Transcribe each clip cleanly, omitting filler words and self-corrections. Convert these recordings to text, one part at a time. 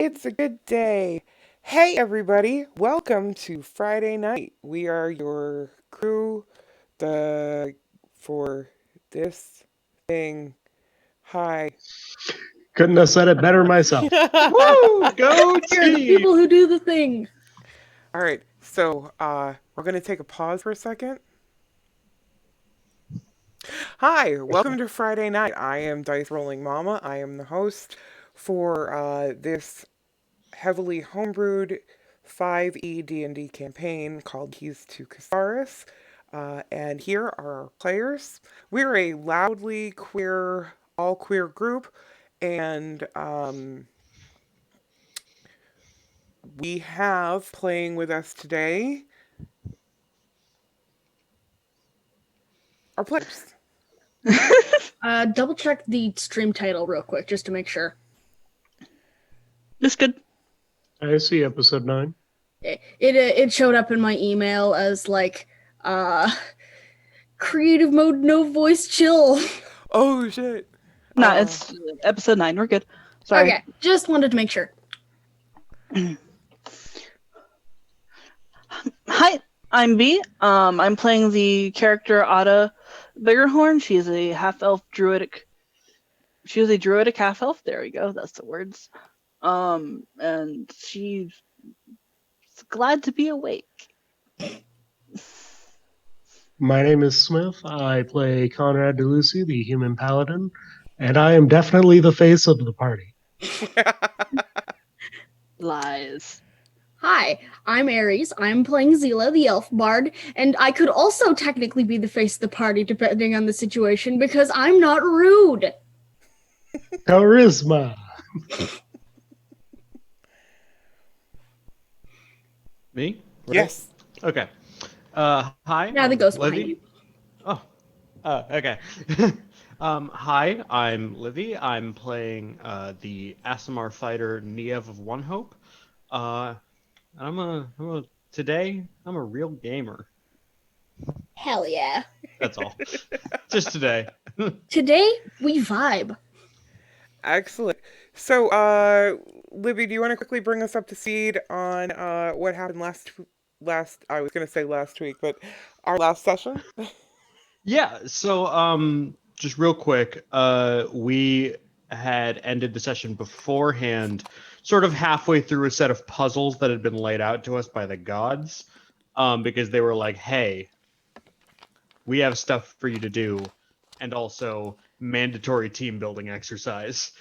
It's a good day. Hey, everybody. Welcome to Friday night. We are your crew the for this thing. Hi. Couldn't have said it better myself. Woo! Go You're the team! people who do the thing. All right. So, we're going to take a pause for a second. Hi, welcome to Friday night. I am Dice Rolling Mama. I am the host for this heavily homebrewed 5e D&D campaign called Keys to Khasarys. And here are our players. We're a loudly queer, all queer group, and we have playing with us today our players. Double check the stream title real quick just to make sure. That's good. I see episode 9. It showed up in my email as creative mode, no voice, chill. Oh, shit. No, it's episode 9. We're good. Sorry. Okay, just wanted to make sure. Hi, I'm B. I'm playing the character Ada Biggerhorn. She's a half-elf druidic. She was a druidic half-elf. There we go. That's the words. And she's glad to be awake. My name is Smith. I play Conrad DeLucy, the human paladin, and I am definitely the face of the party. Lies. Hi, I'm Aries. I'm playing Zila, the elf bard, and I could also technically be the face of the party depending on the situation because I'm not rude. Charisma. Me? Right? Yes. Okay. Hi. Now the I'm ghost Livy. behind you. Oh. Okay. Hi, I'm Livy. I'm playing the Asimar fighter Niev of One Hope. Today I'm a real gamer. Hell yeah. That's all. Just today. Today, we vibe. Excellent. So, Libby, do you want to quickly bring us up to speed on what happened last I was going to say last week, but our last session? Yeah, so just real quick, we had ended the session beforehand, sort of halfway through a set of puzzles that had been laid out to us by the gods, because they were like, hey, we have stuff for you to do, and also mandatory team building exercise.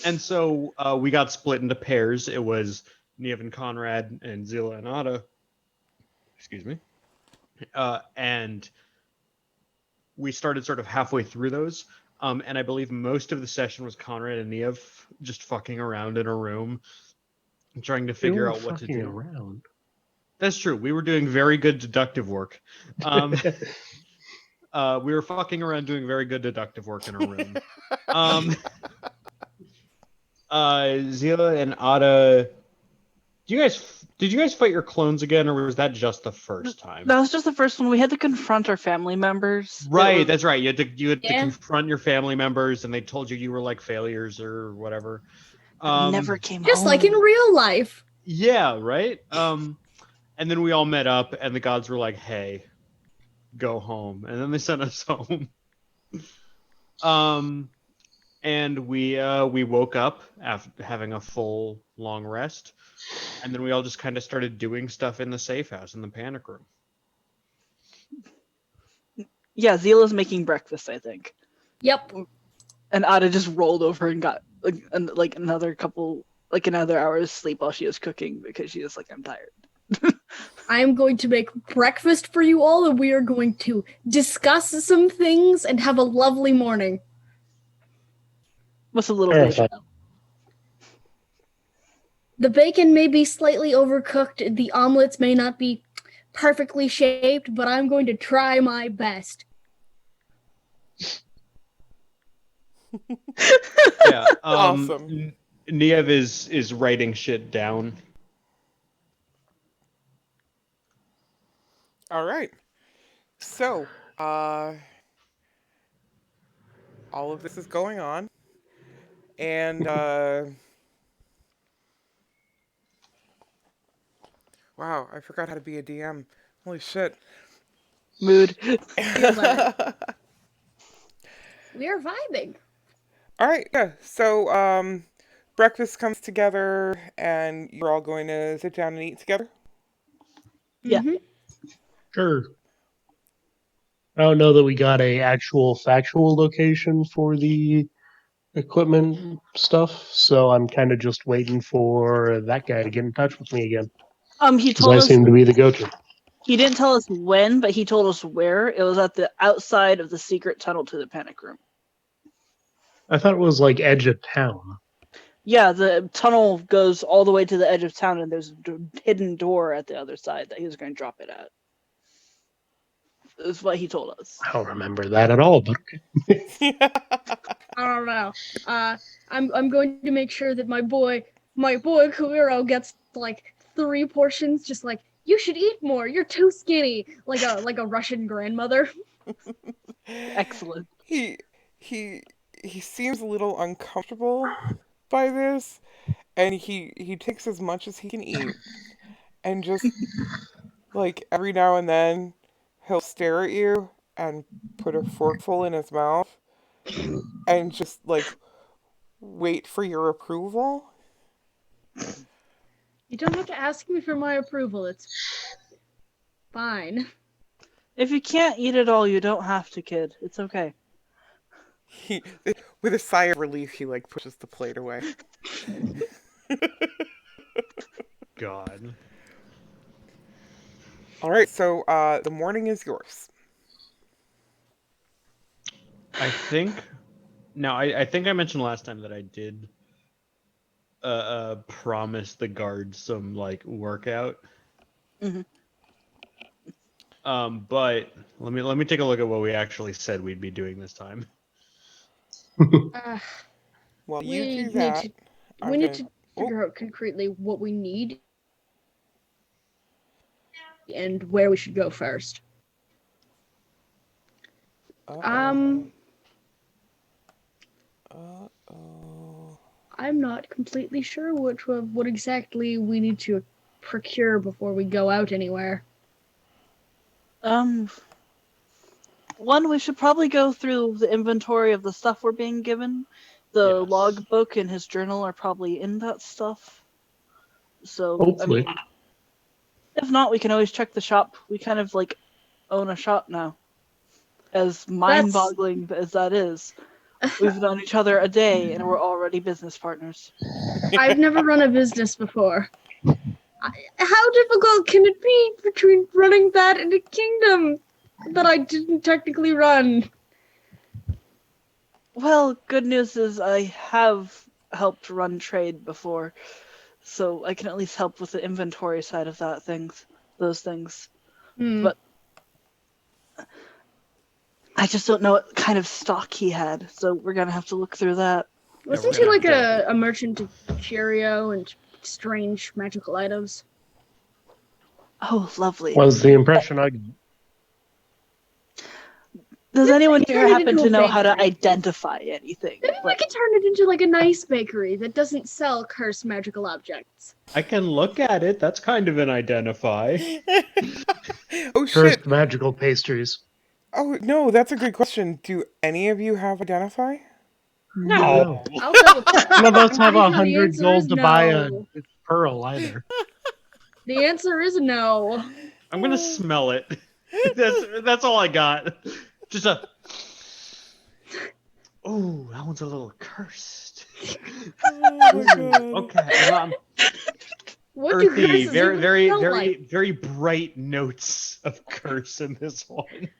And so we got split into pairs. It was Niev and Conrad and Zila and Ada. Excuse me. And we started sort of halfway through those. And I believe most of the session was Conrad and Niev just fucking around in a room, trying to figure out what to do. Around. That's true. We were doing very good deductive work. We were fucking around doing very good deductive work in a room. Zila and Ada, did you guys fight your clones again, or was that just the first time? That was just the first one. We had to confront our family members. Right, that's right. You had to Yeah. confront your family members, and they told you were like failures or whatever. Never came Just home. like in real life. Yeah, right. And then we all met up, and the gods were like, "Hey, go home," and then they sent us home. And we woke up after having a full long rest, and then we all just kind of started doing stuff in the safe house in the panic room. Yeah, Zila's making breakfast, I think. Yep. And Ada just rolled over and got another hour's sleep while she was cooking because she was like, I'm tired. I am going to make breakfast for you all, and we are going to discuss some things and have a lovely morning. What's a little Terrifying. bit? The bacon may be slightly overcooked, the omelets may not be perfectly shaped, but I'm going to try my best. Yeah. Awesome. Niev is writing shit down. All right. So, all of this is going on. And wow, I forgot how to be a DM. Holy shit. Mood. Feel that. We are vibing. All right, yeah. So breakfast comes together, and you're all going to sit down and eat together. Yeah. Mm-hmm. Sure. I don't know that we got a actual factual location for the equipment stuff, so I'm kind of just waiting for that guy to get in touch with me again, He because told I us seem to be the go-to. he didn't tell us when, but he told us where. It was at the outside of the secret tunnel to the panic room. I thought it was like edge of town. Yeah, the tunnel goes all the way to the edge of town, and there's a hidden door at the other side that he was going to drop it at. Is what he told us. I don't remember that at all, but okay. I don't know. I'm going to make sure that my boy Kuiro gets like 3 portions. Just like, you should eat more. You're too skinny. Like a Russian grandmother. Excellent. He he he seems a little uncomfortable by this, and he takes as much as he can eat, and just like every now and then he'll stare at you and put a forkful in his mouth and just like wait for your approval. You don't have to ask me for my approval. It's fine. If you can't eat it all, you don't have to, kid. It's okay. He, with a sigh of relief, he like pushes the plate away. God. All right, so the morning is yours. I think. Now, I think I mentioned last time that I did promise the guards some like workout. Mhm. But let me take a look at what we actually said we'd be doing this time. Uh, While you we do need that, to I'm we need gonna. to figure out concretely what we need and where we should go first. Uh-oh. I'm not completely sure what exactly we need to procure before we go out anywhere. One, we should probably go through the inventory of the stuff we're being given. The Yes. logbook and his journal are probably in that stuff. So, Hopefully. I mean, if not, we can always check the shop. We kind of like own a shop now. As mind-boggling as that is, we've known each other a day and we're already business partners. I've never run a business before. How difficult can it be between running that and a kingdom that I didn't technically run? Well, good news is I have helped run trade before, so I can at least help with the inventory side of those things. But I just don't know what kind of stock he had, so we're gonna have to look through that. Wasn't we're he gonna like have a merchant of curio and strange magical items? Oh, lovely. Was the impression I got. Does anyone Maybe here turn it happen into to a know how to bakery. identify anything? Maybe we Like, could turn it into like a nice bakery that doesn't sell cursed magical objects. I can look at it. That's kind of an identify. Oh shit! Cursed magical pastries. Oh no, that's a good question. Do any of you have identify? No. I'll double check. None of us I'm have pretty sure the 100 answer is gold to buy a no. pearl either. The answer is no. I'm gonna smell it. That's all I got. Just a. Oh, that one's a little cursed. Oh my god. Okay. What do Earthy, curses very, even very, smell very, like? very bright notes of curse in this one.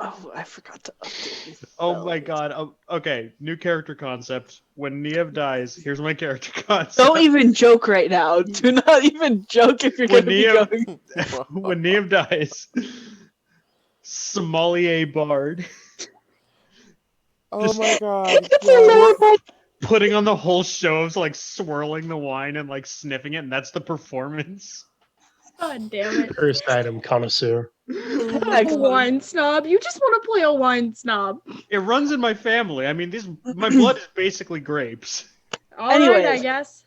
oh, I forgot to update these Oh my spells. god. Okay, new character concept. When Niev dies, here's my character concept. Don't even joke right now. Do not even joke if you're When gonna be going. when Niev dies, sommelier bard. Oh Just- my god. Hello, Yes. Putting on the whole show of like swirling the wine and like sniffing it, and that's the performance. God damn it. First item connoisseur. Excellent. Wine snob. You just want to play a wine snob. It runs in my family. I mean, my blood is basically grapes. All right, I Anyways. guess.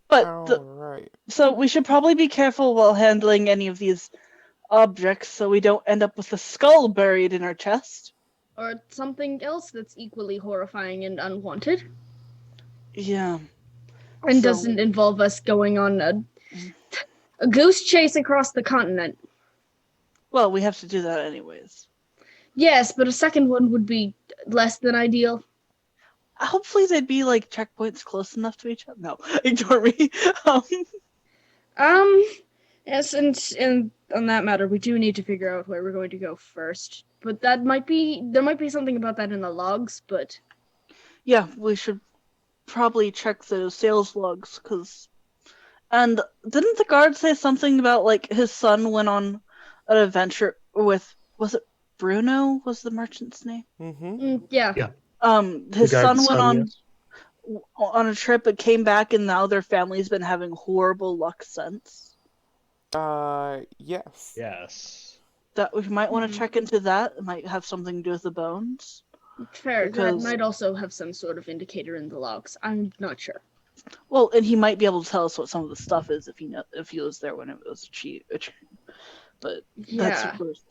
But Alright. so we should probably be careful while handling any of these objects so we don't end up with a skull buried in our chest. Or something else that's equally horrifying and unwanted. Yeah. And So- doesn't involve us going on a goose chase across the continent. Well, we have to do that anyways. Yes, but a second one would be less than ideal. Hopefully they'd be like checkpoints close enough to each other. No, ignore me. Yes, and on that matter, we do need to figure out where we're going to go first. But there might be something about that in the logs, but Yeah, we should probably check the sales logs, and didn't the guard say something about like his son went on an adventure with, was it Bruno was the merchant's name? yeah. Yeah. His The son guard's went son, yes. on a trip and came back, and now their family's been having horrible luck since. Yes. Yes. That we might want to check into that. It might have something to do with the bones. Fair. That Because- might also have some sort of indicator in the logs. I'm not sure. Well, and he might be able to tell us what some of the stuff is if he was there when it was cheap. But that's Yeah. of course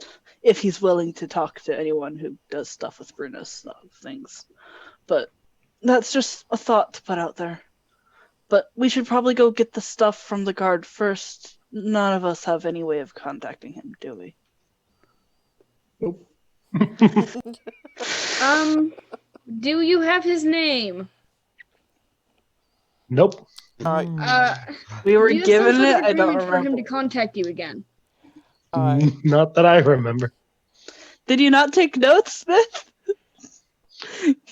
if he's willing to talk to anyone who does stuff with Bruno's stuff, things. But that's just a thought to put out there. But we should probably go get the stuff from the guard first. None of us have any way of contacting him, do we? Nope. Do you have his name? Nope. We were do you have given some sort it. of I don't agreement for him remember. to contact you again? Not that I remember. Did you not take notes, Smith?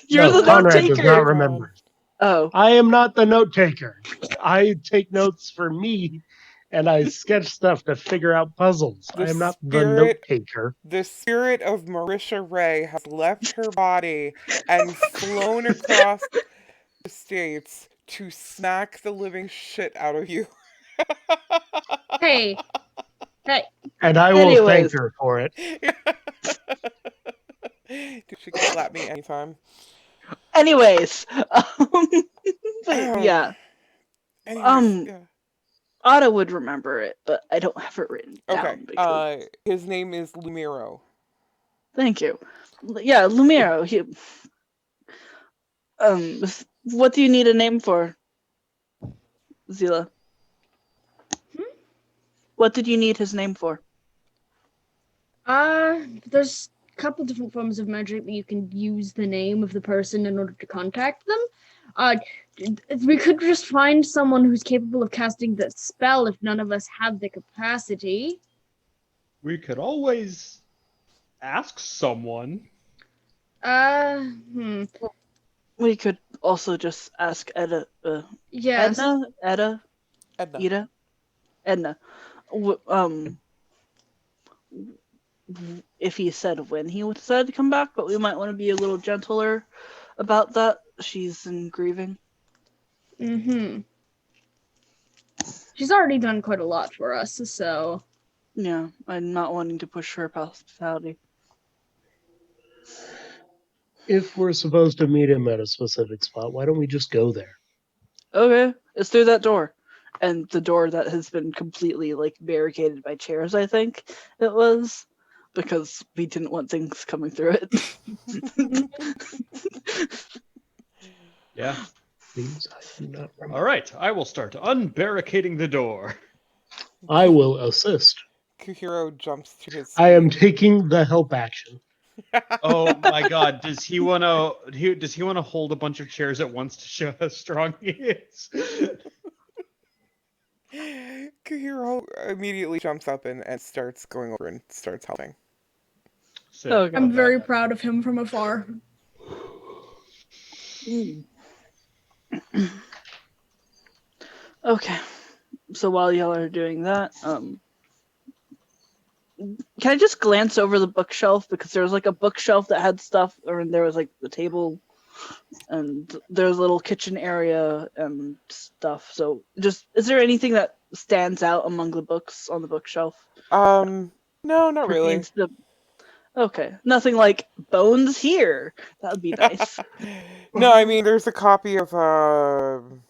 You're No, the note Conrad does taker. not remember. Oh, I am not the note taker. I take notes for me, and I sketch stuff to figure out puzzles. The I am not the spirit- note taker. The spirit of Marisha Ray has left her body and flown across the states to smack the living shit out of you. Hey, And I will thank Anyways. her for it. She can slap me anytime. anyways, but Oh. yeah, Anyways, yeah. Otto would remember it, but I don't have it written down. Okay. Because... His name is Lumiro. Thank you. Yeah, Lumiro. He... What do you need a name for, Zila? What did you need his name for? there's a couple different forms of magic that you can use the name of the person in order to contact them. We could just find someone who's capable of casting the spell if none of us have the capacity. We could always ask someone. We could also just ask Edna. Yes. Edna. Edna. Ida? Edna. If he said when he decided to come back, but we might want to be a little gentler about that. She's in grieving. She's already done quite a lot for us, so Yeah, I'm not wanting to push her hospitality. If we're supposed to meet him at a specific spot, why don't we just go there? Okay, it's through that door. And the door that has been completely like barricaded by chairs, I think it was. Because we didn't want things coming through it. Yeah. Things I do not remember. All right. I will start unbarricading the door. I will assist. Kuhiro jumps to his I am taking the help action. Oh my God! Does he want to? Does he want to hold a bunch of chairs at once to show how strong he is? Kuhiro immediately jumps up and starts going over and starts helping. So, Okay. I'm very proud of him from afar. Okay. So while y'all are doing that, can I just glance over the bookshelf, because there was like a bookshelf that had stuff, or there was like the table and there's a little kitchen area and stuff. So, just is there anything that stands out among the books on the bookshelf? No, not really. Pertains to- Okay, nothing like bones here. That would be nice. No, I mean there's a copy of So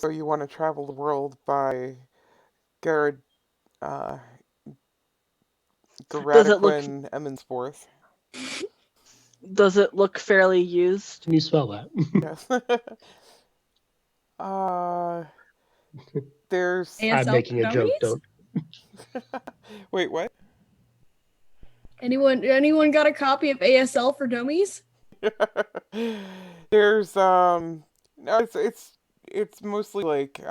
You Want to Travel the World by Garrett uh Does it look Garadquin Emmonsworth. Does it look fairly used? Can you spell that? Yes. There's I'm ASL making a joke. dummies? Don't. wait, what? Anyone got a copy of ASL for Dummies? There's no, it's mostly like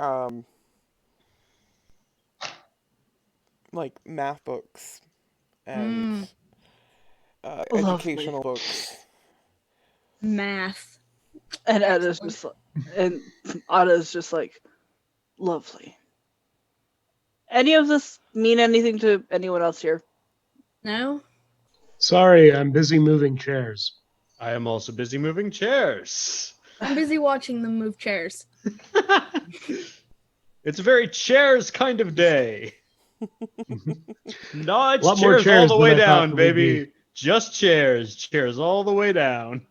math books and Lovely. educational books. Math. And Ada's just like, lovely. Any of this mean anything to anyone else here? No? Sorry, I'm busy moving chairs. I am also busy moving chairs. I'm busy watching them move chairs. It's a very chairs kind of day. No, it's Lot more chairs all chairs the than way I thought down, it would baby. Just chairs all the way down.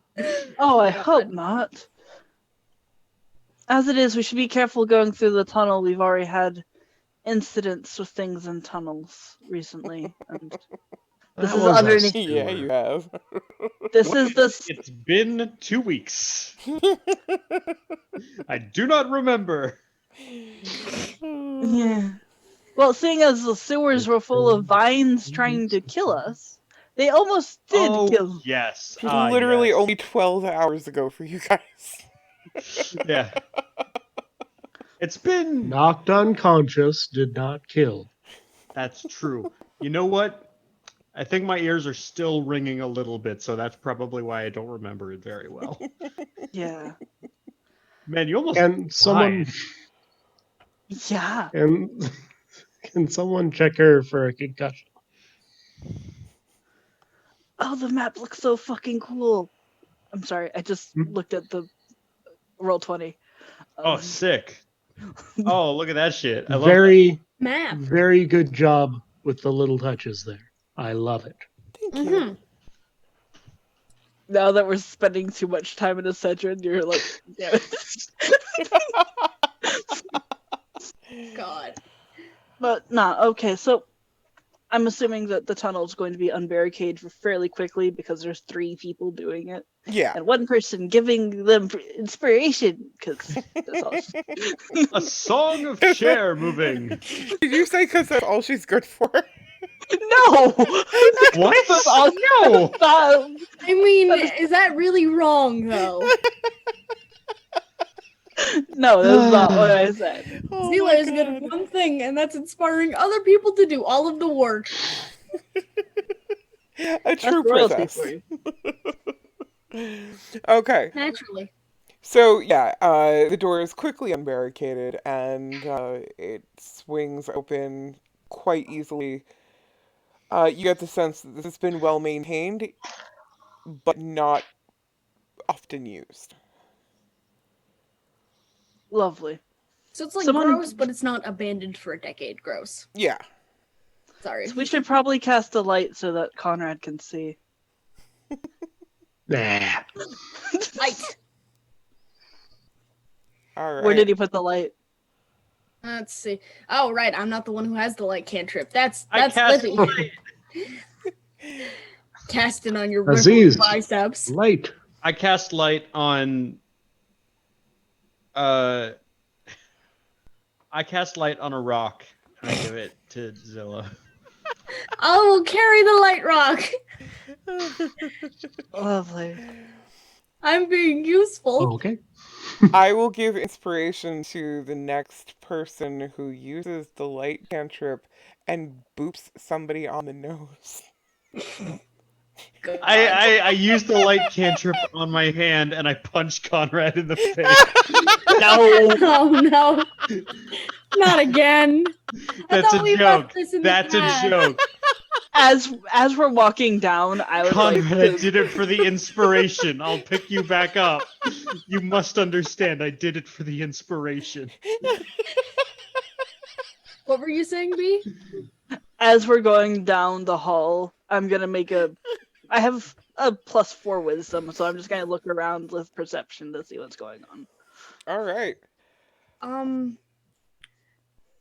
Oh, I hope not. As it is, we should be careful going through the tunnel. We've already had incidents with things in tunnels recently. And this That is was underneath. Yeah, you have. It's been 2 weeks. I do not remember. Yeah. Well, seeing as the sewers were full of vines trying to kill us, they almost did kill. Yes. Literally yes. only 12 hours ago for you guys. Yeah. It's been. Knocked unconscious, did not kill. That's true. You know what? I think my ears are still ringing a little bit, so that's probably why I don't remember it very well. Yeah. Man, you almost. And someone died. Yeah. and can someone check her for a concussion? Oh, the map looks so fucking cool. I'm sorry, I just looked at the roll 20. Oh, sick. Oh, look at that shit. I love Very, Map. very good job with the little touches there. I love it. Thank you. Now that we're spending too much time in a Cedron, you're like, damn it. God. But nah, okay, so I'm assuming that the tunnel is going to be unbarricaded fairly quickly because there's 3 people doing it. Yeah. And 1 person giving them inspiration, because that's all. A song of chair moving. Did you say because that's all she's good for? No! What? That's all- No! I mean, is that really wrong, though? No, that's not what I said. Oh Zila my is good at God. one thing, and that's inspiring other people to do all of the work. A true That's royalty princess. for you. Okay. Naturally. So yeah, the door is quickly unbarricaded and it swings open quite easily. You get the sense that this has been well maintained, but not often used. Lovely. So it's like Someone- gross, but it's not abandoned for a decade gross. Yeah. Sorry. So we should probably cast a light so that Conrad can see. Nah. Light. All right. Where did he put the light? Let's see. Oh, right. I'm not the one who has the light cantrip. That's I cast Libby. light. Casting on your Aziz. rippling biceps. Light. I cast light on. I cast light on a rock. And I give it to Zilla. I will carry the light rock. Lovely. I'm being useful. Okay. I will give inspiration to the next person who uses the light cantrip and boops somebody on the nose. God. I used the light cantrip on my hand and I punched Conrad in the face. No. Oh no. Not again. I That's thought a we left joke. this in the That's a past. joke. As we're walking down, I would like Conrad, to. I did it for the inspiration. I'll pick you back up. You must understand, I did it for the inspiration. What were you saying, B? As we're going down the hall, I'm gonna make a. I have a +4 wisdom, so I'm just gonna look around with perception to see what's going on. All right.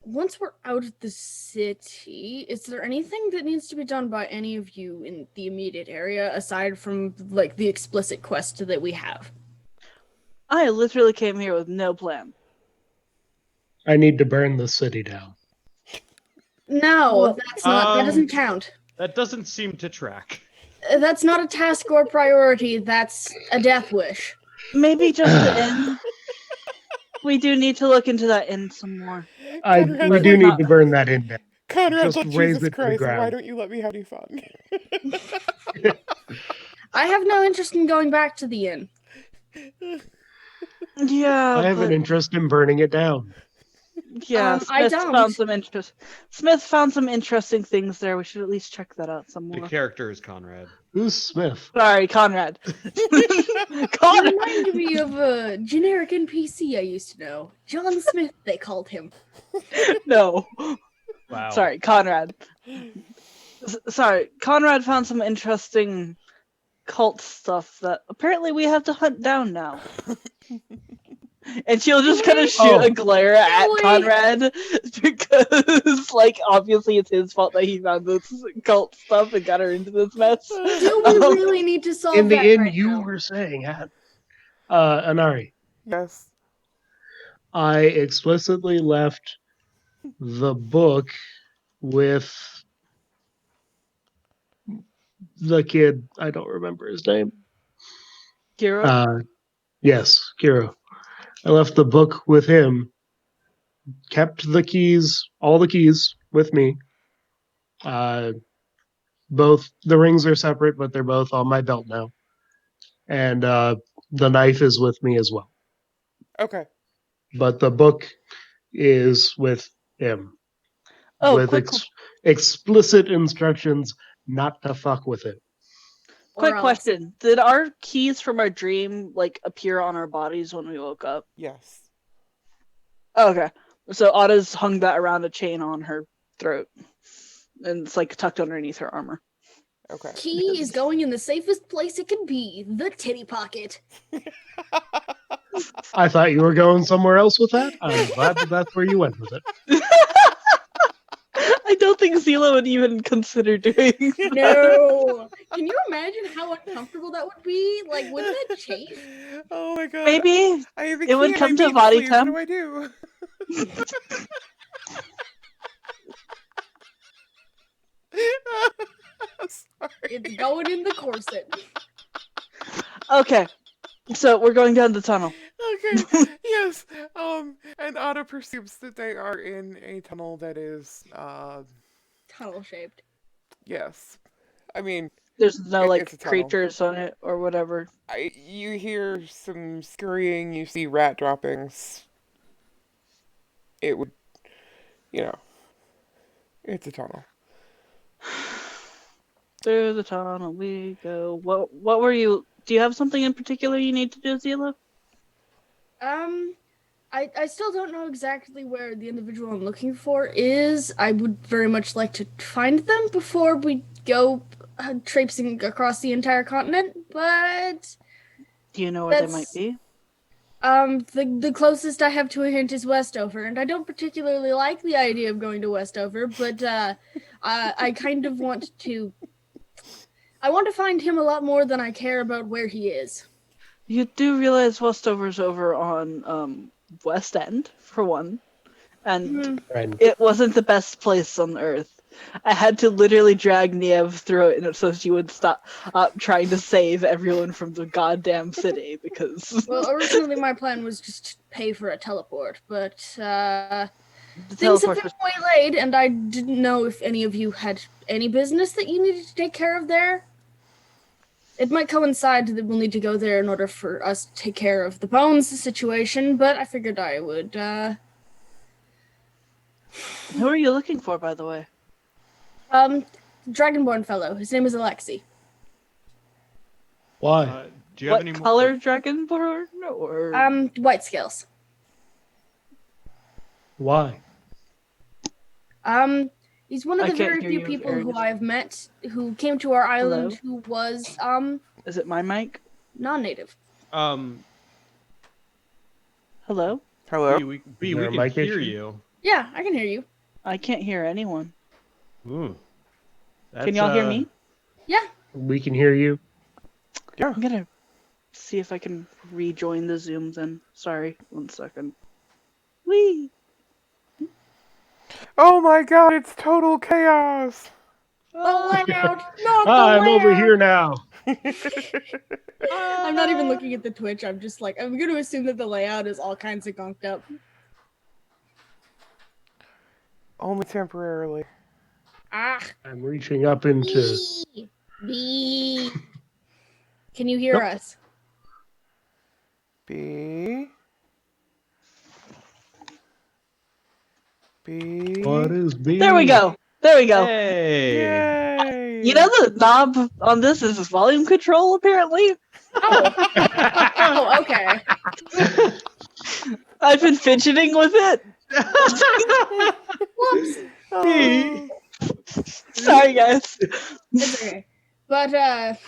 Once we're out of the city, is there anything that needs to be done by any of you in the immediate area aside from like the explicit quest that we have? I literally came here with no plan. I need to burn the city down. No, Well, that's not. That doesn't count. That doesn't seem to track. That's not a task or priority. That's a death wish. Maybe just the inn. We do need to look into that inn some more. Conrad, We do please- need to burn that in down. Conrad, Just oh, raise Jesus it to the Christ, why ground. don't you let me have any fun? I have no interest in going back to the inn. Yeah, I have an interest in burning it down. yeah. I Smith don't. found some interest. Smith found some interesting things there. We should at least check that out some The more. character is Conrad. Who's Smith? Sorry, Conrad. You Conrad. remind me of a generic NPC I used to know. John Smith, they called him. No. Wow. Sorry, Conrad. Sorry, Conrad found some interesting cult stuff that apparently we have to hunt down now. And she'll just kind of shoot a glare at Really? Conrad because, like, obviously it's his fault that he found this cult stuff and got her into this mess. Do we really need to solve In the that inn right you now? were saying, Anari, Yes. I explicitly left the book with the kid. I don't remember his name. Kira? Yes, Kiro. I left the book with him, kept the keys, all the keys with me. Both the rings are separate, but they're both on my belt now. And the knife is with me as well. Okay. But the book is with him. Oh, with quick explicit instructions not to fuck with it. Quick Or else. question. Did our keys from our dream, like, appear on our bodies when we woke up? Yes. Oh, okay. So Autumn's hung that around a chain on her throat. And it's, like, tucked underneath her armor. Okay. Key is going in the safest place it can be, the titty pocket. I thought you were going somewhere else with that. I'm glad that that's where you went with it. I don't think Zila would even consider doing that. No. Can you imagine how uncomfortable that would be? Like, wouldn't that chafe? Oh my god. Maybe I have a it would key in come my to meat body sleeve. temp. What do I do? Sorry. It's going in the corset. Okay. So we're going down the tunnel. Okay. Yes. And Otto perceives that they are in a tunnel that is Tunnel shaped. yes. I mean, There's no It's a like tunnel. creatures on it or whatever. you hear some scurrying, you see rat droppings. It would, it's a tunnel. Through the tunnel we go. What were you? Do you have something in particular you need to do, Zila? I still don't know exactly where the individual I'm looking for is. I would very much like to find them before we go traipsing across the entire continent, but Do you know where they might That's- be? the closest I have to a hint is Westover, and I don't particularly like the idea of going to Westover, but I kind of want to. I want to find him a lot more than I care about where he is. You do realize Westover's over on West End for one, and Right. it wasn't the best place on Earth. I had to literally drag Niev through it so she would stop trying to save everyone from the goddamn city because Well, originally my plan was just to pay for a teleport, but the things have teleport been waylaid, and I didn't know if any of you had any business that you needed to take care of there. It might coincide that we'll need to go there in order for us to take care of the bones situation, but I figured I would, Who are you looking for, by the way? Dragonborn fellow. His name is Alexi. Why? Do you have What any color more? dragonborn? Or White scales. Why? He's one of I the can't very hear few you, people who Aries. I have met who came to our island Hello? who was Is it my mic? non-native. Hello? Hello? B, Is we there a can mic hear issue? you. Yeah, I can hear you. I can't hear anyone. Ooh. Can y'all hear me? Yeah. We can hear you. Yeah. I'm gonna see if I can rejoin the Zoom then. Sorry, 1 second. Whee! Oh my god, it's total chaos! The layout, not the I'm over layout. here now. I'm not even looking at the Twitch. I'm just like, I'm going to assume that the layout is all kinds of gunked up. Only temporarily. Ah. I'm reaching up into. B. Can you hear Nope. us? B. B. What is B? There we go. There we go. Hey. Yay! You know the knob on this is volume control, apparently? Oh. Oh, okay. I've been fidgeting with it. Whoops. Oh. Sorry, guys. It's okay. But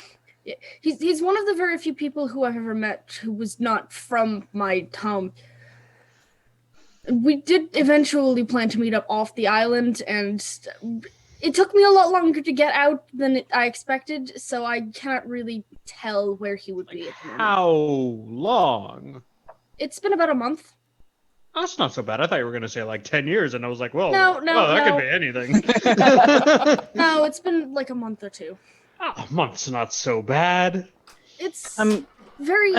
he's one of the very few people who I've ever met who was not from my home. We did eventually plan to meet up off the island, and it took me a lot longer to get out than I expected, so I cannot really tell where he would be at the moment. How long? It's been about a month. That's not so bad. I thought you were going to say like 10 years, and I was like, well, No, that no. could be anything. No, it's been like a month or two. A month's not so bad. It's I mean-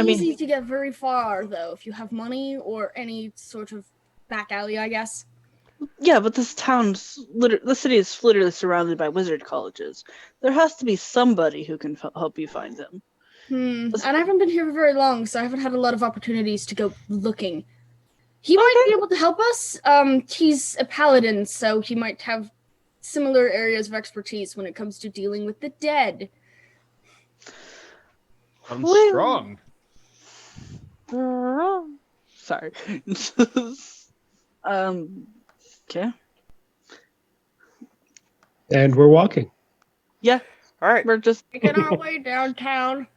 easy to get very far, though, if you have money or any sort of back alley, I guess. Yeah, but this town's the city is literally surrounded by wizard colleges. There has to be somebody who can help you find them. And I haven't been here for very long, so I haven't had a lot of opportunities to go looking. He might be able to help us. He's a paladin, so he might have similar areas of expertise when it comes to dealing with the dead. I'm Well- strong. Sorry. Okay. And we're walking. Yeah, Alright. we're just. Making our way downtown.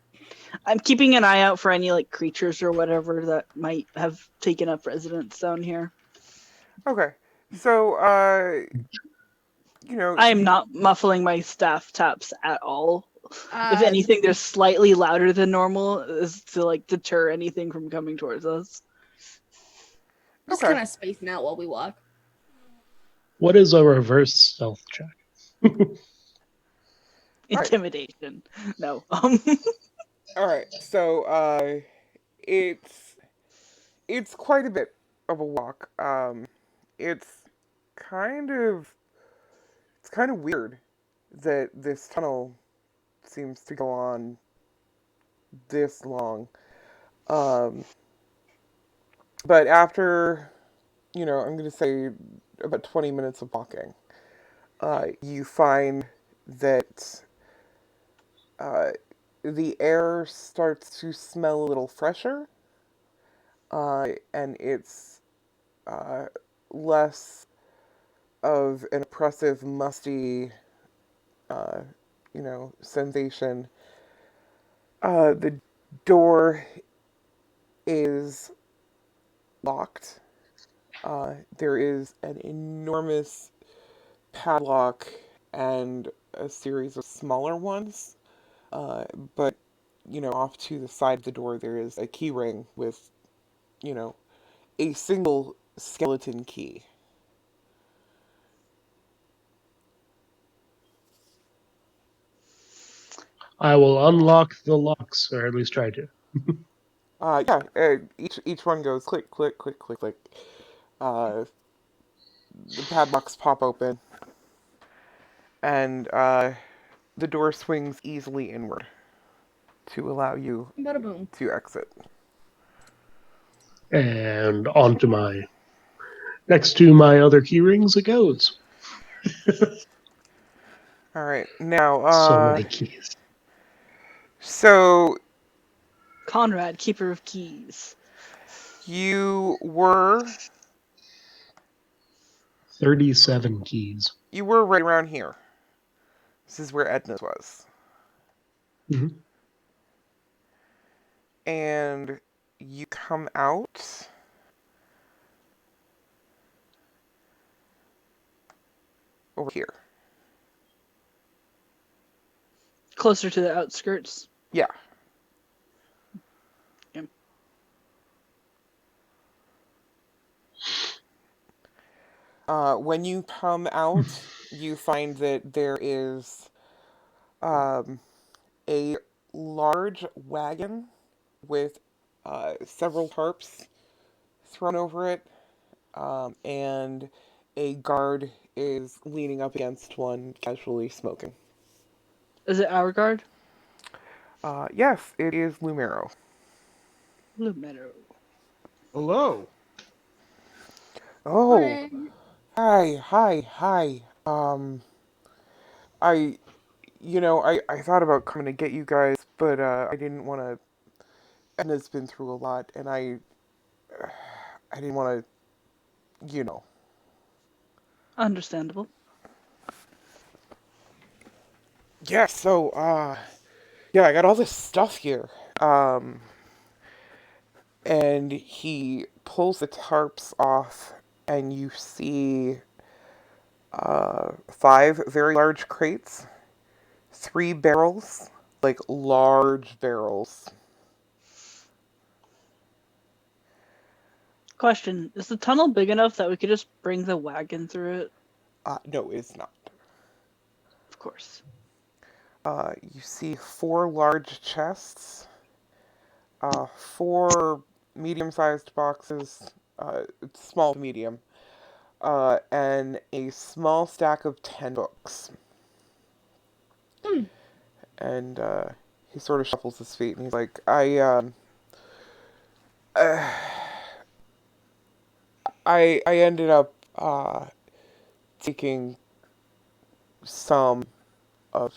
I'm keeping an eye out for any like creatures or whatever that might have taken up residence down here. Okay. So, you know. I am not muffling my staff taps at all. If Uh, anything, they're slightly louder than normal, is to like deter anything from coming towards us. Just Okay. kind of spacing out while we walk. What is a reverse stealth check? Intimidation. No. Alright, so, it's quite a bit of a walk. It's kind of weird that this tunnel seems to go on this long. But after, I'm going to say about 20 minutes of walking, you find that the air starts to smell a little fresher, and it's less of an oppressive, musty, sensation. The door is locked. There is an enormous padlock and a series of smaller ones. But, off to the side of the door, there is a key ring with, a single skeleton key. I will unlock the locks, or at least try to. Each one goes click, click, click, click, click. The padlocks pop open, and the door swings easily inward to allow you Bada boom. to exit. And onto next to my other key rings it goes. All right. Now, So many keys. so Conrad, keeper of keys. you were 37 keys. right around here. This is where Edna's was. hmm And you come out over here. Closer to the outskirts. Yeah. Yep. When you come out, you find that there is a large wagon with several tarps thrown over it, and a guard is leaning up against one, casually smoking. Is it our guard? Yes, it is Lumero. Blue Meadow. Hello. Oh, Friend. hi. I, I thought about coming to get you guys, but I didn't want to. Edna's been through a lot, and I didn't want to. Understandable. Yeah, so, yeah, I got all this stuff here. And he pulls the tarps off, and you see five very large crates, three barrels, like large barrels. Question: is the tunnel big enough that we could just bring the wagon through it? No, it's not. Of course. You see four large chests, four medium-sized boxes, small to medium, and a small stack of 10 books. Hmm. And he sort of shuffles his feet, and he's like, I ended up taking some of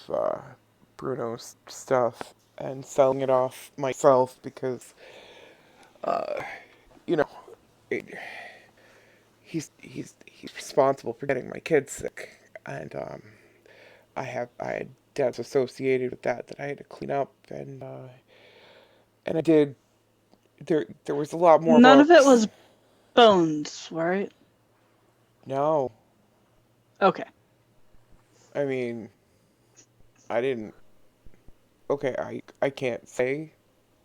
Bruno's stuff and selling it off myself because, you know, it, he's responsible for getting my kids sick, and I had debts associated with that I had to clean up, and I did. There was a lot more None of it books. was bones, right? No, Okay. I mean, I didn't. Okay, I can't say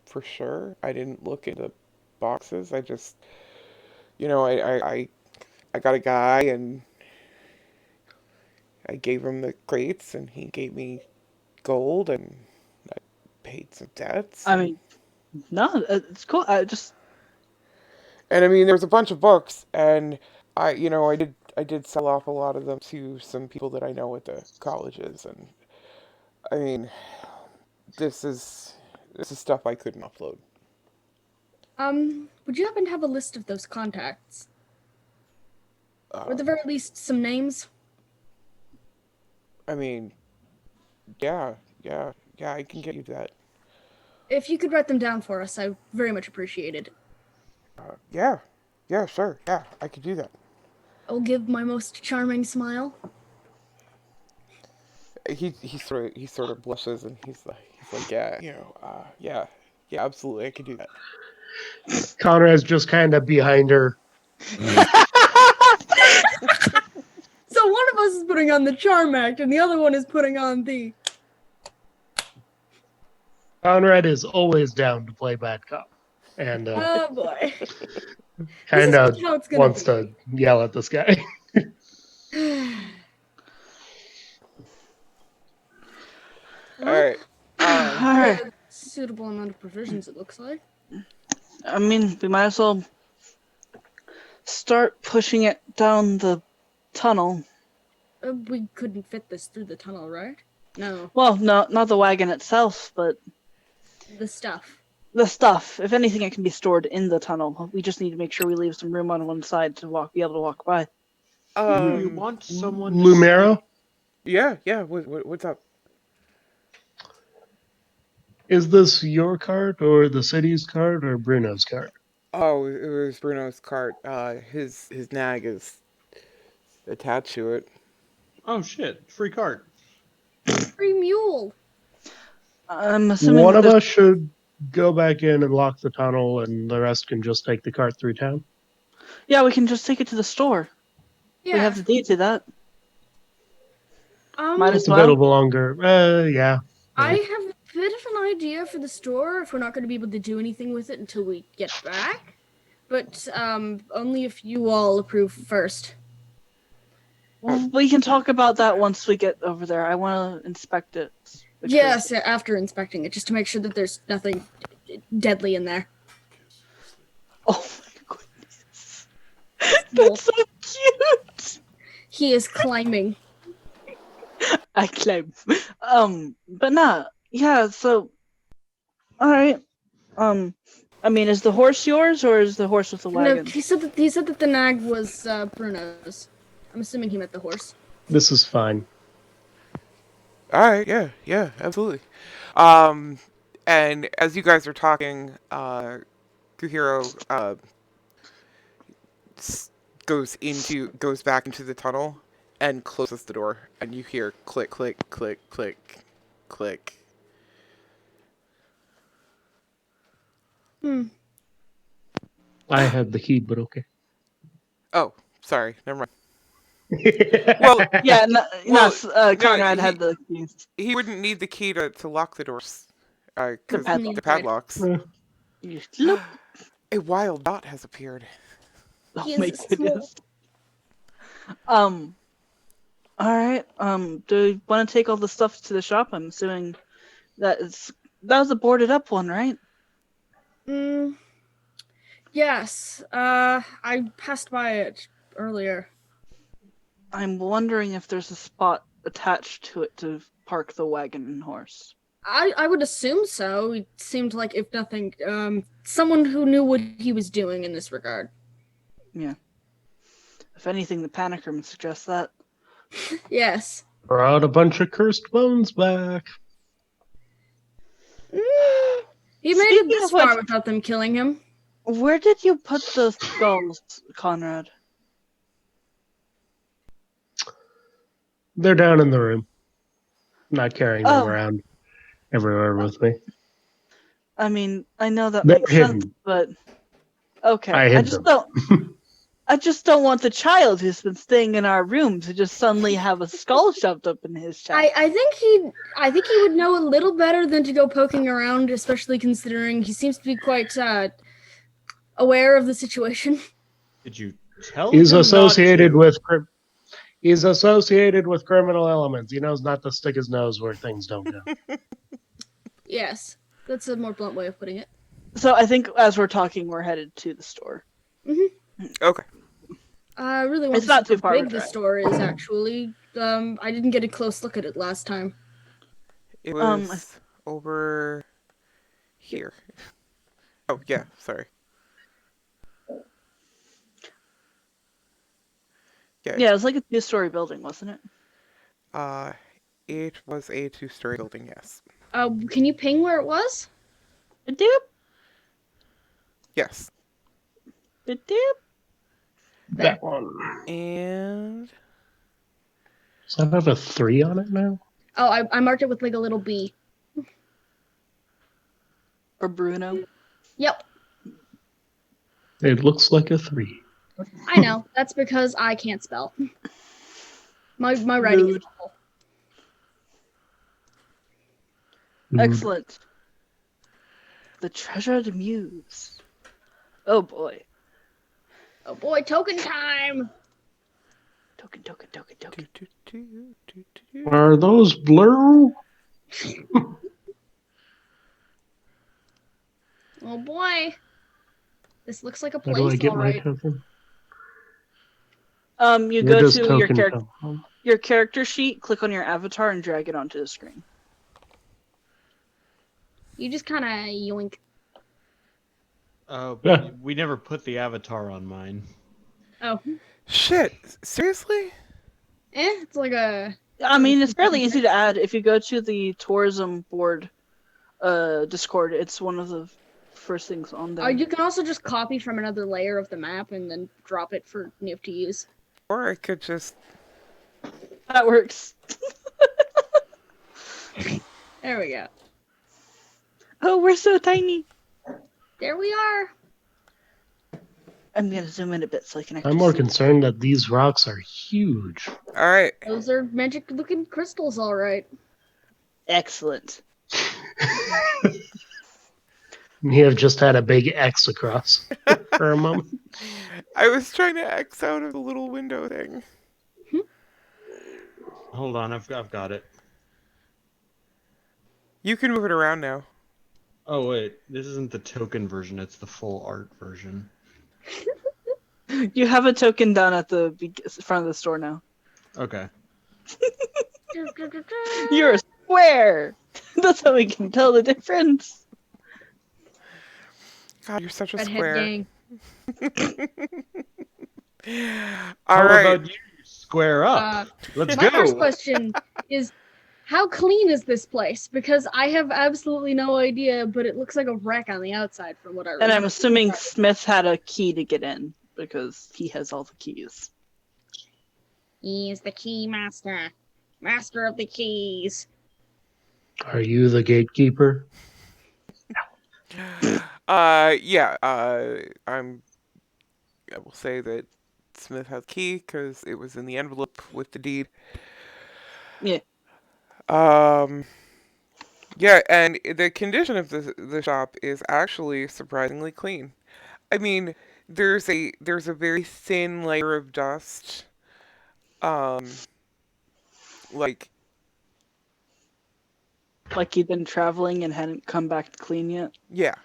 for sure. I didn't look into boxes. I just, I got a guy, and I gave him the crates, and he gave me gold, and I paid some debts. I mean, no, it's cool. And I mean, there was a bunch of books, and I did sell off a lot of them to some people that I know at the colleges, and I mean, this is stuff I couldn't upload. Would you happen to have a list of those contacts? Or at the Um, very least, some names? I mean, yeah, I can get you that. If you could write them down for us, I very much appreciate it. Yeah, sure, yeah, I could do that. I'll give my most charming smile. He sort of blushes, and he's like, yeah, yeah, absolutely, I could do that. Conrad's just kind of behind her. So one of us is putting on the charm act, and the other one is putting on the. Conrad is always down to play bad cop, and Oh boy. kind This of is how it's gonna wants be. to yell at this guy. All right. All right. A suitable amount of provisions, it looks like. I mean, we might as well start pushing it down the tunnel. We couldn't fit this through the tunnel, right? No, Well, no, not the wagon itself, but the stuff. the stuff. If anything, it can be stored in the tunnel. We just need to make sure we leave some room on one side to be able to walk by. Do you Um, want someone to Lumero? Yeah, yeah. What's up? Is this your cart or the city's cart or Bruno's cart? Oh, it was Bruno's cart. His nag is attached to it. Oh shit! Free cart. Free mule. I'm assuming One that of there's. us should go back in and lock the tunnel, and the rest can just take the cart through town. Yeah, we can just take it to the store. We Yeah. have the deed to that. Um, Might It's as well. available longer. Yeah. I have a bit of an idea for the store if we're not going to be able to do anything with it until we get back. But only if you all approve first. We can talk about that once we get over there. I want to inspect it. because- Yes, after inspecting it, just to make sure that there's nothing deadly in there. Oh my goodness. Well, That's so cute. he is climbing. I claim. But nah. Yeah. So, all right. I mean, is the horse yours or is the horse with the No, wagon? he said that the nag was Bruno's. I'm assuming he meant the horse. This is fine. All right. Yeah. Yeah. Absolutely. Um, and as you guys are talking, Kuhiro goes back into the tunnel and closes the door, and you hear click, click, click, click, click. Hmm. I had the key, but okay. Oh, sorry. Never mind. Well, Yeah. Well, Conrad he- had the keys. He wouldn't need the key to lock the doors, because padlock. the padlocks. You look. A wild dot has appeared. Oh He my is goodness. All right. Do you want to take all the stuff to the shop? I'm assuming that was a boarded up one, right? Yes. I passed by it earlier. I'm wondering if there's a spot attached to it to park the wagon and horse. I would assume so. It seemed like, if nothing, someone who knew what he was doing in this regard. Yeah. If anything, the panic room suggests that. Yes. Brought a bunch of cursed bones back. He made Speaking it this of which- far without them killing him. Where did you put the skulls, Conrad? They're down in the room. Not carrying them Oh. around everywhere with me. I mean, I know that They're makes sense, hidden. but okay. I hid them. I just don't want the child who's been staying in our room to just suddenly have a skull shoved up in his chest. I think he would know a little better than to go poking around, especially considering he seems to be quite aware of the situation. Did you tell He's him associated not to? He's associated with criminal elements. He knows not to stick his nose where things don't go. Yes, that's a more blunt way of putting it. So I think as we're talking, we're headed to the store. Okay. I really want It's to not see too far how of a big the drive. store is, actually. I didn't get a close look at it last time. It was over here. Oh, yeah. Sorry. Yeah, it was like a 2-story building, wasn't it? It was a 2-story building, yes. Can you ping where it was? Doop, Yes. doop. That one. And Does that have a 3 on it now? Oh, I marked it with like a little B. Or Bruno. Yep, It looks like a 3. I know. That's because I can't spell. My writing is Rude. awful. Excellent. The treasured muse. Oh boy. Oh boy, token time! Token. Are those blue? Oh boy. This looks like a How do I place, get my alright. token? You Where go does to token come from? your character sheet, click on your avatar, and drag it onto the screen. You just kind of yoink. Yeah. We never put the avatar on mine. Oh. shit, seriously? It's like a I mean, it's fairly easy to add. If you go to the tourism board Discord, it's one of the first things on there. You can also just copy from another layer of the map and then drop it for Nip to use. Or I could just... That works. There we go. Oh, we're so tiny. There we are. I'm gonna zoom in a bit so I can actually I'm more see. concerned that these rocks are huge. Alright. Those are magic-looking crystals, all right. Excellent. You have just had a big X across for a moment. I was trying to X out of the little window thing. Hold on, I've got it. You can move it around now. Oh wait, this isn't the token version; it's the full art version. You have a token down at the front of the store now. Okay. You're a square. That's how we can tell the difference. God, you're such a Redhead square. gang. All How right. about you square up? Let's My first go. question is, how clean is this place? Because I have absolutely no idea, but it looks like a wreck on the outside from what I remember. And I'm assuming Smith had a key to get in because he has all the keys. He is the key master. Master of the keys. Are you the gatekeeper? Yeah. I will say that Smith has key because it was in the envelope with the deed. Yeah. Yeah, and the condition of the shop is actually surprisingly clean. I mean, there's a very thin layer of dust. Like, Like he'd been traveling and hadn't come back clean yet. yeah.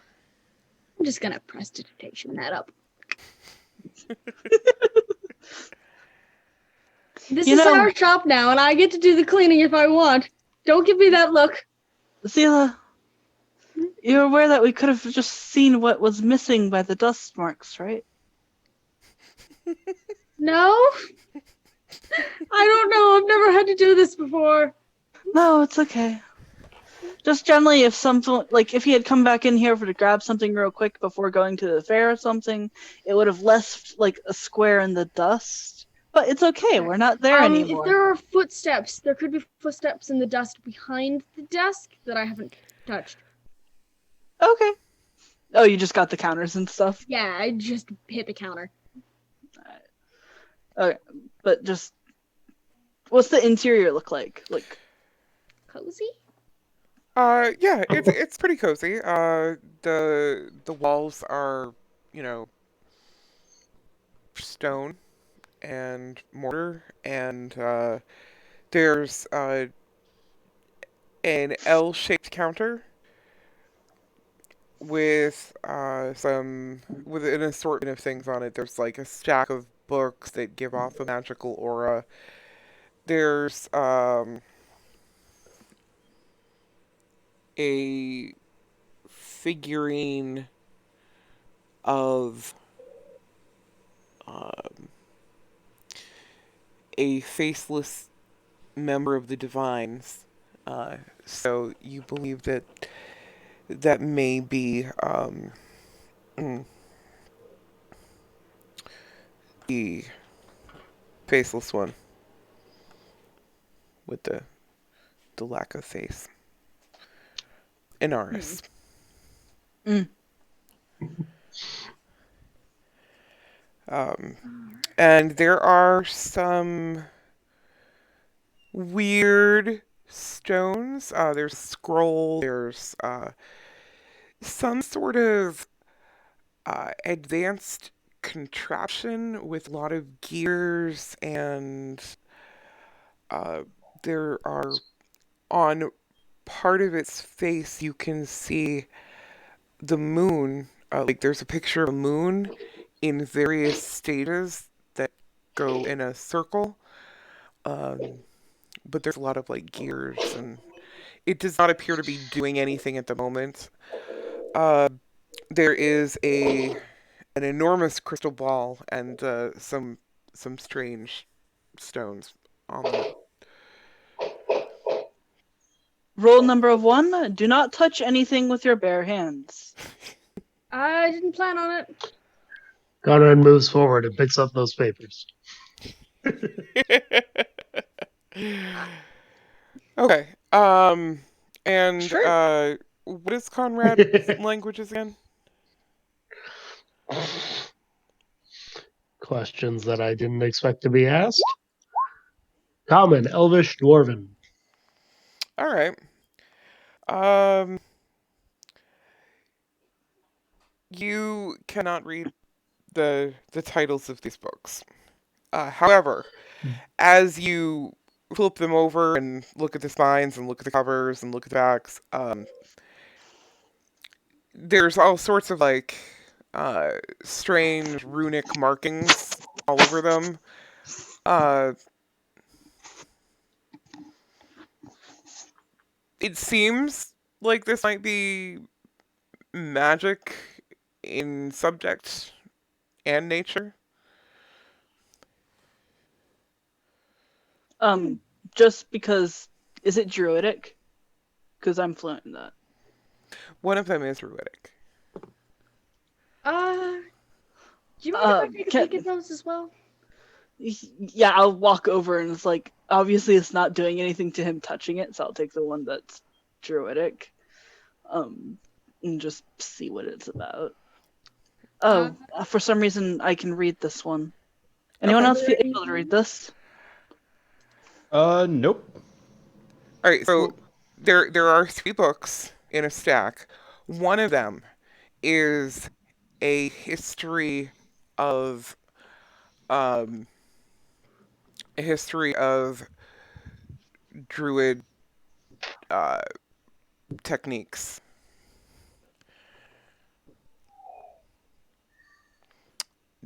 I'm just gonna prestidigitation that up. This You is know- our shop now, and I get to do the cleaning if I want. Don't give me that look. Zila, you're aware that we could have just seen what was missing by the dust marks, right? No? I don't know. I've never had to do this before. No, it's okay. Just generally, if something like if he had come back in here to grab something real quick before going to the fair or something, it would have left like a square in the dust. But it's okay. We're not there anymore. If there are footsteps, there could be footsteps in the dust behind the desk that I haven't touched. Okay. Oh, you just got the counters and stuff. Yeah, I just hit the counter. Okay, but just what's the interior look like? Like Cozy? Yeah, it's pretty cozy. The walls are, stone and mortar, and there's an L-shaped counter with with an assortment of things on it. There's like a stack of books that give off a magical aura. There's a figurine of a faceless member of the divines. So you believe that that may be the faceless one with the lack of face. Inaris. Mm. And there are some weird stones. There's a scroll. There's some sort of advanced contraption with a lot of gears, and there are on part of its face you can see the moon. Like there's a picture of a moon in various stages that go in a circle. But there's a lot of like gears, and it does not appear to be doing anything at the moment. There is an enormous crystal ball and some strange stones on Rule number 1, do not touch anything with your bare hands. I didn't plan on it. Conrad moves forward and picks up those papers. Okay. And Sure. what is Conrad's languages again? Questions that I didn't expect to be asked. Common, Elvish, Dwarven. All right. Um, you cannot read the titles of these books. However, as you flip them over and look at the spines and look at the covers and look at the backs, there's all sorts of like strange runic markings all over them. Uh, it seems like this might be magic in subject and nature. Just because, is it druidic? Because I'm fluent in that. One of them is druidic. Do you mind if I take a can- peek at those as well? Yeah, I'll walk over and it's like, obviously it's not doing anything to him touching it, so I'll take the one that's druidic. And just see what it's about. Oh, for some reason I can read this one. Anyone Okay. else be able to read this? Nope. All right, so there are 3 books in a stack. One of them is a history of um, druid uh, techniques.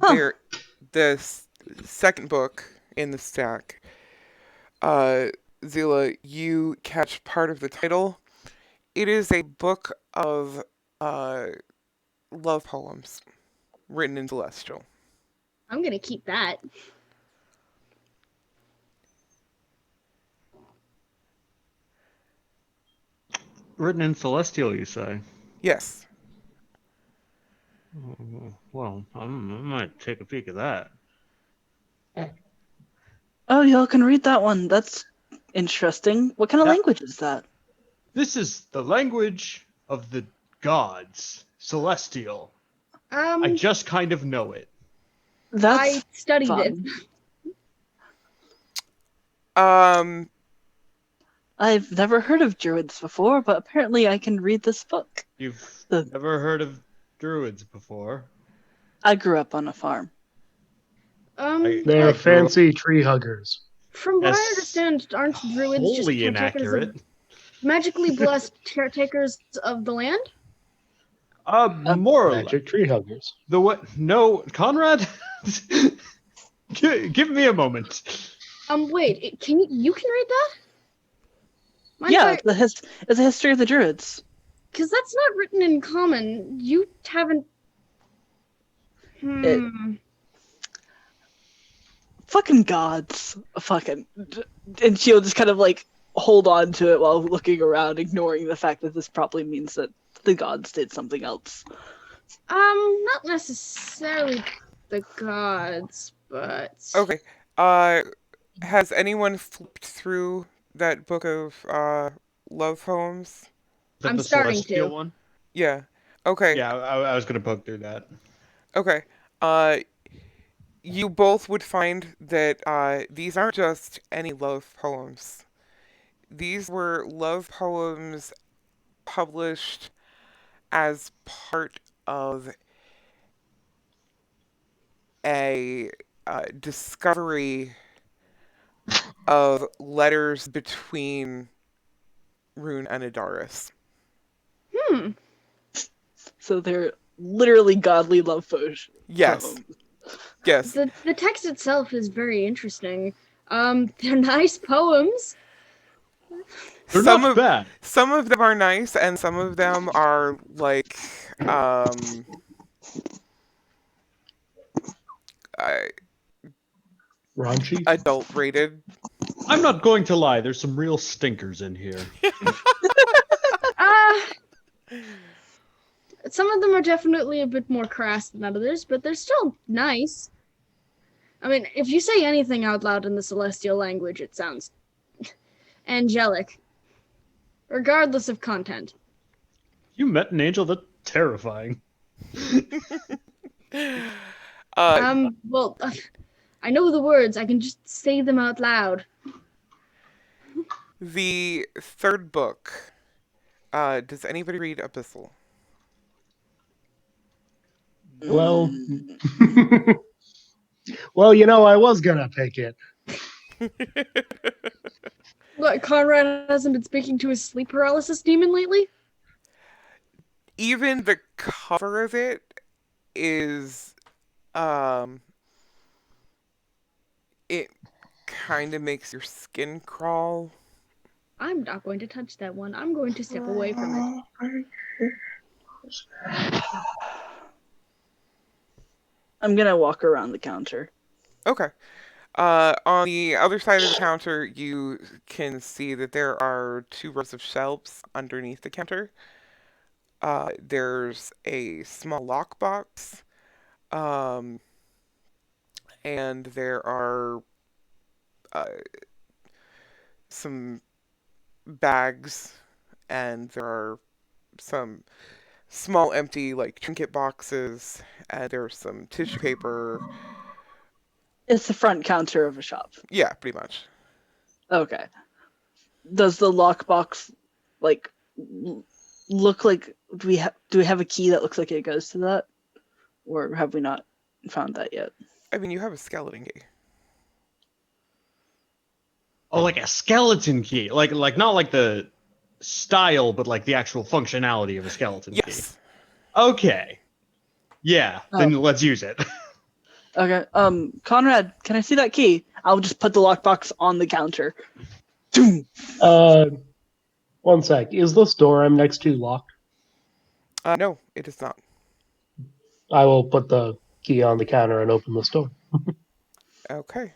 Huh. The second book in the stack, Zila, you catch part of the title. It is a book of love poems written in Celestial. I'm gonna keep that. Written in Celestial, you say? Yes. Well, I might take a peek at that. Oh, y'all can read that one. That's interesting. What kind of That- language is that? This is the language of the gods, Celestial. I just kind of know it. That's I studied fun. Um, I've never heard of druids before, but apparently I can read this book. You've The- never heard of druids before? I grew up on a farm. They're I grew fancy tree huggers. From what I Yes. understand, aren't druids just Wholly caretakers inaccurate. of magically blessed caretakers of the land? More or less. Magic tree huggers. The what? No, Conrad. Give me a moment. Wait, can you can read that? Mind Yeah, if I- it's a history of the druids. Because that's not written in common. You haven't. Fucking gods. Fucking. And she'll just kind of like hold on to it while looking around, ignoring the fact that this probably means that the gods did something else. Not necessarily the gods, but. okay. Has anyone flipped through that book of love poems? Is that I'm the starting Celestial to. one? Yeah. Okay. Yeah, I was gonna poke through that. Okay. You both would find that these aren't just any love poems. These were love poems published as part of a discovery of letters between Rune and Adaris. So they're literally godly love potions. Yes. Yes. The text itself is very interesting. They're nice poems. They're some not of bad. some of them are nice, and some of them are like Raunchy? adult rated. I'm not going to lie. There's some real stinkers in here. some of them are definitely a bit more crass than others, but they're still nice. I mean, if you say anything out loud in the celestial language, it sounds angelic, regardless of content. You met an angel? That's terrifying. Well, I know the words. I can just say them out loud. The third book. Does anybody read Epistle? Well, well, you know, I was gonna pick it. What, Conrad hasn't been speaking to his sleep paralysis demon lately? Even the cover of it is, it kind of makes your skin crawl. I'm not going to touch that one. I'm going to step away from it. I'm gonna walk around the counter. Okay. On the other side of the counter, you can see that there are 2 rows of shelves underneath the counter. There's a small lockbox, um, and there are some bags, and there are some small empty like trinket boxes, and there's some tissue paper. It's the front counter of a shop. Yeah, pretty much. Okay. Does the lockbox like look like do we have a key that looks like it goes to that, or have we not found that yet? I mean, you have a skeleton key. Oh, like a skeleton key. Like not like the style, but like the actual functionality of a skeleton key. Yes. Okay. Yeah, then let's use it. Okay. Conrad, can I see that key? I'll just put the lockbox on the counter. Doom. One sec. Is this door I'm next to locked? No, it is not. I will put the key on the counter and open this door. Okay.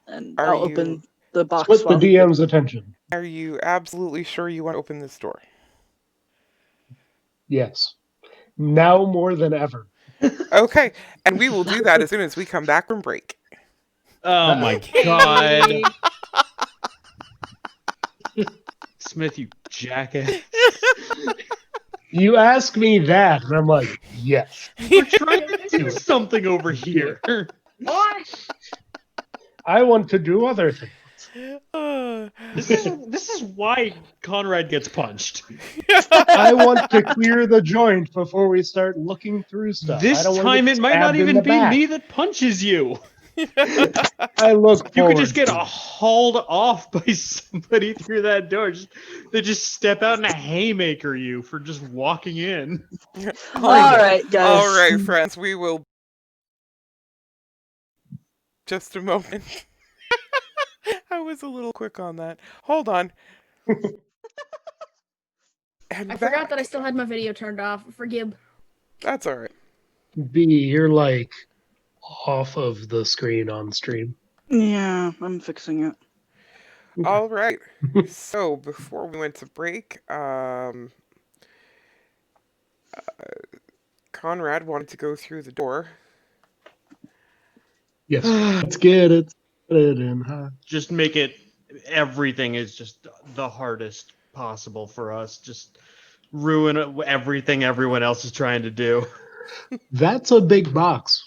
And Are I'll open you- the box. Split the while- DM's attention. Are you absolutely sure you want to open this door? Yes. Now more than ever. Okay, and we will do that as soon as we come back from break. Oh my Okay. god. Smith, you jackass. You ask me that, and I'm like, yes. We're trying to do something over here. What? I want to do other things. This is why Conrad gets punched. I want to clear the joint before we start looking through stuff. I This don't want to time get it might not stabbed in even the be back. me that punches you. I look You forward could just get to it. hauled off by somebody through that door. They just step out and a haymaker you for just walking in. All right, guys. All right, friends, we will. Just a moment. I was a little quick on that. Hold on. And I forgot back. that I still had my video turned off. Forgive. That's all right. B, you're like off of the screen on stream. Yeah, I'm fixing it. All right. So before we went to break, Conrad wanted to go through the door. Yes. Let's get it. Put it in, huh? Just make it. Everything is just the hardest possible for us. Just ruin everything everyone else is trying to do. That's a big box.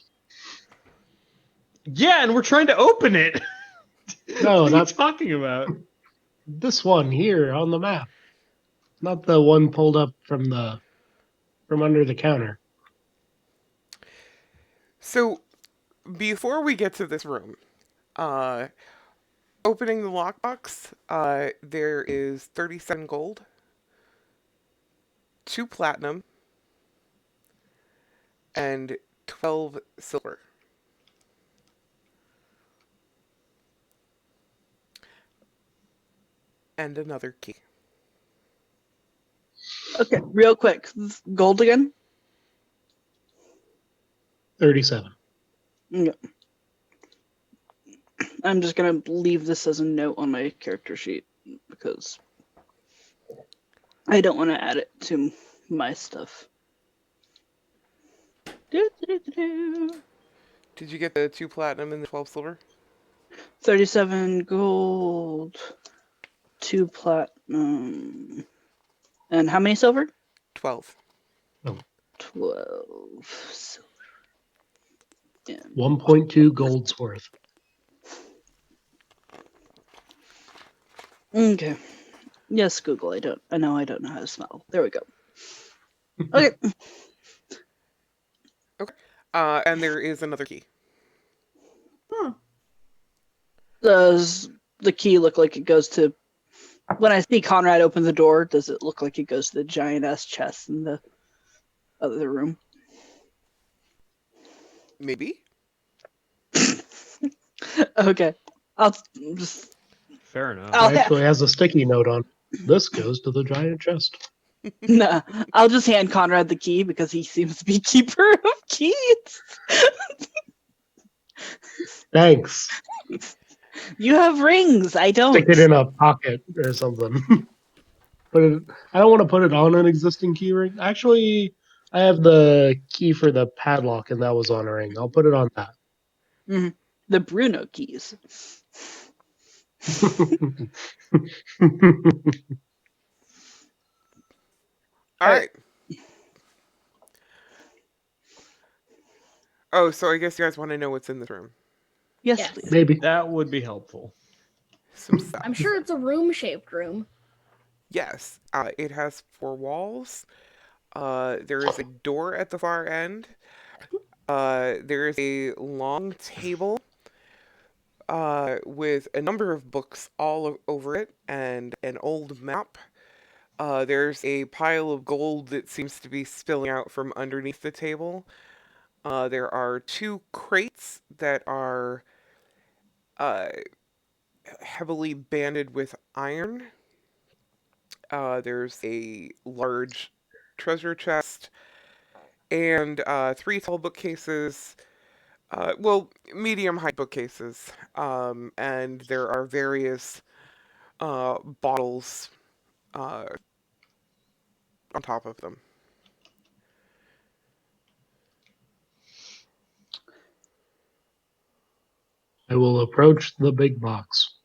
Yeah, and we're trying to open it. No, what are you not talking about? this one here on the map. Not the one pulled up from under the counter. So before we get to this room, opening the lockbox, there is 37 gold, 2 platinum, and 12 silver. And another key. Okay, real quick. Gold again? 37. Yeah. I'm just gonna leave this as a note on my character sheet because I don't want to add it to my stuff. Do-do-do-do-do. Did you get the 2 platinum and the 12 silver? 37 gold, 2 platinum, and how many silver? 12. 12 silver. And 1.2 gold's worth. okay. Yes, Google. I know I don't know how to spell. There we go. Okay. And there is another key. Huh. Does the key look like it goes to? When I see Conrad open the door, does it look like it goes to the giant ass chest in the other room? Maybe? Okay. I'll just. Fair enough. I'll It actually has a sticky note on it. This goes to the giant chest. Nah, I'll just hand Conrad the key because he seems to be keeper of keys. Thanks. You have rings. I don't. Stick it in a pocket or something. I don't want to put it on an existing key ring. Actually, I have the key for the padlock, and that was on a ring. I'll put it on that. Mhm. The Bruno keys. All Alright. right. Oh, so I guess you guys want to know what's in this room. Yes, Yes. please. Maybe. That would be helpful. Some stuff. I'm sure it's a room-shaped room. Yes. It has 4 walls. There is a door at the far end. There is a long table with a number of books all over it and an old map. There's a pile of gold that seems to be spilling out from underneath the table. There are 2 crates that are heavily banded with iron. There's a large treasure chest and 3 tall bookcases. Well, medium height bookcases. And there are various bottles on top of them. I will approach the big box.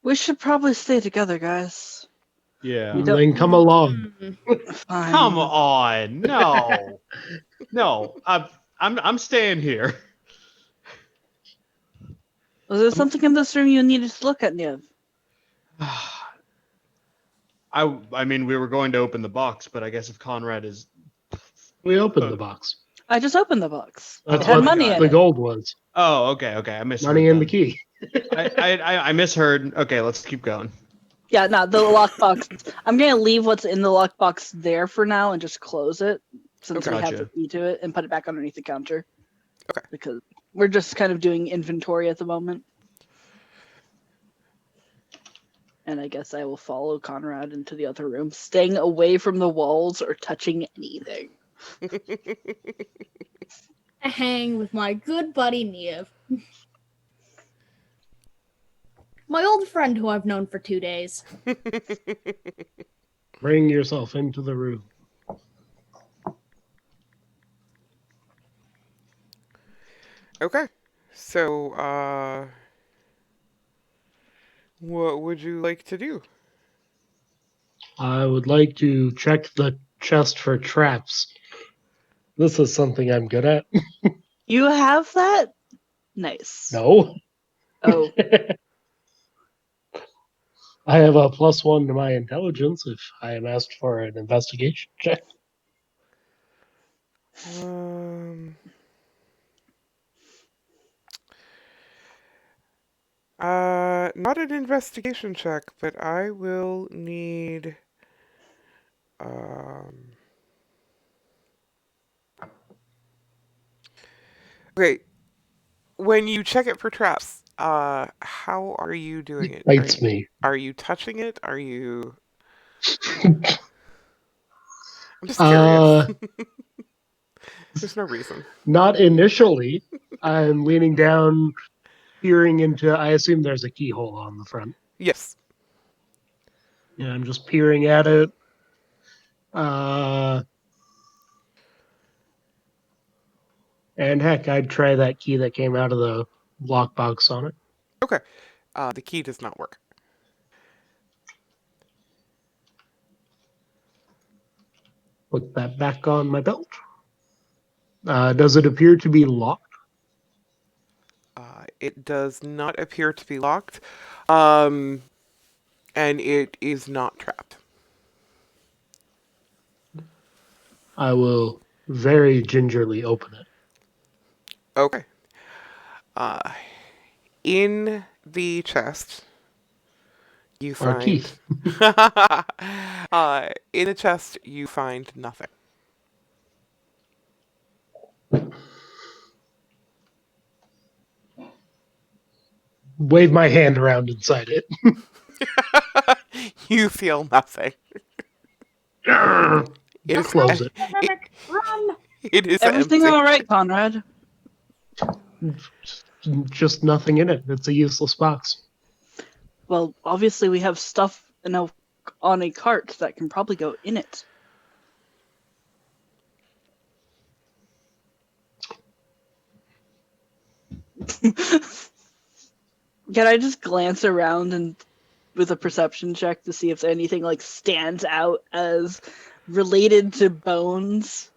We should probably stay together, guys. Yeah. We don't- Then come along. Fine. Come on. No. No. I'm staying here. Was there something in this room you needed to look at, Nev? I mean, we were going to open the box, but I guess if Conrad is We opened the box. I just opened the box. That's It had what money in the it. gold was. Oh, okay, I misheard. Money and the then. key. I misheard. Okay, let's keep going. Yeah, no, the lockbox. I'm gonna leave what's in the lockbox there for now and just close it since Okay. we have the Gotcha. key to it and put it back underneath the counter. Okay. Because we're just kind of doing inventory at the moment. And I guess I will follow Conrad into the other room, staying away from the walls or touching anything. I hang with my good buddy Niev. My old friend who I've known for 2 days. Bring yourself into the room. Okay. So, what would you like to do? I would like to check the chest for traps. This is something I'm good at. You have that? Nice. No. Oh, I have a +1 to my intelligence if I am asked for an investigation check. Um, not an investigation check, but I will need, okay, when you check it for traps, how are you doing it? Bites me. Are you touching it? Are you... I'm just curious. There's no reason. Not initially. I'm leaning down, peering into. I assume there's a keyhole on the front. Yes. Yeah, I'm just peering at it. And heck, I'd try that key that came out of the lockbox on it. Okay. The key does not work. Put that back on my belt. Does it appear to be locked? It does not appear to be locked. And it is not trapped. I will very gingerly open it. Okay. In the chest, you Our find. teeth. In the chest, you find nothing. Wave my hand around inside it. You feel nothing. It is. Close it. Run! It is Everything empty. all right, Conrad? Just nothing in it. It's a useless box. Well, obviously we have stuff on a cart that can probably go in it. Can I just glance around and with a perception check to see if anything like stands out as related to bones?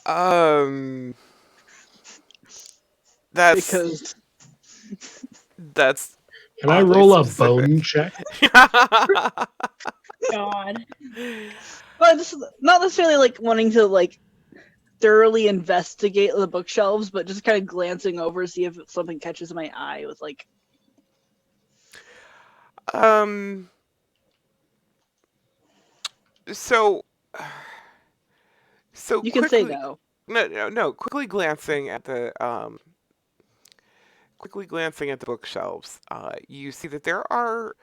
Um. That's Because that's Can I oddly roll a specific. bone check? God. well, just not necessarily like wanting to like thoroughly investigate the bookshelves, but just kind of glancing over to see if something catches my eye with like Um. So. So you can say quickly. no. No. Quickly glancing at the bookshelves, you see that there are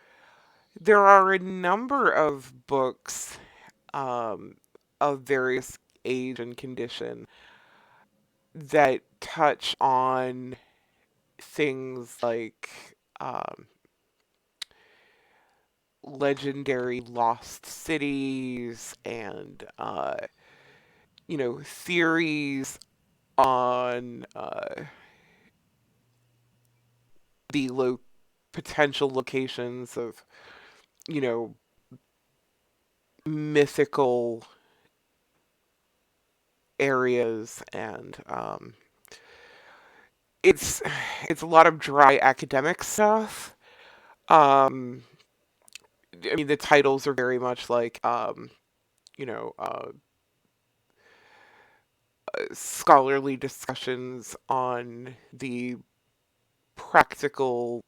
a number of books, of various age and condition that touch on things like legendary lost cities and theories on the potential locations of you know mythical areas, and it's a lot of dry academic stuff. um I mean, the titles are very much like you know uh scholarly discussions on the practical.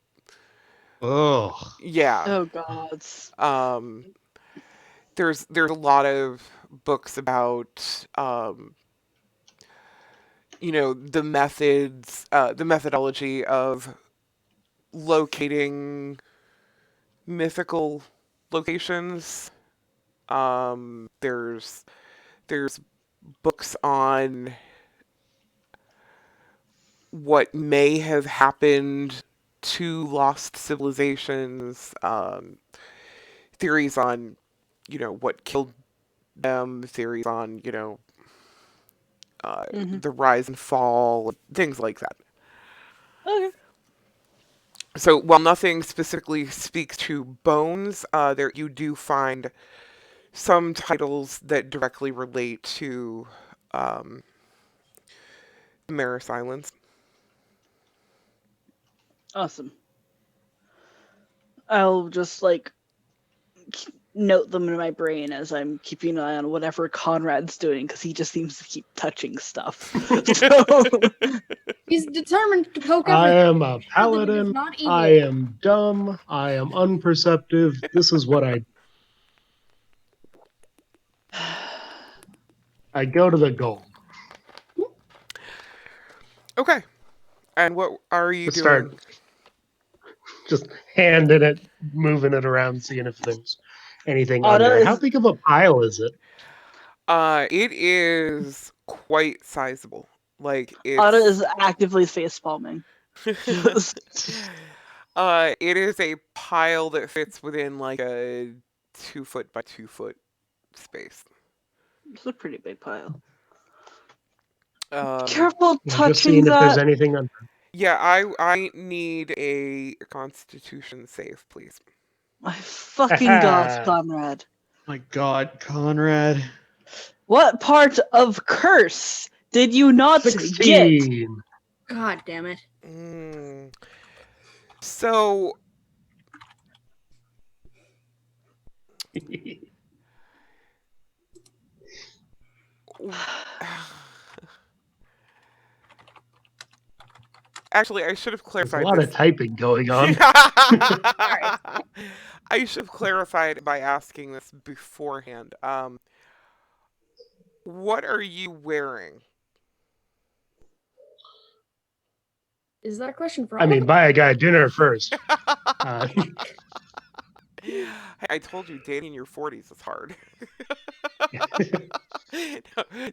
Ugh. Yeah. Oh gods. um there's a lot of books about the methodology of locating mythical locations. There's books on what may have happened to lost civilizations, theories on, what killed them, theories on, Mhm. the rise and fall, things like that. Okay. So while nothing specifically speaks to bones, there you do find some titles that directly relate to um, Maris Islands. Awesome. I'll just like note them in my brain as I'm keeping an eye on whatever Conrad's doing because he just seems to keep touching stuff. So, He's determined to poke I everything. am a paladin. Not evil. I am dumb. I am unperceptive. This is what I go to the gold. Okay. And what are you To doing? start just handing it, moving it around, seeing if there's anything Otto under. How is big of a pile is it? It is quite sizable. Like, Otto it's is actively face palming. It's it is a pile that fits within like a 2 foot by 2 foot space. a pretty big pile. Careful Just touching seeing if there's that. anything under. Yeah, I need a Constitution save, please. My fucking god, Conrad. My God, Conrad. What part of curse did you not get? 16. God damn it. So actually, I should have There's a clarified lot this. of typing going on. I should have clarified by asking this beforehand. What are you wearing? Is that a question for I all mean, of buy a guy dinner first. Uh, I told you, dating in your 40s is hard.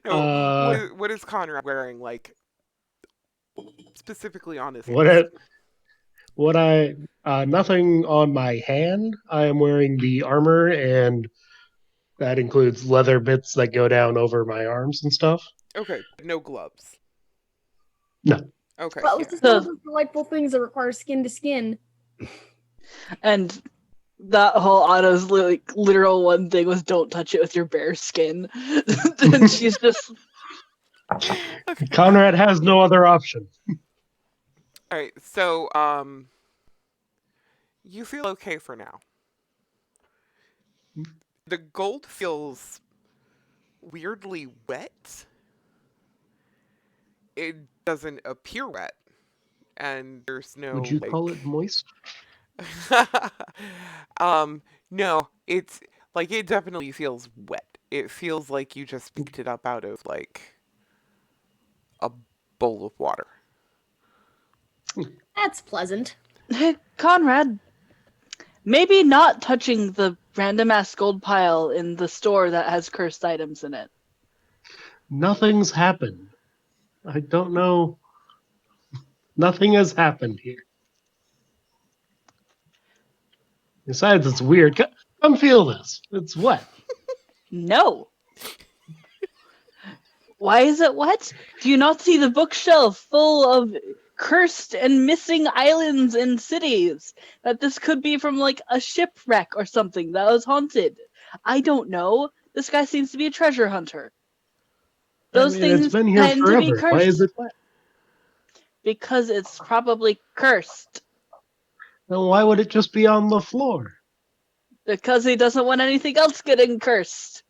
No, uh, what is Conrad wearing, like, specifically on his what hands? I, what I nothing on my hand. I am wearing the armor, and that includes leather bits that go down over my arms and stuff. Okay, no gloves. No. Okay, Well, yeah. this is one of those delightful things that require skin to skin. And that whole Anna's like literal one thing was don't touch it with your bare skin. And she's just Conrad has no other option. All right, so you feel okay for now. The gold feels weirdly wet. It doesn't appear wet, and there's no Would you like. call it moist? No, it's like it definitely feels wet. It feels like you just picked it up out of like a bowl of water. That's pleasant. hey, Conrad, maybe not touching the random ass gold pile in the store that has cursed items in it. Nothing's happened. I don't know. Nothing has happened here. Besides, it's weird. Come feel this. It's wet. No. Why is it wet? Do you not see the bookshelf full of cursed and missing islands and cities? That this could be from like a shipwreck or something that was haunted. I don't know. This guy seems to be a treasure hunter. Those I mean, it's things been here tend to be forever. Why is cursed it wet? because it's probably cursed. Then why would it just be on the floor? Because he doesn't want anything else getting cursed.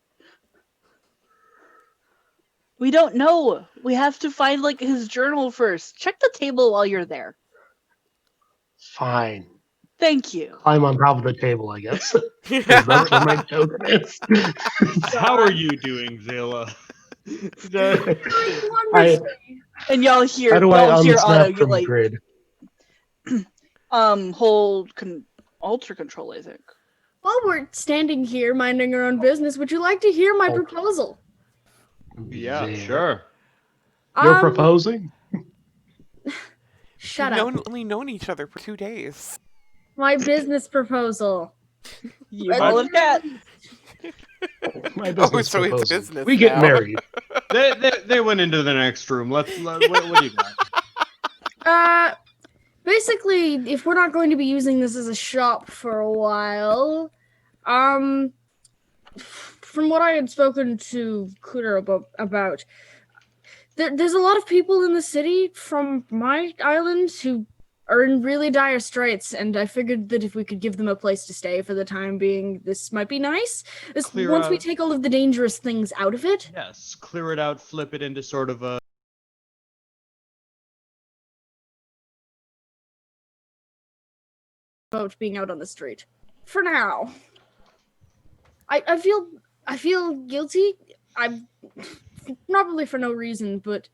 We don't know. We have to find like his journal first. Check the table while you're there. Fine. Thank you. Climb on top of the table, I guess. Because that's where my token is. How are you doing, Zayla? I, And y'all hear how do I Anna unsnap get from like grid? alter control, I think. While we're standing here minding our own business, would you like to hear my Oh. proposal? Yeah, There. sure. You're proposing? Shut We've up. only known each other for 2 days. My business proposal. You valid cat. My Oh, business so it's proposal. business We get now. married. They went into the next room. What do you got? Basically, if we're not going to be using this as a shop for a while, from what I had spoken to Cooter about, there's a lot of people in the city from my island who are in really dire straits, and I figured that if we could give them a place to stay for the time being, this might be nice. Clear Once we out. take all of the dangerous things out of it. Yes, clear it out, flip it into sort of a About being out on the street. For now. I feel guilty. I'm probably for no reason, but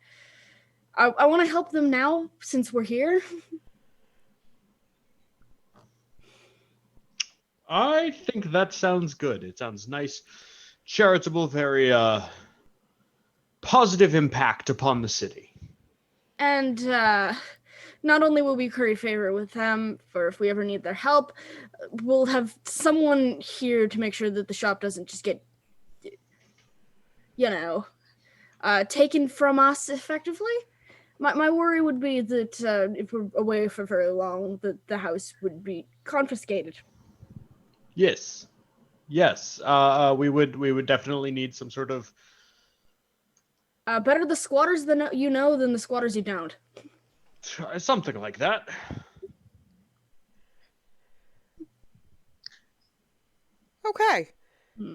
I want to help them now since we're here. I think that sounds good. It sounds nice, charitable, very positive impact upon the city. And not only will we curry favor with them for if we ever need their help, we'll have someone here to make sure that the shop doesn't just get, taken from us effectively. My worry would be that if we're away for very long, that the house would be confiscated. Yes. We would definitely need some sort of Better the squatters than the squatters you don't. something like that. Okay. Hmm.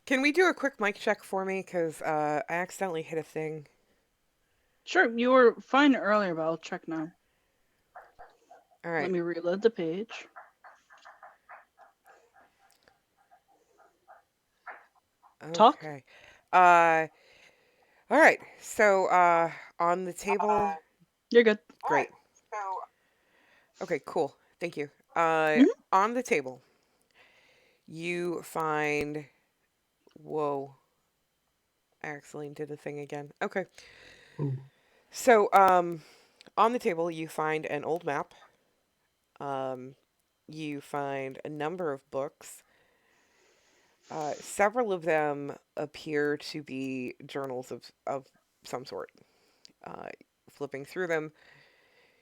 Can we do a quick mic check for me? Because I accidentally hit a thing. Sure, you were fine earlier, but I'll check now. All Let right. me reload the page. Talk. Okay. All right. So on the table. You're good. Great. Okay, cool. Thank you. Mhm. On the table, you find. Whoa. I accidentally did the thing again. Okay. Ooh. So, on the table, you find an old map. You find a number of books. Several of them appear to be journals of some sort. Uh, Flipping through them,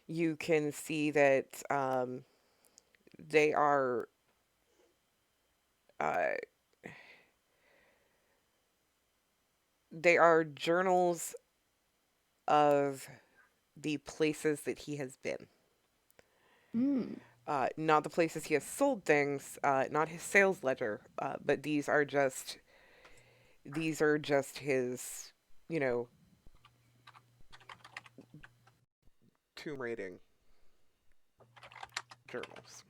you can see that they are uh, they are journals of the places that he has been. Mm. Not the places he has sold things, not his sales ledger, but these are just his, you know, tomb raiding journals.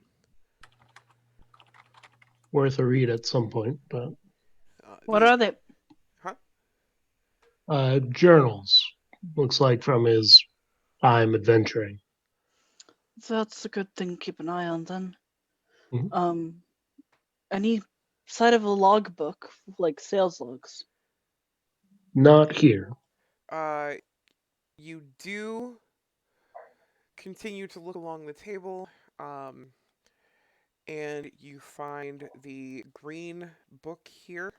Worth a read at some point, but What These, are they? huh? journals. Looks like from his time adventuring. That's a good thing to keep an eye on then. Mhm. Any side of a logbook, like sales logs? Not here. Uh, you do continue to look along the table, and you find the green book here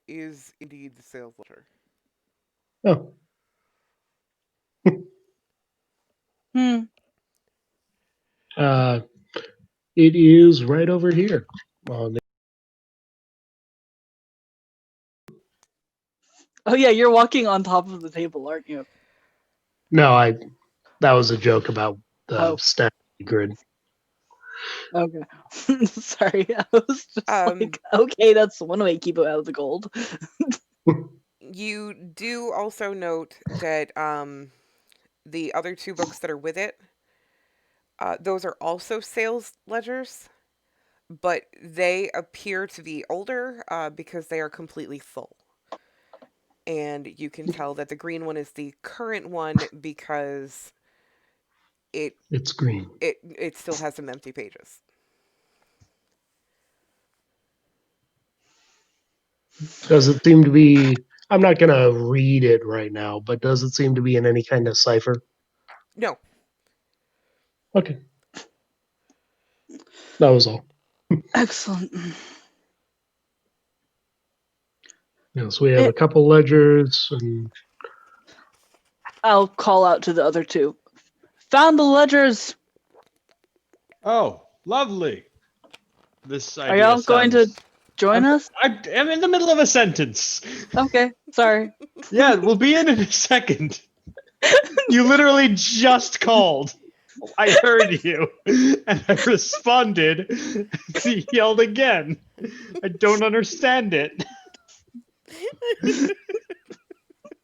is indeed the sales ledger. Oh, Hmm. uh, it is right over here. On the, Oh yeah, you're walking on top of the table, aren't you? no, that was a joke about the Oh, stat grid. okay. Sorry, I was just Um, like, okay, that's one way to keep it out of the gold. you do also note that the other two books that are with it, those are also sales ledgers, but they appear to be older because they are completely full. And you can tell that the green one is the current one because it It's green. it still has some empty pages. Does it seem to be? I'm not gonna read it right now, but does it seem to be in any kind of cipher? No. Okay, that was all. Excellent. Yes, we have Eh, a couple ledgers, and I'll call out to the other two. Found the ledgers. Oh, lovely. This Are idea y'all going to sounds. join us? I'm in the middle of a sentence. Okay, sorry. Yeah, we'll be in a second. You literally just called. I heard you, and I responded. And he yelled again. I don't understand it.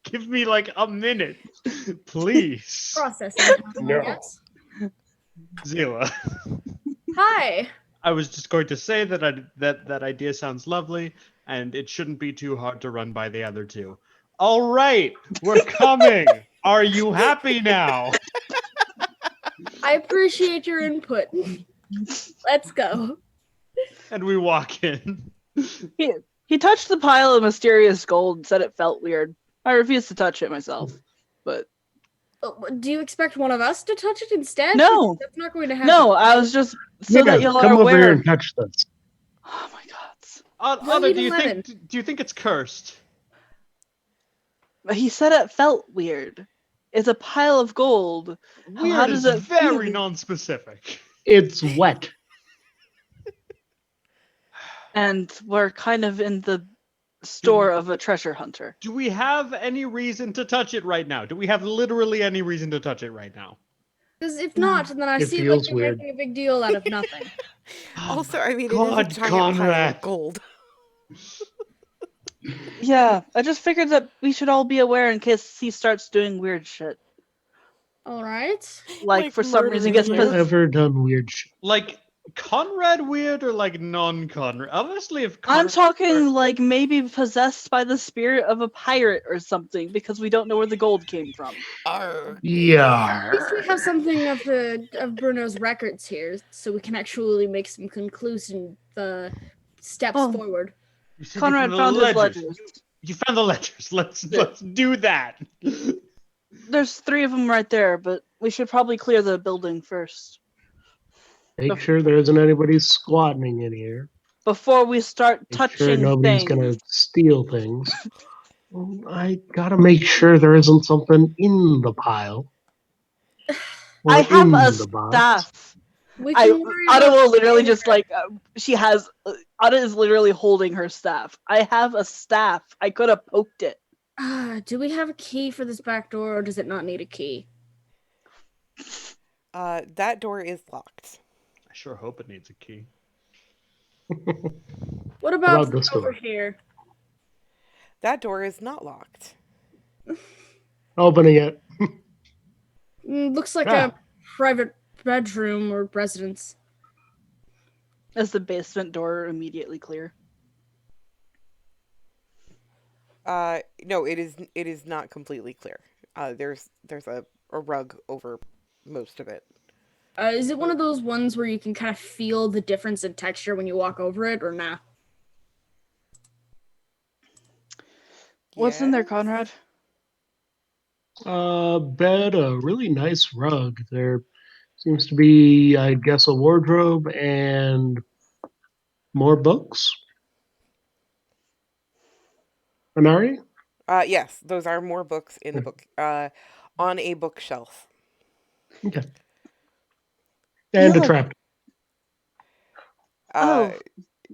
Give me like a minute, please. Processing time, No. I guess. Zila. Hi. I was just going to say that idea sounds lovely, and it shouldn't be too hard to run by the other two. All right, we're coming. Are you happy now? I appreciate your input. Let's go. And we walk in. He touched the pile of mysterious gold and said it felt weird. I refused to touch it myself. But Do you expect one of us to touch it instead? no, That's not going to happen. no, I was just so that yeah, y'all are come over here aware. and touch this. Oh my god. Don't Otter, eat a lemon. do you think it's cursed? But he said it felt weird. It's a pile of gold. How Weird does is it very feel? non-specific. It's wet. And we're kind of in the Do, store of a treasure hunter. do we have any reason to touch it right now? Do we have literally any reason to touch it right now? Because if not, then I It see like feels you're weird. making a big deal out of nothing. Oh Also, my I mean, it is a God, giant pile Conrad. of gold. Yeah, I just figured that we should all be aware in case he starts doing weird shit. All right. Like, for some reason, murdering gets I've you. ever done weird shit. Like Conrad weird or like non-Conrad? Honestly, if I'm Conrad talking like maybe possessed by the spirit of a pirate or something because we don't know where the gold came from. Arr. At least we Yeah. have something of Bruno's records here, so we can actually make some conclusion steps Well, forward. you said you Conrad found the found his ledgers. ledgers. You found the ledgers. Let's Yeah. do that. There's 3 of them right there, but we should probably clear the building first Make sure there isn't anybody squatting in here. before we start Make sure touching nobody's things. gonna steal things. Well, I gotta make sure there isn't something in the pile. Or I have a in the box. staff. We can worry Ada about will literally later. just like Ada is literally holding her staff. I have a staff. I could have poked it. Do we have a key for this back door, or does it not need a key? That door is locked. I sure hope it needs a key. What about this over door? here? That door is not locked. Opening it. Looks like Ah. a private bedroom or residence. Is the basement door immediately clear? No, it is not completely clear. There's a rug over most of it. Is it one of those ones where you can kind of feel the difference in texture when you walk over it, or nah? What's in there, Yes? Conrad? Bed, a really nice rug. There seems to be, I guess, a wardrobe and more books. Anari? Yes, those are more books in the book. On a bookshelf. Okay. And a Yeah. trap. Uh, Oh,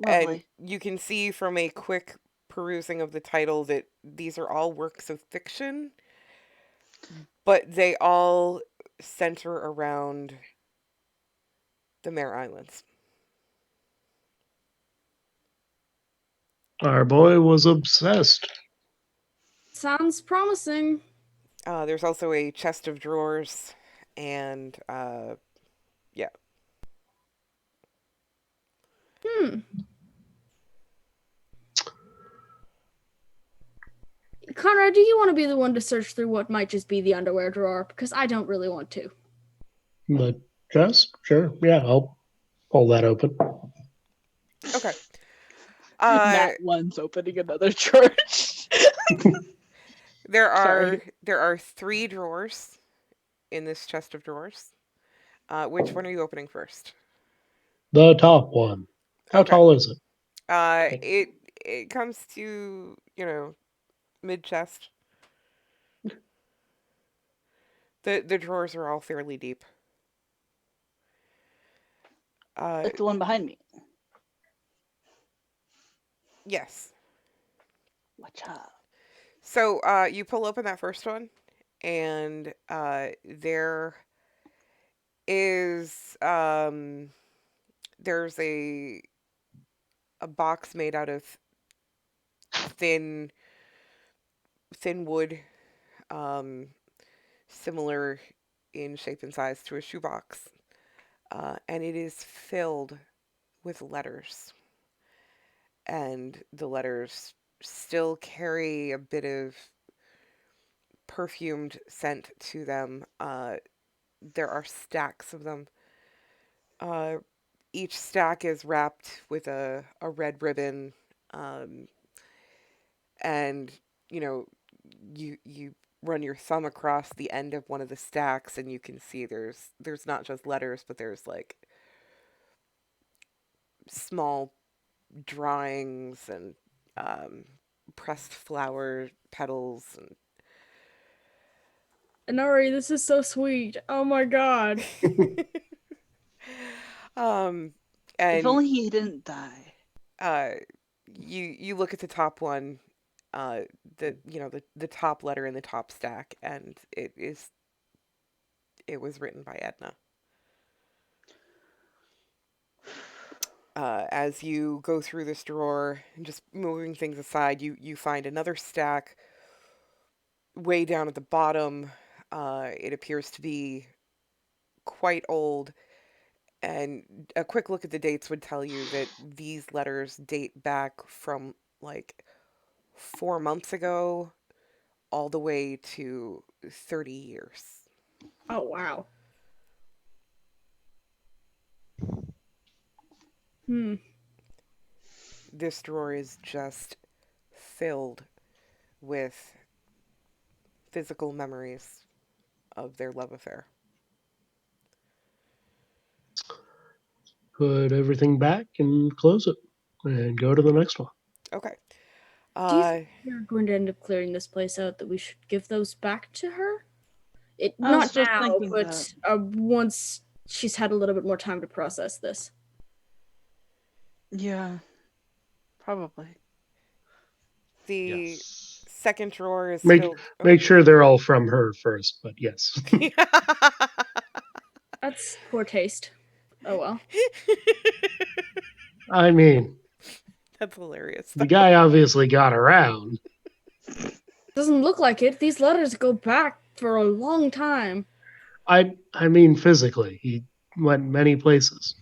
and lovely. you can see from a quick perusing of the title that these are all works of fiction, but they all center around the Mare Islands. Our boy was obsessed. Sounds promising. There's also a chest of drawers, and yeah. Conrad, do you want to be the one to search through what might just be the underwear drawer? Because I don't really want to. The chest? Sure. Yeah, I'll pull that open. Okay. That one's opening another church. There Sorry. are 3 drawers in this chest of drawers. Which one are you opening first? The top one. How Okay. tall is it? It comes to, mid chest. The drawers are all fairly deep. Like the one behind me. Yes. Watch out. So you pull open that first one, and there is there's a box made out of thin wood, similar in shape and size to a shoebox, and it is filled with letters, and the letters still carry a bit of perfumed scent to them. There are stacks of them. Each stack is wrapped with a red ribbon, and you run your thumb across the end of one of the stacks, and you can see there's not just letters, but there's like small drawings and um, pressed flower petals. Inari, this is so sweet. Oh my god. Um, If and only he didn't die. uh, you look at the top one, uh, the top letter in the top stack, and it was written by Edna. As you go through this drawer and just moving things aside, you find another stack way down at the bottom. It appears to be quite old, and a quick look at the dates would tell you that these letters date back from like 4 months ago all the way to 30 years. Oh wow. Hmm. This drawer is just filled with physical memories of their love affair. Put everything back and close it, and go to the next one. Okay. Do you Uh, think we're going to end up clearing this place out that we should give those back to her? It I was not just now, thinking but that. once she's had a little bit more time to process this. Yeah, probably. the Yes. second drawer is Make filled. Oh. make sure they're all from her first, but yes. That's poor taste. Oh well. I mean, That's hilarious. the guy obviously got around. Doesn't look like it. These letters go back for a long time. I mean physically. He went many places.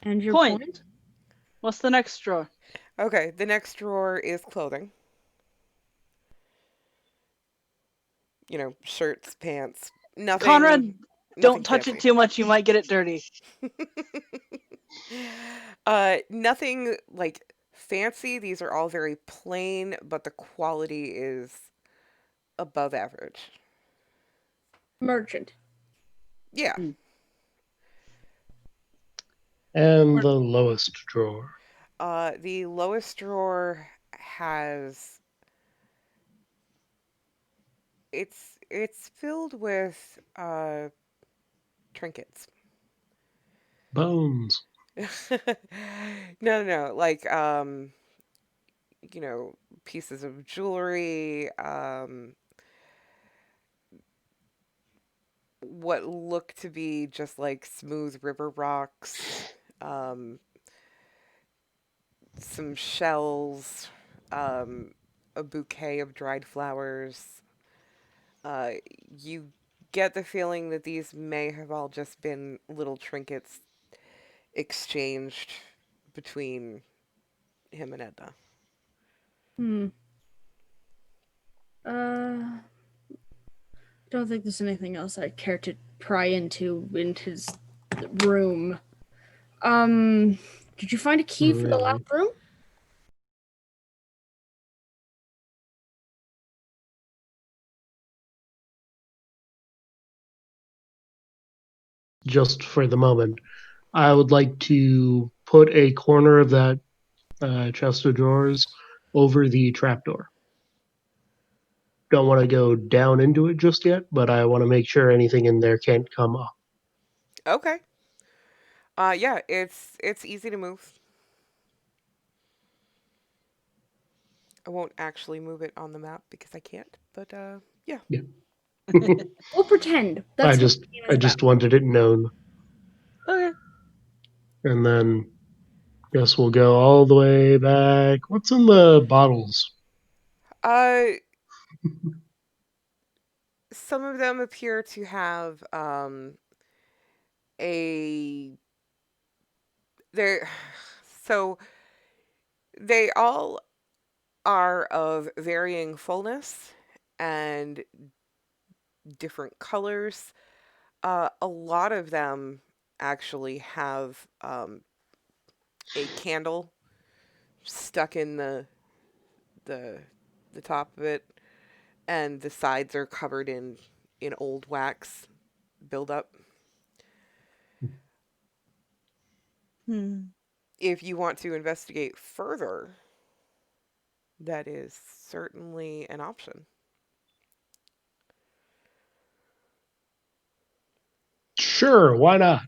And your Point. point? What's the next drawer? Okay, the next drawer is clothing. Shirts, pants, nothing. Conrad, Nothing don't touch fancy. it too much. You might get it dirty. Nothing like fancy. These are all very plain, but the quality is above average. Merchant. Yeah. And the lowest drawer. The lowest drawer has it's filled with trinkets. Bones. No, like pieces of jewelry, what look to be just like smooth river rocks, um, some shells, a bouquet of dried flowers. Uh, you get the feeling that these may have all just been little trinkets exchanged between him and Edna. Hmm. Don't think there's anything else I'd care to pry into in his room. Did you find a key for the Really? last room? Just for the moment, I would like to put a corner of that chest of drawers over the trapdoor. Don't want to go down into it just yet, but I want to make sure anything in there can't come up. Okay. Yeah, it's easy to move. I won't actually move it on the map because I can't, but yeah. Yeah. We'll pretend. I That's what just the game I is just about. wanted it known, Okay. and then guess we'll go all the way back. What's in the bottles? Uh, some of them appear to have a they're so they all are of varying fullness and different colors. A lot of them actually have a candle stuck in the the top of it, and the sides are covered in old wax buildup. Hmm. If you want to investigate further, that is certainly an option. Sure, why not?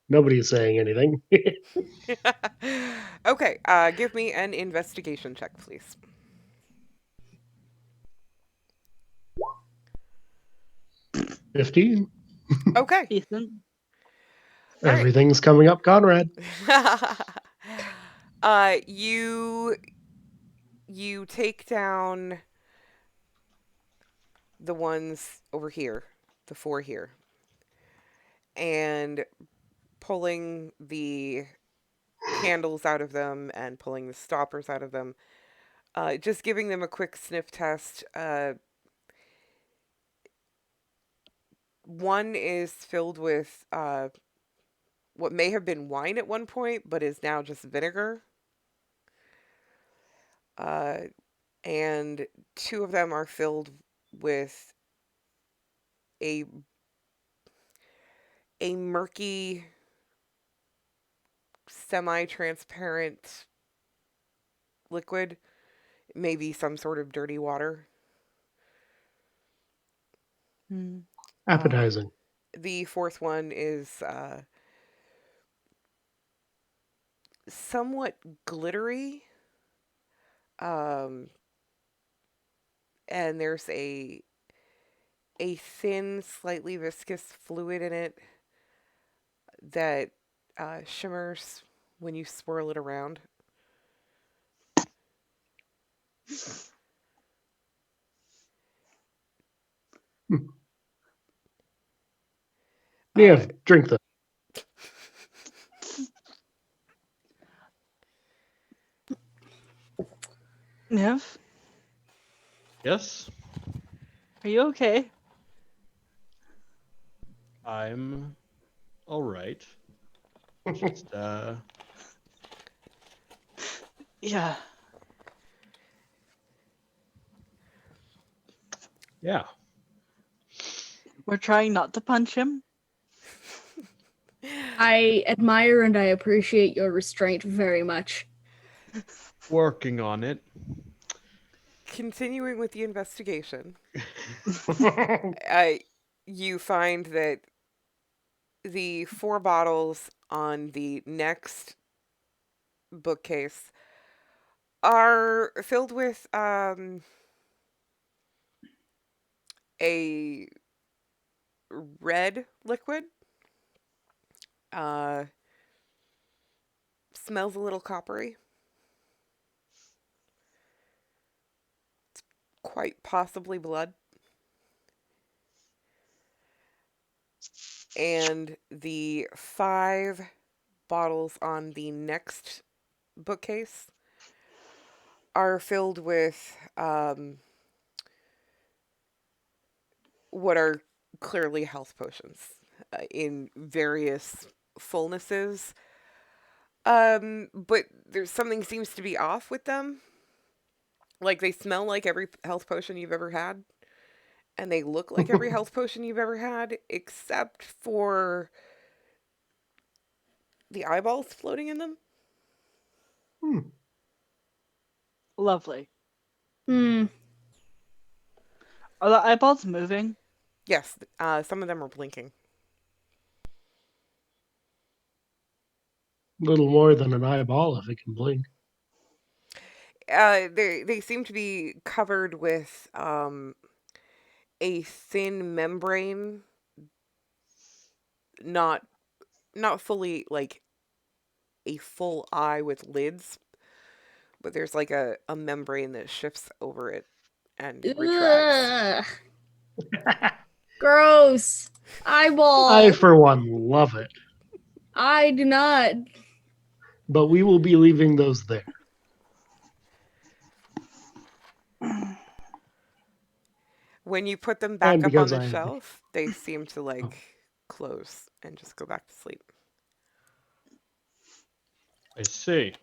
Nobody's saying anything. Okay, give me an investigation check, please. 15. Okay. Decent. All right. Everything's coming up, Conrad. You take down the ones over here, the four here, and pulling the handles out of them and pulling the stoppers out of them. Just giving them a quick sniff test. One is filled with what may have been wine at one point, but is now just vinegar. Uh, and two of them are filled with a murky, semi-transparent liquid, maybe some sort of dirty water. Hmm. Appetizing. The fourth one is somewhat glittery, um, and there's a thin, slightly viscous fluid in it that shimmers when you swirl it around. Yeah, drink them. Nev, Yes, are you okay? I'm all right. Just Yeah. yeah. We're trying not to punch him. I admire and I appreciate your restraint very much. Working on it. Continuing with the investigation, you find that the four bottles on the next bookcase are filled with a red liquid. Uh, Smells a little coppery. Quite possibly blood. And the five bottles on the next bookcase are filled with what are clearly health potions in various fullnesses. But there's something seems to be off with them. Like they smell like every health potion you've ever had, and they look like every health potion you've ever had, except for the eyeballs floating in them. Lovely. Hmm. Are the eyeballs moving? Yes, some of them are blinking. Little more than an eyeball if it can blink. They seem to be covered with a thin membrane, not fully like a full eye with lids, but there's like a membrane that shifts over it and retracts. Ugh, gross. Eyeball. I, for one, love it. I do not. But we will be leaving those there. When you put them back And up on because the I... shelf, they seem to like close and just go back to sleep. I see.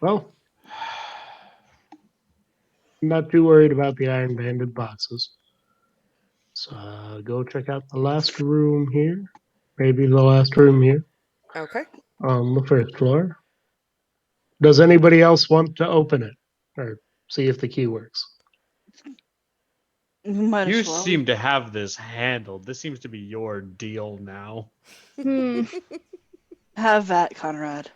Well, I'm not too worried about the iron banded boxes. So go check out the last room here. Maybe the last room here Okay. on the first floor. Does anybody else want to open it or see if the key works? We might You as well. seem to have this handled. This seems to be your deal now. Have that, Conrad.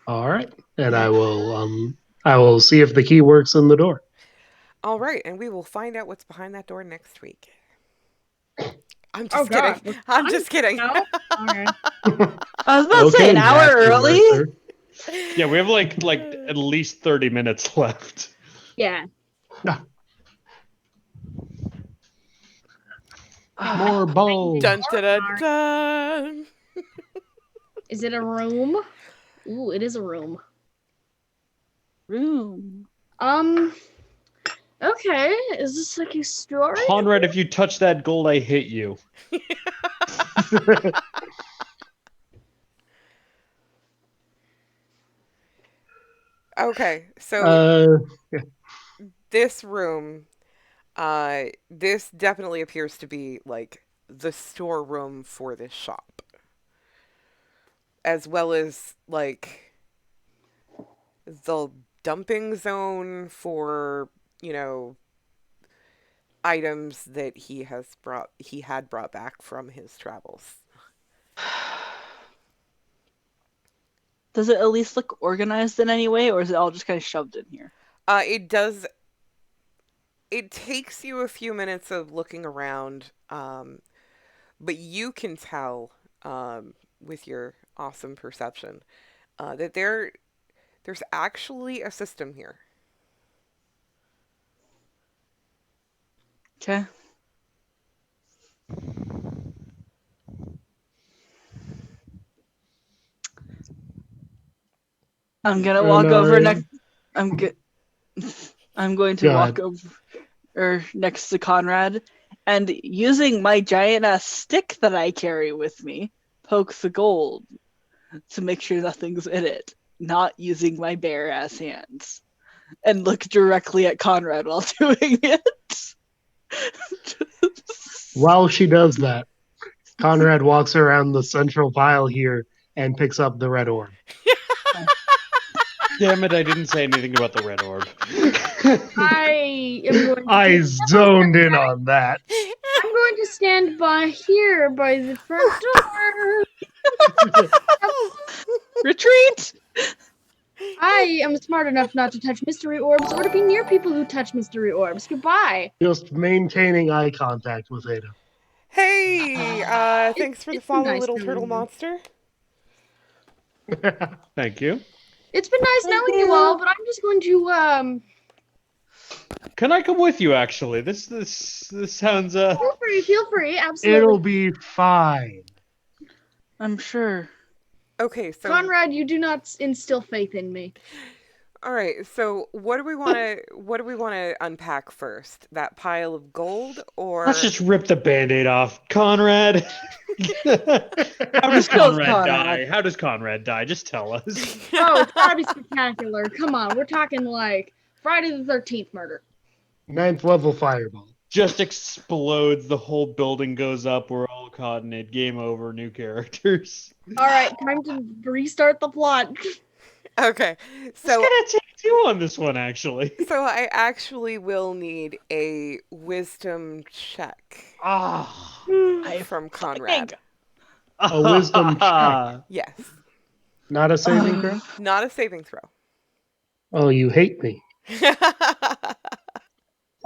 All right, and I will see if the key works in the door. All right, and we will find out what's behind that door next week. I'm Oh just kidding. God. I'm just kidding. No. Okay. I was about to say an hour Master early. Mercer. Yeah, we have like at least 30 minutes left. Yeah. More balls. Dun dun dun dun. Is it a room? Ooh, it is a room. Room. Okay. Is this like a story? Conrad, if you touch that gold, I hit you. Okay, so Yeah. this room, this definitely appears to be like the storeroom for this shop, as well as like the dumping zone for, you know, items that he had brought back from his travels. Does it at least look organized in any way, or is it all just kind of shoved in here? It does. It takes you a few minutes of looking around, but you can tell with your awesome perception that there's actually a system here. Okay. I'm gonna walk over next. I'm going to Go walk ahead. over next to Conrad, and using my giant ass stick that I carry with me, poke the gold to make sure nothing's in it. Not using my bare ass hands, and look directly at Conrad while doing it. While she does that, Conrad walks around the central pile here and picks up the red orb. Damn it, I didn't say anything about the red orb. I am going to I zoned in on that. I'm going to stand by here by the front door. Retreat! I am smart enough not to touch mystery orbs or to be near people who touch mystery orbs. Goodbye. Just maintaining eye contact with Ada. Hey, thanks for the It's been follow, nice little knowing turtle you. monster. Thank you. It's been nice knowing you all, but I'm just going to Can I come with you? Actually, this sounds feel free, absolutely. It'll be fine. I'm sure. Okay, so Conrad, you do not instill faith in me. all right, so what do we want to unpack first? That pile of gold, or Let's just rip the band-aid off, Conrad. How does Kills Conrad die? Conrad. How does Conrad die? Just tell us. Oh, it's gotta be spectacular. Come on, we're talking like Friday the 13th murder. 9th level fireball. Just explodes. The whole building goes up. We're all caught in it. Game over. New characters. All right, time to restart the plot. Okay, It's so gonna take two on this one, actually. so I actually will need a wisdom check Ah. from Conrad. A wisdom check. Yes, Not a saving throw? not a saving throw. Oh, you hate me.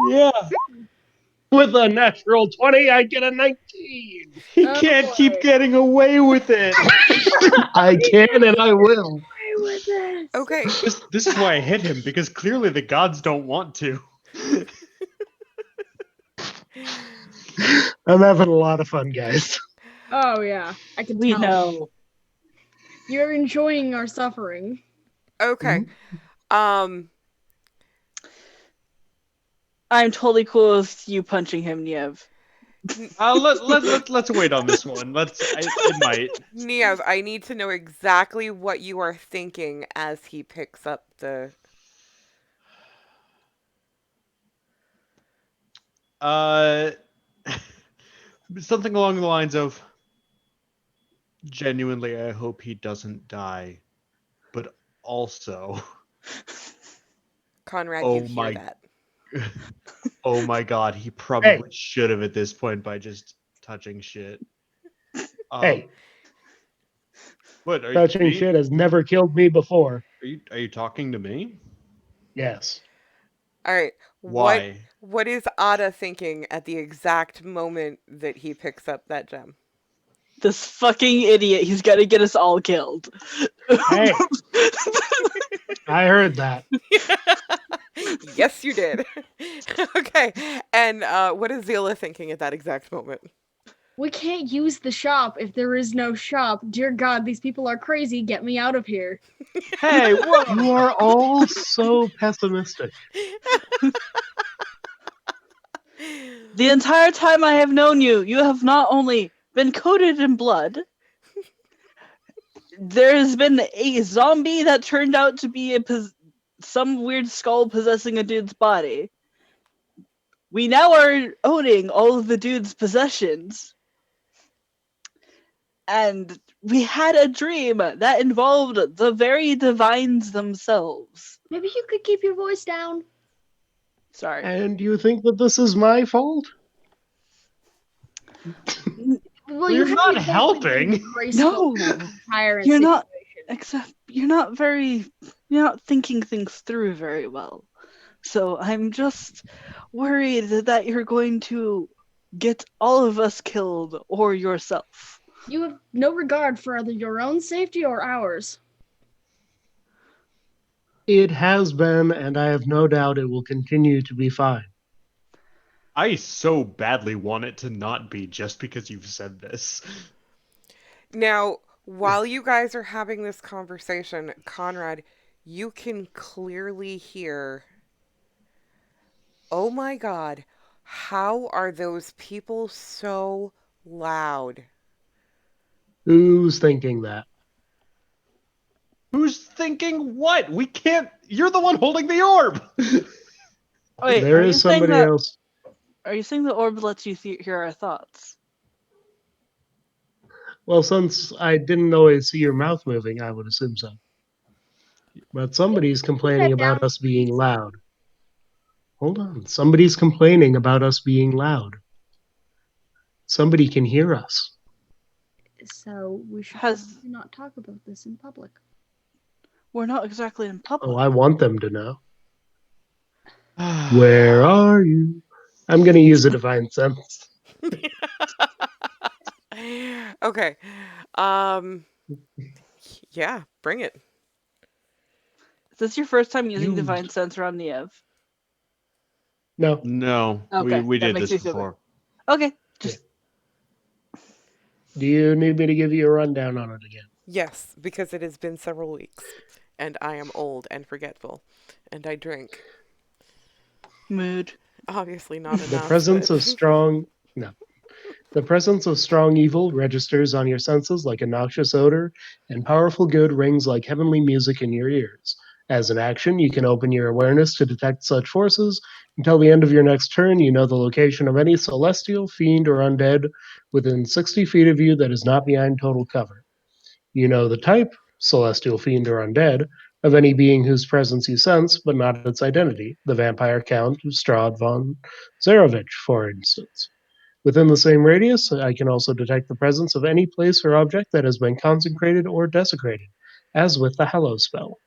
Yeah. With a natural 20, I get a 19. He Oh, can't boy. keep getting away with it. I can and I will. Away with this. Okay, This is why I hit him, because clearly the gods don't want to. I'm having a lot of fun, guys. Oh yeah, I can We tell. know. You're enjoying our suffering. okay. Um, I'm totally cool with you punching him, Niev. Let's wait on this one. It might. Niev, I need to know exactly what you are thinking as he picks up the. Something along the lines of, Genuinely, I hope he doesn't die. But also, Conrad, you oh hear my, that? oh my God, he Hey, probably should have at this point by just touching shit. Um, hey, what are you? touching shit has never killed me before. Are you talking to me? Yes. All right. What Why? what is Ada thinking at the exact moment that he picks up that gem? This fucking idiot, he's gonna get us all killed. Hey, I heard that. Yes, you did. Okay. And what is Zila thinking at that exact moment? We can't use the shop if there is no shop. Dear God, these people are crazy. Get me out of here. Hey, whoa! You are all so pessimistic. The entire time I have known you, you have not only been coated in blood, there has been a zombie that turned out to be some weird skull possessing a dude's body. We now are owning all of the dude's possessions. And we had a dream that involved the very divines themselves. Maybe you could keep your voice down. Sorry. And you think that this is my fault? Well, You're you not haven't exactly helping. been graceful No, in the entire you're not. situation. Except you're not thinking things through very well. So I'm just worried that you're going to get all of us killed or yourself. You have no regard for either your own safety or ours. It has been, and I have no doubt it will continue to be fine. I so badly want it to not be just because you've said this. Now, while you guys are having this conversation, Conrad, you can clearly hear, oh my God, how are those people so loud? Who's thinking that? Who's thinking what? We can't. You're the one holding the orb. Wait, There is somebody else. Are you saying the orb lets you hear our thoughts? Well, since I didn't always see your mouth moving, I would assume so. But somebody's complaining Step down, about us being please. loud. Hold on. Somebody's complaining about us being loud. Somebody can hear us. So we should Has not talk about this in public. We're not exactly in Oh, public. I want them to know. Where are you? I'm going to use a divine sense. Okay. Um, yeah, bring it. Is this your first time using You Divine Sense around Niev? no. No, Okay, we that did makes this me feel before. Okay, just Do you need me to give you a rundown on it again? Yes, because it has been several weeks, and I am old and forgetful, and I drink. mood. Obviously not The enough, presence but of strong no. The presence of strong evil registers on your senses like a noxious odor, and powerful good rings like heavenly music in your ears. As an action, you can open your awareness to detect such forces. Until the end of your next turn, you know the location of any celestial, fiend, or undead within 60 feet of you that is not behind total cover. You know the type, celestial, fiend, or undead, of any being whose presence you sense, but not its identity, the vampire count Strahd von Zarovich, for instance. Within the same radius, I can also detect the presence of any place or object that has been consecrated or desecrated, as with the Hallow spell.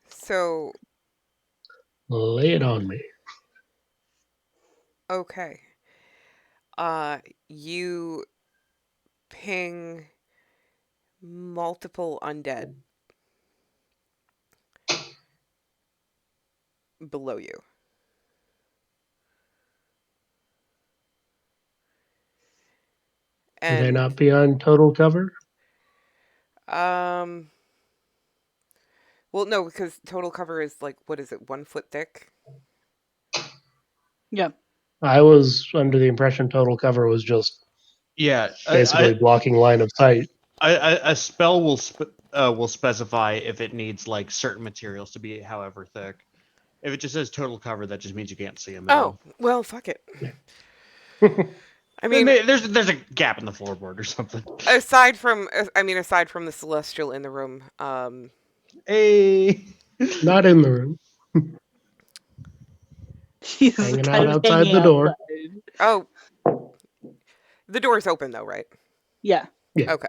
so Lay it on me. okay. You ping multiple undead below you. Are they And not beyond total cover? um well no, because total cover is like what is it, 1 foot thick? Yeah. I was under the impression total cover was just Yeah, basically blocking line of sight. a spell will specify if it needs like certain materials to be however thick. If it just says total cover, that just means you can't see them at Oh, all. well, fuck it. I mean, there's a gap in the floorboard or something. aside from the celestial in the room, Hey. Not in the room. He's Hanging kind out of outside hanging the door. outside. oh, the door's open though, right? Yeah, Yeah. Okay.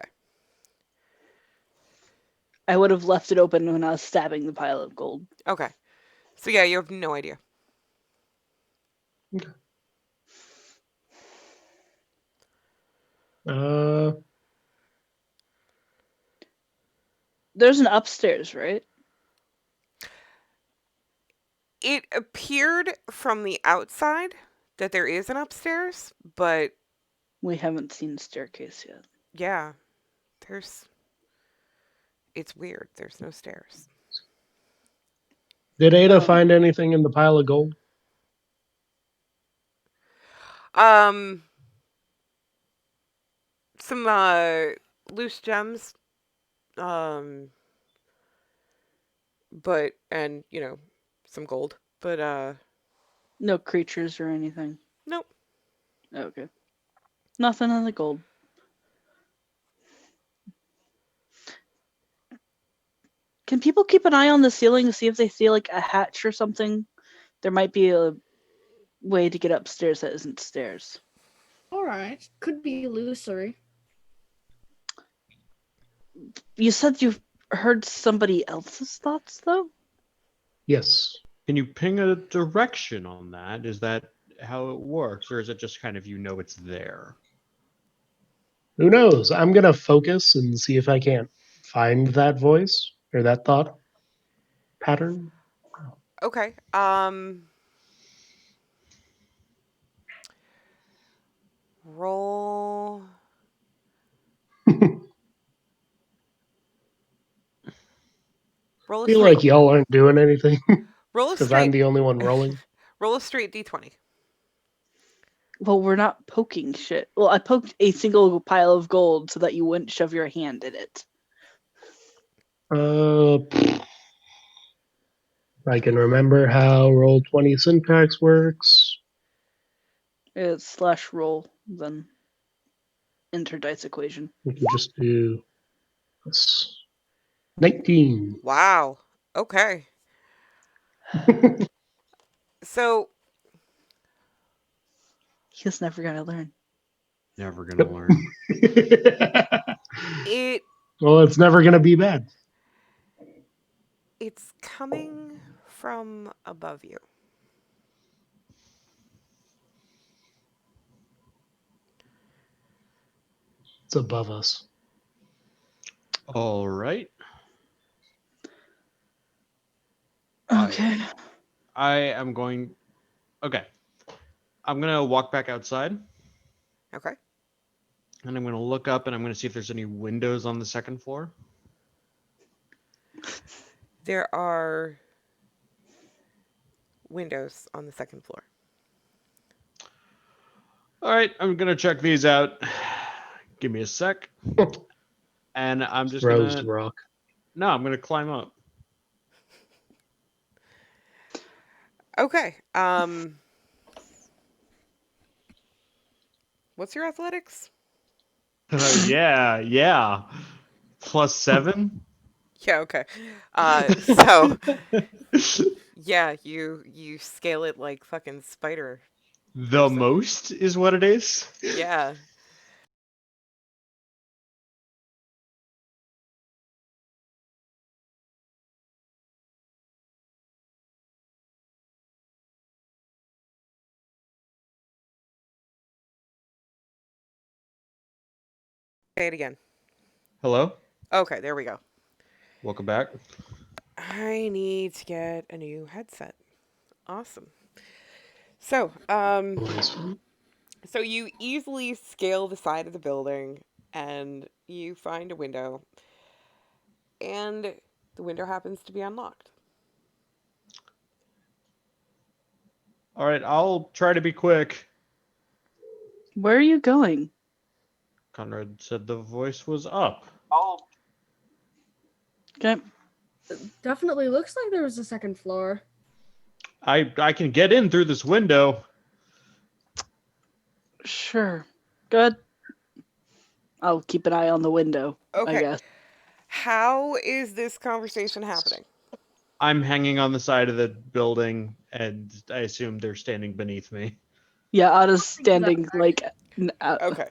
I would have left it open when I was stabbing the pile of gold. Okay. So yeah, you have no idea. Uh, There's an upstairs, right? It appeared from the outside that there is an upstairs, but We haven't seen staircase yet. yeah, there's. It's weird. There's no stairs. did Ada Oh. find anything in the pile of gold? Um, some loose gems. Um, but and some gold. But No creatures or anything. nope. Okay. Nothing in the gold. Can people keep an eye on the ceiling to see if they see like a hatch or something? There might be a way to get upstairs that isn't stairs. All right, could be illusory. You said you heard somebody else's thoughts, though? Yes. Can you ping a direction on that? Is that how it works, or is it just kind of it's there? Who knows? I'm going to focus and see if I can't find that voice or that thought pattern. Okay. Roll. Roll a feel straight. like y'all aren't doing anything Roll a because straight. I'm the only one rolling. Roll a straight d20. Well, we're not poking shit. Well, I poked a single pile of gold so that you wouldn't shove your hand in it. I can remember how Roll20 syntax works. It's /roll, then enter dice equation. We can just do this. 19. Wow. Okay. So He's never gonna learn. Never gonna learn. it Well, it's never going to be bad. it's coming from above you. It's above us. All right. Okay. I am going. Okay. I'm gonna walk back outside, Okay. and I'm gonna look up, and I'm gonna see if there's any windows on the second floor. There are windows on the second floor. All right, I'm gonna check these out. Give me a sec, and I'm just Rose gonna. rock. No, I'm gonna climb up. Okay. What's your athletics? Yeah. +7. Yeah, okay. So yeah, you scale it like fucking spider. The most is what it is. Yeah. Say it again. Hello. Okay, there we go. Welcome back. I need to get a new headset. Awesome. So, so you easily scale the side of the building and you find a window, and the window happens to be unlocked. All right, I'll try to be quick. Where are you going? Conrad said the voice was up. Okay. Definitely looks like there was a second floor. I can get in through this window. Sure. Good. I'll keep an eye on the window, I Okay. guess. How is this conversation happening? I'm hanging on the side of the building, and I assume they're standing beneath me. Yeah, Ada's standing like Okay.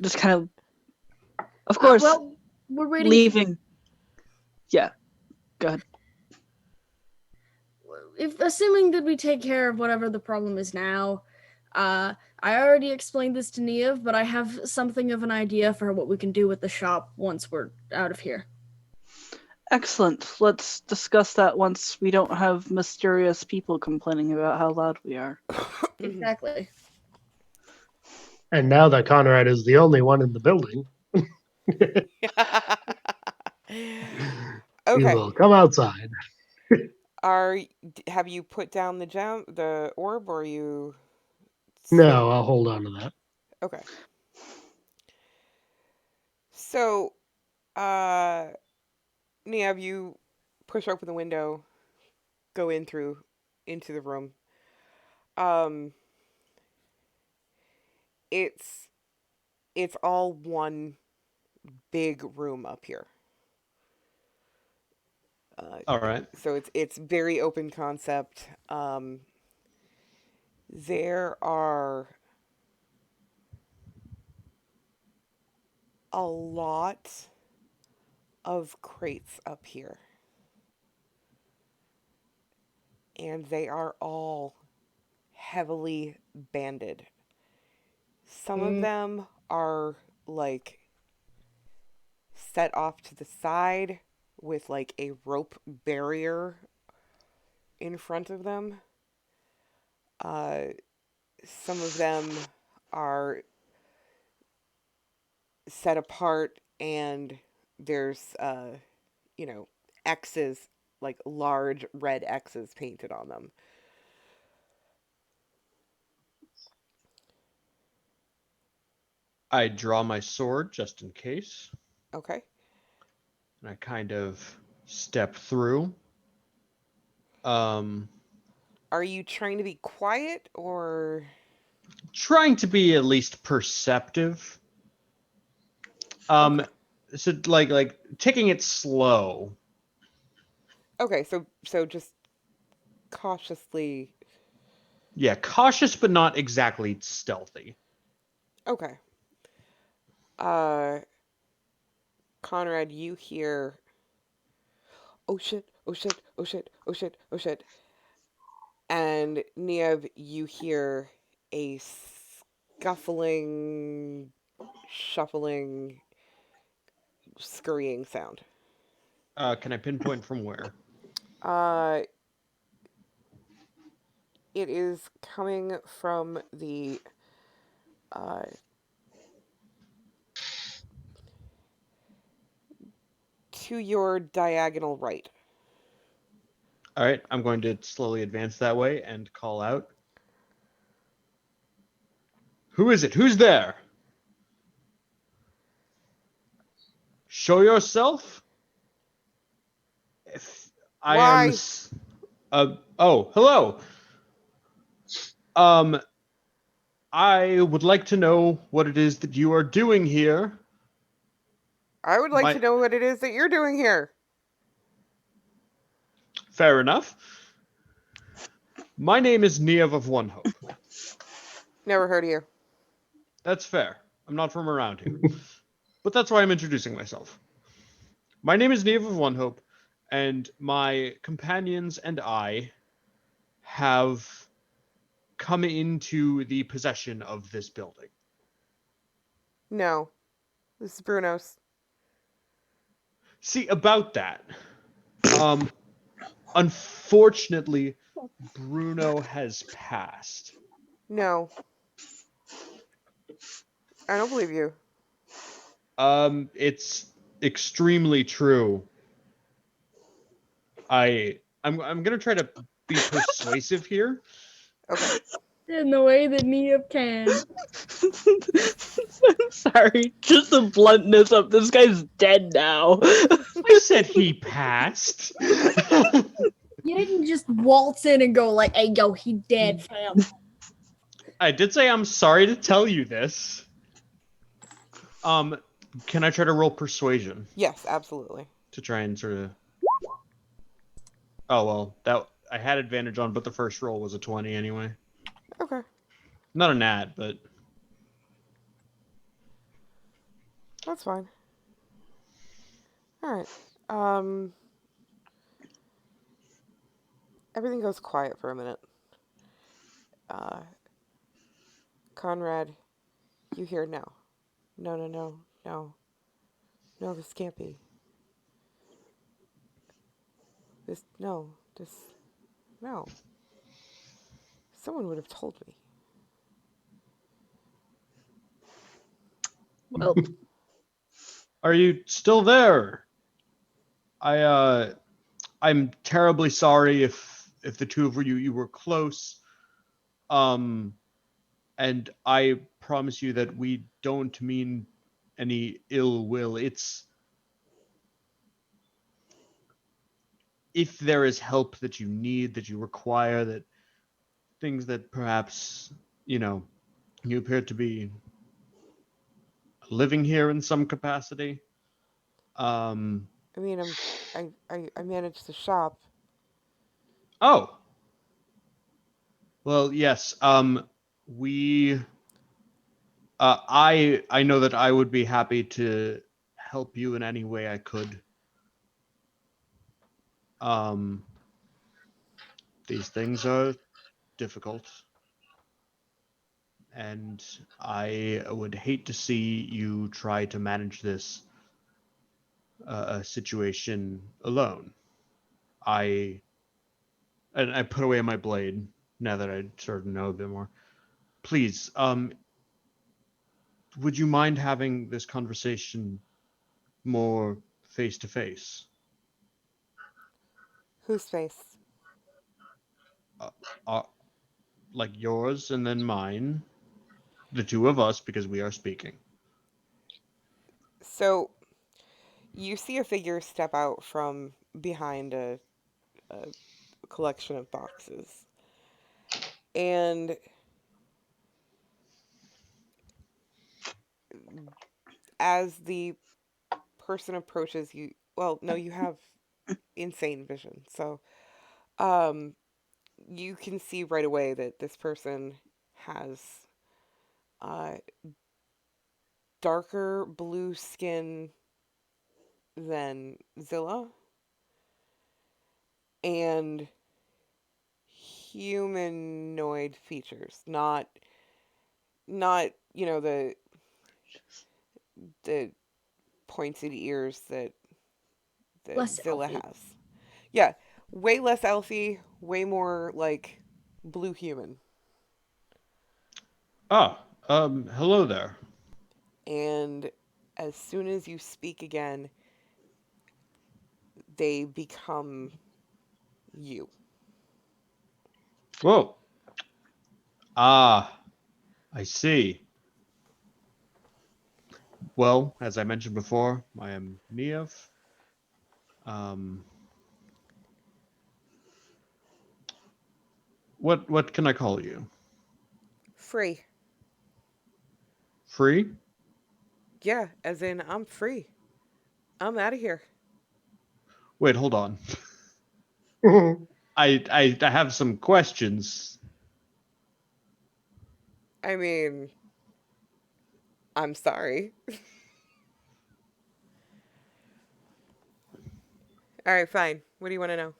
just kind of course, well, we're waiting. leaving. Yeah, go ahead. If assuming that we take care of whatever the problem is now, I already explained this to Niev, but I have something of an idea for what we can do with the shop once we're out of here. Excellent. Let's discuss that once we don't have mysterious people complaining about how loud we are. Exactly. And now that Conrad is the only one in the building, he Okay. will come outside. Have you put down the orb, or are you? No, I'll hold on to that. Okay. So, Niev, you push open the window, go into the room. It's all one big room up here. All right. So it's very open concept. There are a lot of crates up here, and they are all heavily banded. Some of them are like set off to the side with like a rope barrier in front of them. Some of them are set apart, and there's X's, like large red X's painted on them. I draw my sword just in case, Okay. and I kind of step through. Are you trying to be quiet, or Trying to be at least perceptive. Okay. So like taking it slow. Okay, so just cautiously. Yeah, cautious but not exactly stealthy. Okay. Conrad, you hear, oh shit, oh shit, oh shit, oh shit, oh shit. And Niev, you hear a scuffling, shuffling, scurrying sound. Can I pinpoint from where? Uh, it is coming from the to your diagonal right. All right, I'm going to slowly advance that way and call out. Who is it? Who's there? Show yourself. If I am. Why? Oh, hello. I would like to know what it is that you are doing here. I would like to know what it is that you're doing here. Fair enough. My name is Niev of One Hope. Never heard of you. That's fair. I'm not from around here. But that's why I'm introducing myself. My name is Niev of One Hope, and my companions and I have come into the possession of this building. No. This is Bruno's. See, about that. Unfortunately, Bruno has passed. No. I don't believe you. It's extremely true. I'm gonna try to be persuasive here. Okay. In the way that Niev can. I'm sorry, just the bluntness of this guy's dead now. I said he passed. You didn't just waltz in and go like, "Hey, yo, he dead, fam." I did say I'm sorry to tell you this. Can I try to roll persuasion Yes, absolutely. to try and sort of? Oh well, that I had advantage on, but the first roll was a 20 anyway. Okay. Not a nat, but That's fine. All right. Um, everything goes quiet for a minute. Uh, Conrad, you hear no. No, no, no, no. No, this can't be. No. Someone would have told me. Well, are you still there? I'm terribly sorry if the two of you were close. Um, and I promise you that we don't mean any ill will. It's if there is help that you need, that you require, that things that perhaps, you appear to be living here in some capacity. Um, I mean, I manage the shop. oh, well, yes. We, I know that I would be happy to help you in any way I could. Um, these things are difficult, and I would hate to see you try to manage this situation alone. I and I put away my blade now that I sort of know a bit more. Please, would you mind having this conversation more face to face? Whose face? Uh, uh, like yours and then mine, the two of us, because we are speaking. So, you see a figure step out from behind a collection of boxes. And as the person approaches you, well, no, you have insane vision. So, um, you can see right away that this person has uh, darker blue skin than Zilla and humanoid features, not the pointed ears that Less Zilla elfy. has. Yeah, way less elfy, way more like blue human. Ah, hello there. And as soon as you speak again, they become you. Whoa. Ah, I see. Well, as I mentioned before, I am Niev. Um, what can I call you? Free. Free? Yeah, as in I'm free. I'm out of here. Wait, hold on. I have some questions. I mean, I'm sorry. All right, fine. What do you want to know?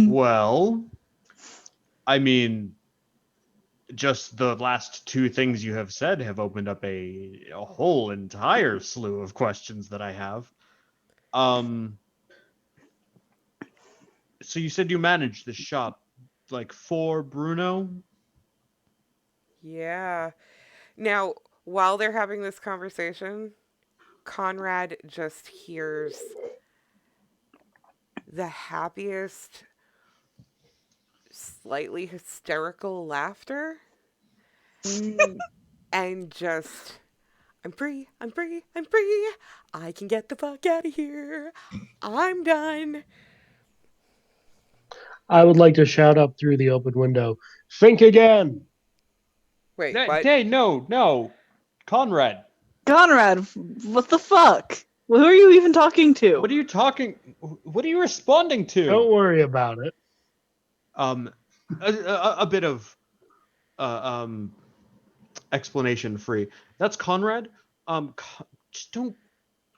Well, I mean, just the last two things you have said have opened up a whole entire slew of questions that I have. Um, so you said you managed the shop, like for Bruno? Yeah. Now, while they're having this conversation, Conrad just hears the happiest, slightly hysterical laughter and just, I'm free, I'm free, I'm free. I can get the fuck out of here. I'm done. I would like to shout up through the open window. Think again. Wait, what? Hey, no, Conrad. Conrad, what the fuck? Who are you even talking to? What are you talking? What are you responding to? Don't worry about it. A bit of explanation free. That's Conrad. Just don't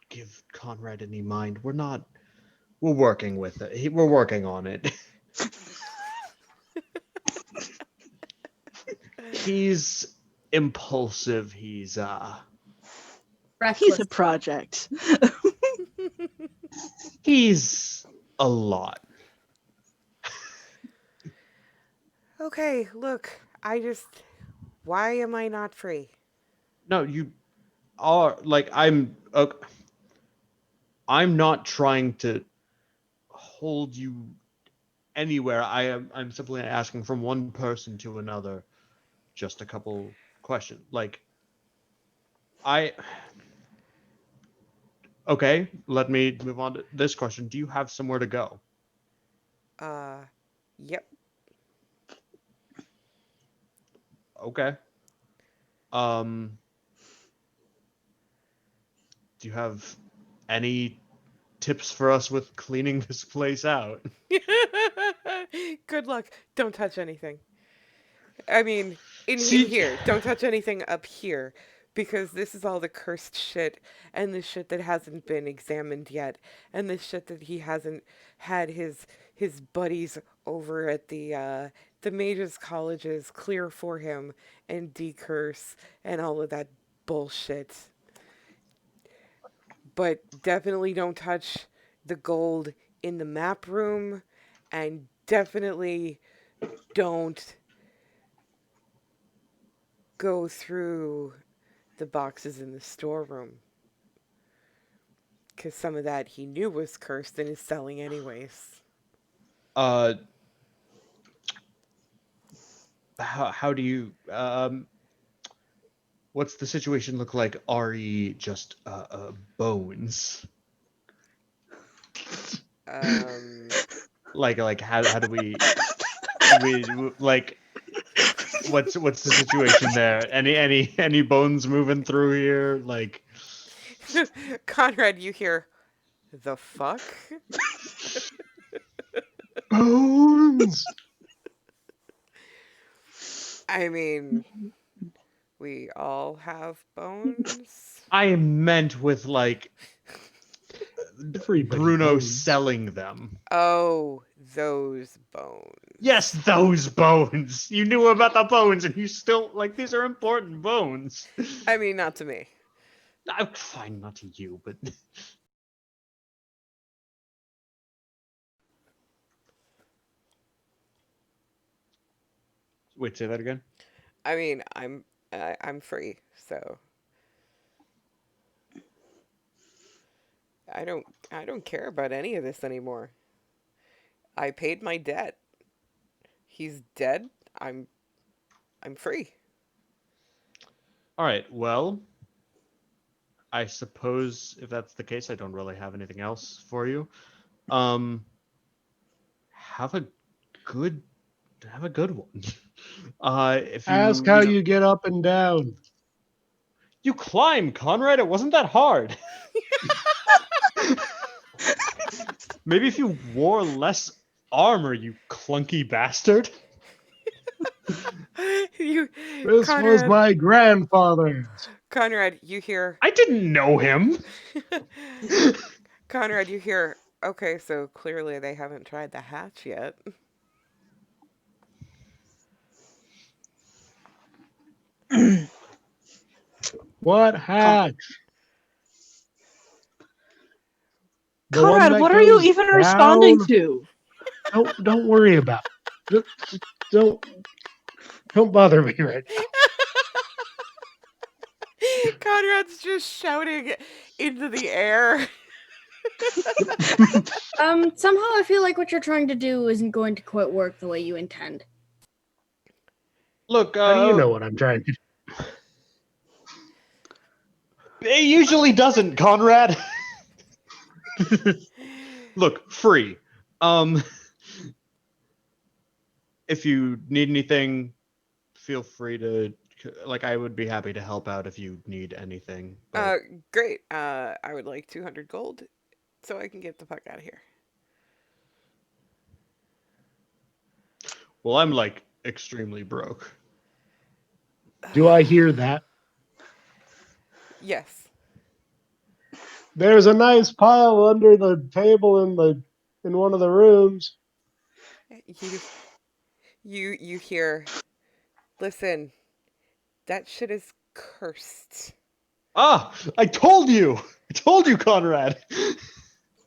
give Conrad any mind. We're working with it. We're working on it. He's impulsive. He's a Reckless. project. He's a lot. Okay, look, why am I not free? No, you are like I'm not trying to hold you anywhere. I'm simply asking from one person to another just a couple questions. Like okay, let me move on to this question. Do you have somewhere to go? Yep. Okay. Do you have any tips for us with cleaning this place out? Good luck. Don't touch anything. I mean, in See- here. Don't touch anything up here. Because this is all the cursed shit and the shit that hasn't been examined yet. And the shit that he hasn't had his buddies over at the mages colleges clear for him and decurse and all of that bullshit. But definitely don't touch the gold in the map room, and definitely don't go through the boxes in the storeroom, because some of that he knew was cursed and is selling anyways. How do you what's the situation look like? Re just bones? Like how do we like what's the situation there? Any bones moving through here? Like Conrad, you hear the fuck? Bones. I mean, we all have bones. I meant with like Everybody Bruno knows. selling them. Oh, those bones. Yes, those bones. You knew about the bones, and you still like these are important bones. I mean, not to me. I'm fine, not to you, but wait, say that again. I mean, I'm free, so I don't care about any of this anymore. I paid my debt. He's dead. I'm free. All right. Well, I suppose if that's the case, I don't really have anything else for you. Um, have a good one. If Ask you how know, you get up and down. you climb, Conrad. It wasn't that hard. Maybe if you wore less armor, you clunky bastard. You, This was Conrad, my grandfather's. Conrad, you hear, I didn't know him. Conrad, you hear. Okay, so clearly they haven't tried the hatch yet. What hatch? The one Conrad, that what are you goes even down? responding to? Don't worry about it. Just don't bother me right now. Conrad's just shouting into the air. Somehow I feel like what you're trying to do isn't going to quite work the way you intend. Look, How do you know what I'm trying to do? it usually doesn't, Conrad. Look, free. if you need anything, feel free to. Like, I would be happy to help out if you need anything. But Great. I would like 200 gold so I can get the fuck out of here. well, I'm like extremely broke. Do I hear that? Yes. There's a nice pile under the table in one of the rooms. You you hear, listen, that shit is cursed. Ah, I told you. I told you, Conrad.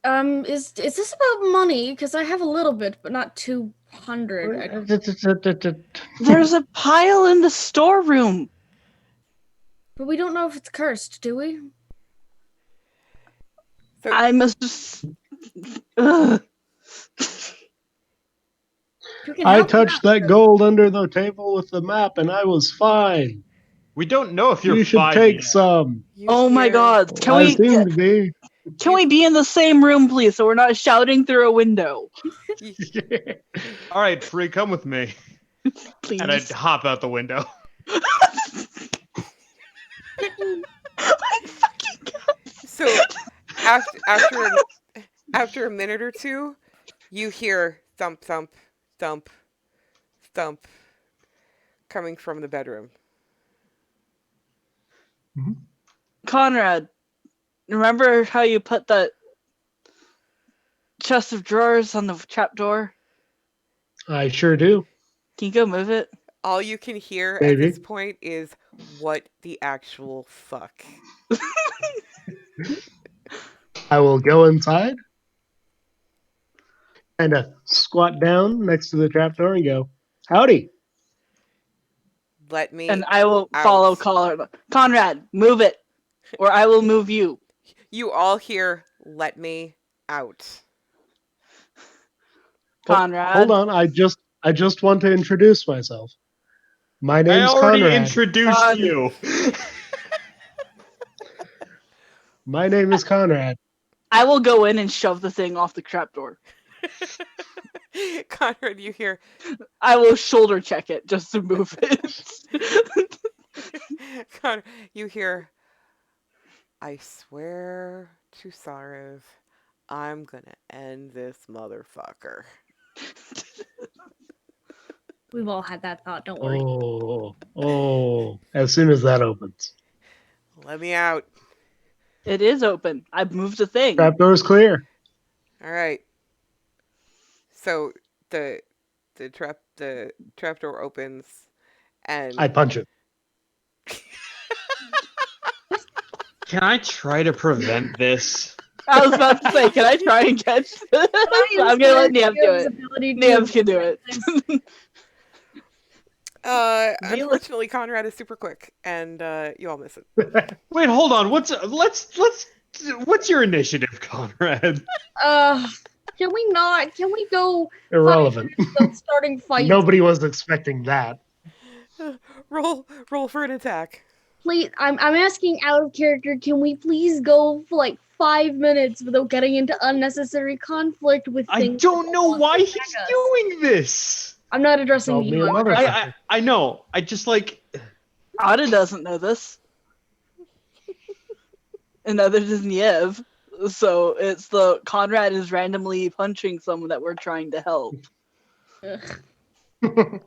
Is this about money? Because I have a little bit, but not 200. There's a pile in the storeroom. But we don't know if it's cursed, do we? So I must just. Ugh. You can I help touched me out. that gold under the table with the map and I was fine. We don't know if you're You should fine take yet. some. you Oh my hear- God! Can I we seem to be. be in the same room, please, so we're not shouting through a window, you- All right, Free, come with me. please? And I'd hop out the window. My fucking God. So after a minute or two, you hear thump thump thump thump coming from the bedroom. Conrad, remember how you put that chest of drawers on the trapdoor? I sure do. Can you go move it? All you can hear at Maybe. this point is, what the actual fuck? I will go inside and squat down next to the trapdoor and go, howdy. Let me And I will out. follow Conrad, move it, or I will move you. You all hear, let me out. Conrad. Hold on, I just want to introduce myself. My I name's already Conrad. introduced you. My name is Conrad. I will go in and shove the thing off the trapdoor. Conrad, you hear, I will shoulder check it just to move it. Conrad, you hear, I swear to Sarev, I'm gonna end this motherfucker. We've all had that thought, don't worry. Oh, as soon as that opens. Let me out. It is open. I've moved the thing. Trapdoor's clear. All right. So the trapdoor opens, and I punch it. Can I try to prevent this? I was about to say, can I try and catch this? I'm gonna let Niamh do it. Niamh can do it. unfortunately, Conrad is super quick, and you all miss it. Wait, hold on. What's your initiative, Conrad? Can we not? Can we go Irrelevant. starting fights? Nobody was expecting that. Roll for an attack. Please, I'm asking out of character. Can we please go for like 5 minutes without getting into unnecessary conflict with I things? don't know why he's attack us? doing this. I'm not addressing Called me you. a motherfucker. I know. I just like. Ada doesn't know this. And neither does Niev. So it's the Conrad is randomly punching someone that we're trying to help. Ugh, My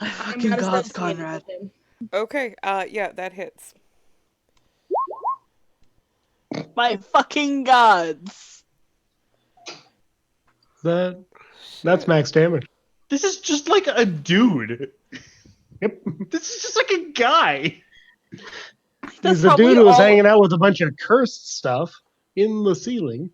I'm fucking not God, associated Conrad. with him. Okay. Yeah, that hits. My fucking gods. That's Shit. max damage. This is just like a dude. Yep. This is just like a guy. That's He's the probably dude who was all- hanging out with a bunch of cursed stuff in the ceiling.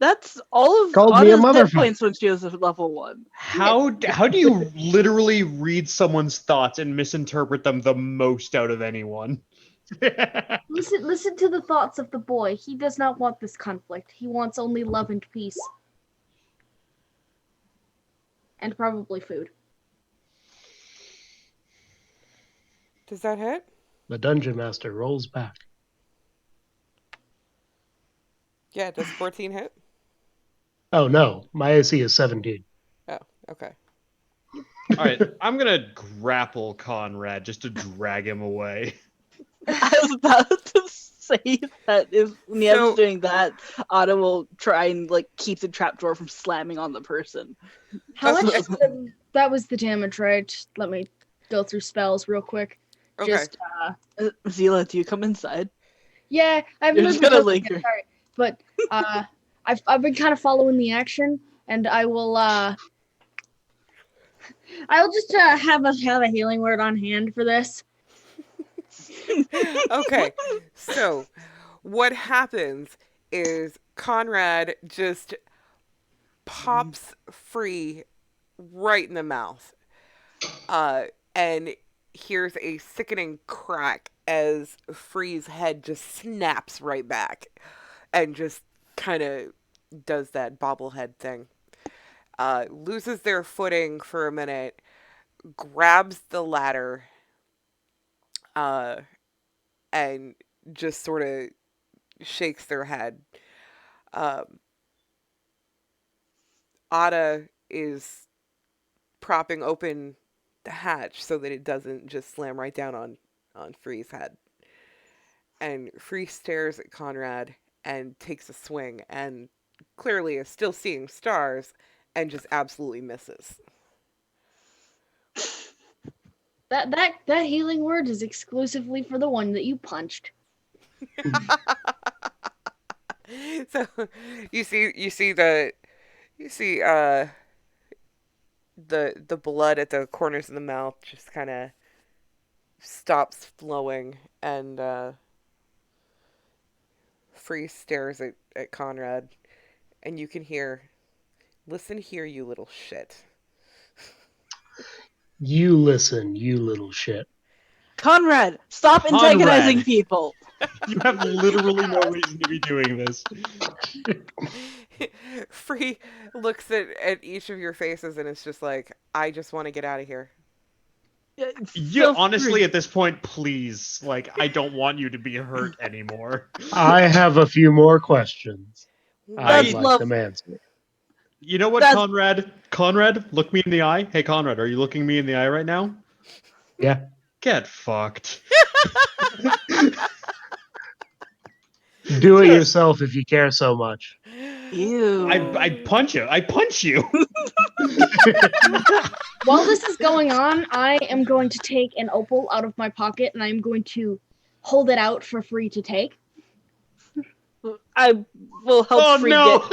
That's all of Called me a Ada's hit motherfucker. points when she was at level 1. How do you literally read someone's thoughts and misinterpret them the most out of anyone? Listen to the thoughts of the boy. He does not want this conflict. He wants only love and peace. And probably food. Does that hit? The dungeon master rolls back. Yeah. Does 14 hit? Oh no, my AC is 17. Oh, okay. All right, I'm gonna grapple Conrad just to drag him away. I was about to say that if Nieves So- is doing that, Otto will try and like keep the trapdoor from slamming on the person. How That's- much? That was the damage, right? Let me go through spells real quick. Okay. Just Zila, do you come inside? yeah, I haven't You're moved just my gonna token yet, linger. sorry, but I've been kind of following the action, and I'll just have a healing word on hand for this. Okay, so what happens is Conrad just pops Free right in the mouth, and hears a sickening crack as Free's head just snaps right back, and just kind of does that bobblehead thing. Loses their footing for a minute, grabs the ladder, uh, and just sort of shakes their head. Um, Ada is propping open the hatch so that it doesn't just slam right down on Free's head. And Free stares at Conrad and takes a swing and clearly is still seeing stars and just absolutely misses. That healing word is exclusively for the one that you punched. So you see the blood at the corners of the mouth just kind of stops flowing, and Free stares at Conrad, and you can hear, "Listen here, you little shit." You listen, you little shit. Conrad, stop Conrad. antagonizing people. You have literally no reason to be doing this. Free looks at each of your faces and it's just like, I just want to get out of here. Yeah, You feel honestly, free. at this point, please, like, I don't want you to be hurt anymore. I have a few more questions I'd That's like love. them answered. You know what, That's- Conrad? Conrad, look me in the eye. Hey, Conrad, are you looking me in the eye right now? Yeah. Get fucked. Do it yourself if you care so much. Ew. I punch you. I punch you. While this is going on, I am going to take an opal out of my pocket and I'm going to hold it out for Free to take. I will help Oh Free no.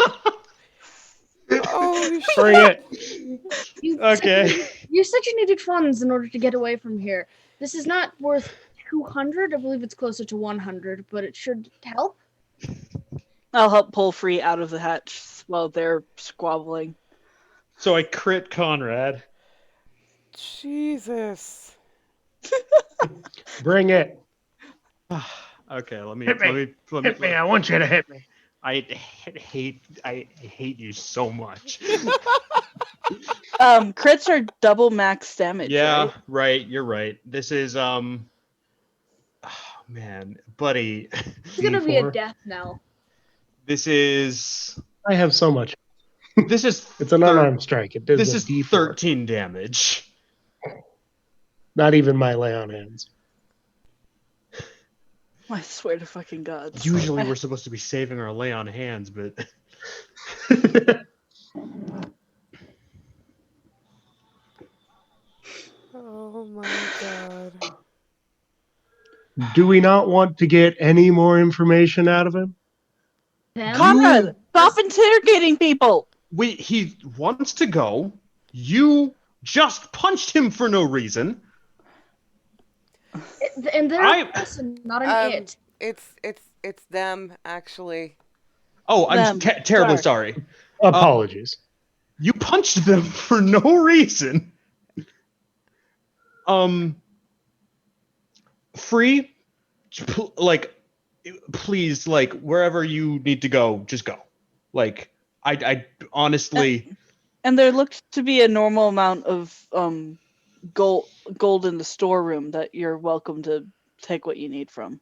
Oh, shit. Bring it. Okay. You said you needed funds in order to get away from here. This is not worth 200. I believe it's closer to 100, but it should help. I'll help pull Free out of the hatch while they're squabbling. So I crit Conrad. Jesus. Bring it. Okay, let me Hit me. Hit me. I want you to hit me. I hate you so much. Crits are double max damage. Yeah, Right? You're right. This is oh, man, buddy. It's gonna be a D4. death knell. This is I have so much. this is It's an unarmed strike. It does this a is D4. 13 damage. Not even my lay on hands. I swear to fucking God. Usually we're supposed to be saving our lay on hands, but Oh my god. Do we not want to get any more information out of him? Them? Conrad, stop interrogating people. he wants to go. You just punched him for no reason. And they're I- a person, not an it. It's them actually. Oh, I'm Them. terribly sorry. Apologies. You punched them for no reason. Free, like, please, like, wherever you need to go, just go. Like, I honestly, And there looks to be a normal amount of gold in the storeroom that you're welcome to take what you need from.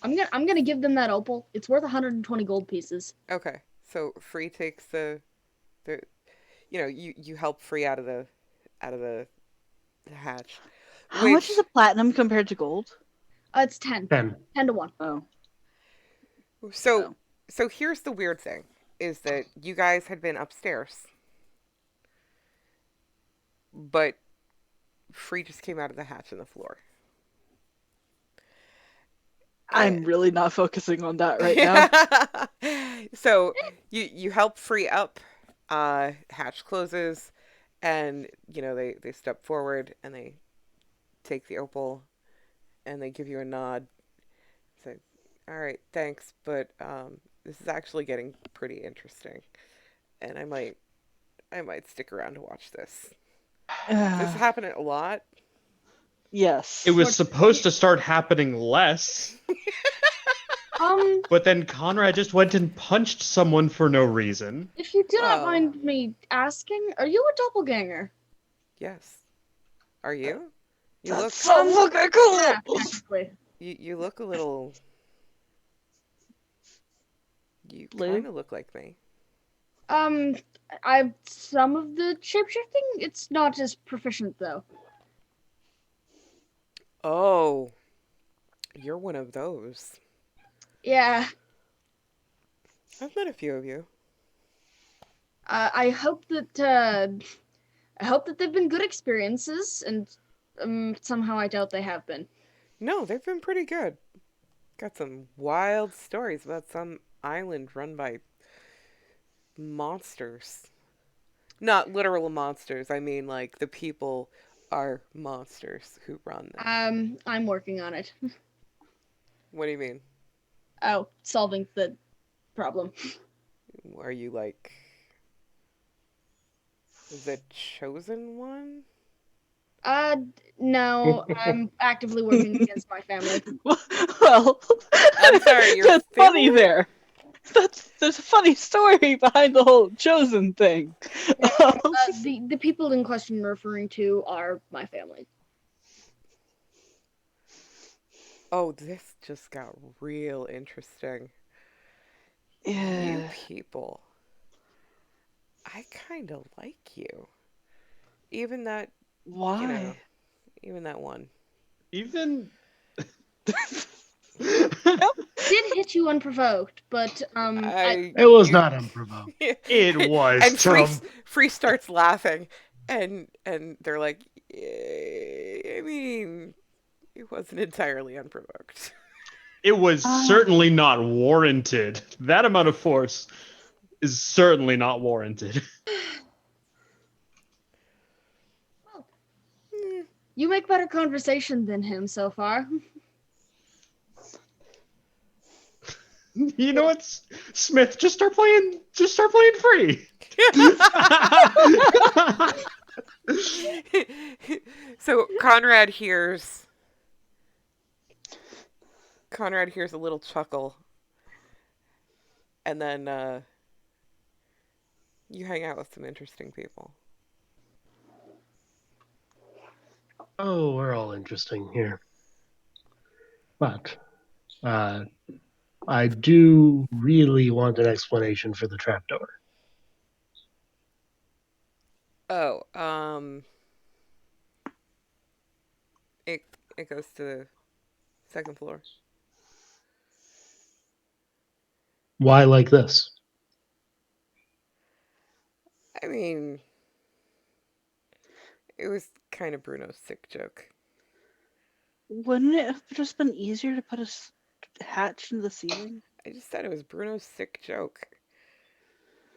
I'm gonna give them that opal. It's worth 120 gold pieces. Okay, so Free takes the you help Free out of the hatch, How much is which a platinum compared to gold? It's 10. 10. 10 to 1. Oh, so oh. so here's the weird thing is that you guys had been upstairs, but Free just came out of the hatch in the floor. I'm really not focusing on that right now. So you help Free up, hatch closes, and they step forward and they take the opal and they give you a nod. Say, all right, thanks, but this is actually getting pretty interesting, and I might stick around to watch this. This happening a lot. Yes. It was supposed to start happening less, Um, but then Conrad just went and punched someone for no reason. if you do not Well, mind me asking, are you a doppelganger? yes. Are you? You That's look so fucking cool. Yeah, technically. you look a little. You Blue? kind of look like me. Some of the shapeshifting, it's not as proficient though. Oh, you're one of those. Yeah. I've met a few of you. I hope that they've been good experiences, and somehow I doubt they have been. No, they've been pretty good. Got some wild stories about some island run by monsters. Not literal monsters. I mean, like, the people are monsters who run them. I'm working on it. What do you mean? Oh, solving the problem. Are you, like, the chosen one? No, I'm actively working against my family. Well, I'm sorry, your that's funny family? there. There's a funny story behind the whole chosen thing. The people in question you're referring to are my family. Oh, this just got real interesting. You Yeah. people. I kind of like you. Even that, Why? even that one. Even Did hit you unprovoked, but I It was you not unprovoked. it was and Free Trump. Free starts laughing, and they're like, I mean, it wasn't entirely unprovoked. It was certainly not warranted. That amount of force is certainly not warranted. you make better conversation than him so far. You know what, Smith? Just start playing. Just start playing free. So Conrad hears a little chuckle, and then you hang out with some interesting people. Oh, we're all interesting here. But I do really want an explanation for the trapdoor. Oh, it goes to the second floor. Why like this? I mean, it was kind of Bruno's sick joke. Wouldn't it have just been easier to put a hatch in the ceiling? I just said it was Bruno's sick joke.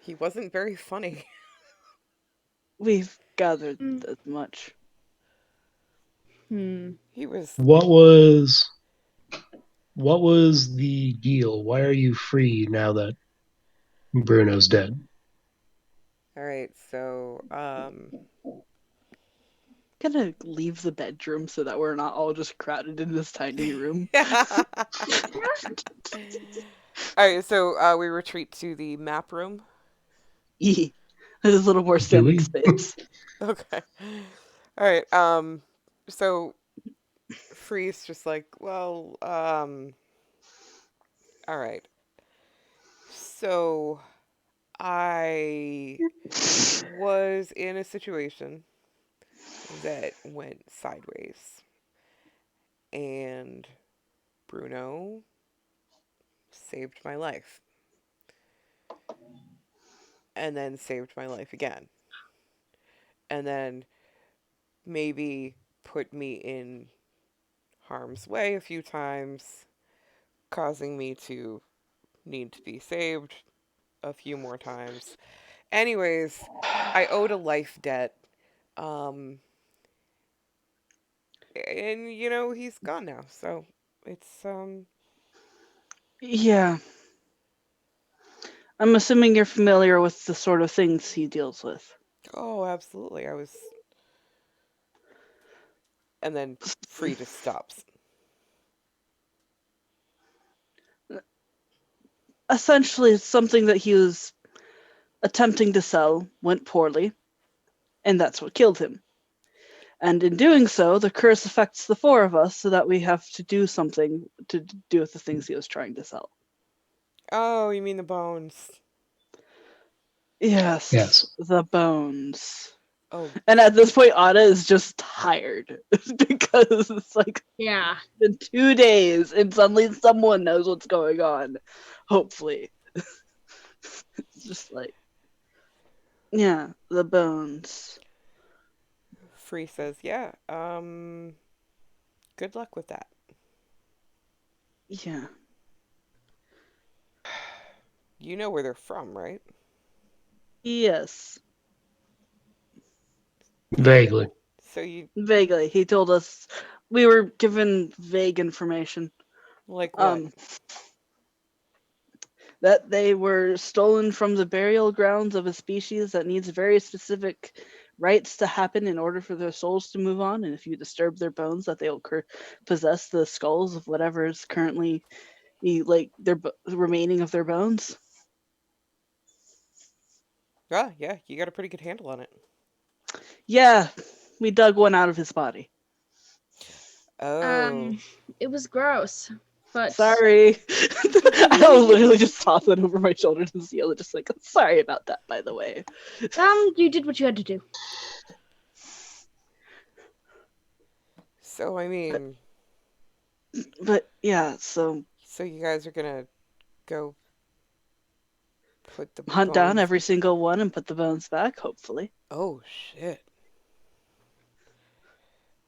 He wasn't very funny. We've gathered Mm. as much. He was. What was the deal? Why are you free now that Bruno's dead? All right, so Gonna leave the bedroom so that we're not all just crowded in this tiny room. All right, so we retreat to the map room. There's a little more standing space. Okay. All right. So Free's just like, well, all right. So I was in a situation that went sideways, and Bruno saved my life, and then saved my life again, and then maybe put me in harm's way a few times, causing me to need to be saved a few more times. Anyways, I owed a life debt. Um, and he's gone now. So it's Yeah. I'm assuming you're familiar with the sort of things he deals with. oh, absolutely. And then free just stops. Essentially, something that he was attempting to sell went poorly, and that's what killed him. And in doing so, the curse affects the four of us, so that we have to do something to do with the things he was trying to sell. Oh, you mean the bones? Yes, Yes. the bones. Oh, And at this point, Anna is just tired because it's like Yeah. been 2 days, and suddenly someone knows what's going on. Hopefully, it's just like, yeah, the bones. Free says, yeah. Good luck with that. Yeah. You know where they're from, right? Yes. Vaguely. So you Vaguely. He told us we were given vague information. like what? That they were stolen from the burial grounds of a species that needs very specific rites to happen in order for their souls to move on. And if you disturb their bones, that they'll possess the skulls of whatever is currently like the remaining of their bones. Ah, yeah, you got a pretty good handle on it. Yeah, we dug one out of his body. Oh, It was gross, but Sorry. I'll literally just toss it over my shoulder to Zeal, just like, sorry about that, by the way. you did what you had to do. so I mean, But yeah, so so you guys are gonna go put the hunt down bones. every single one and put the bones back, hopefully. Oh shit!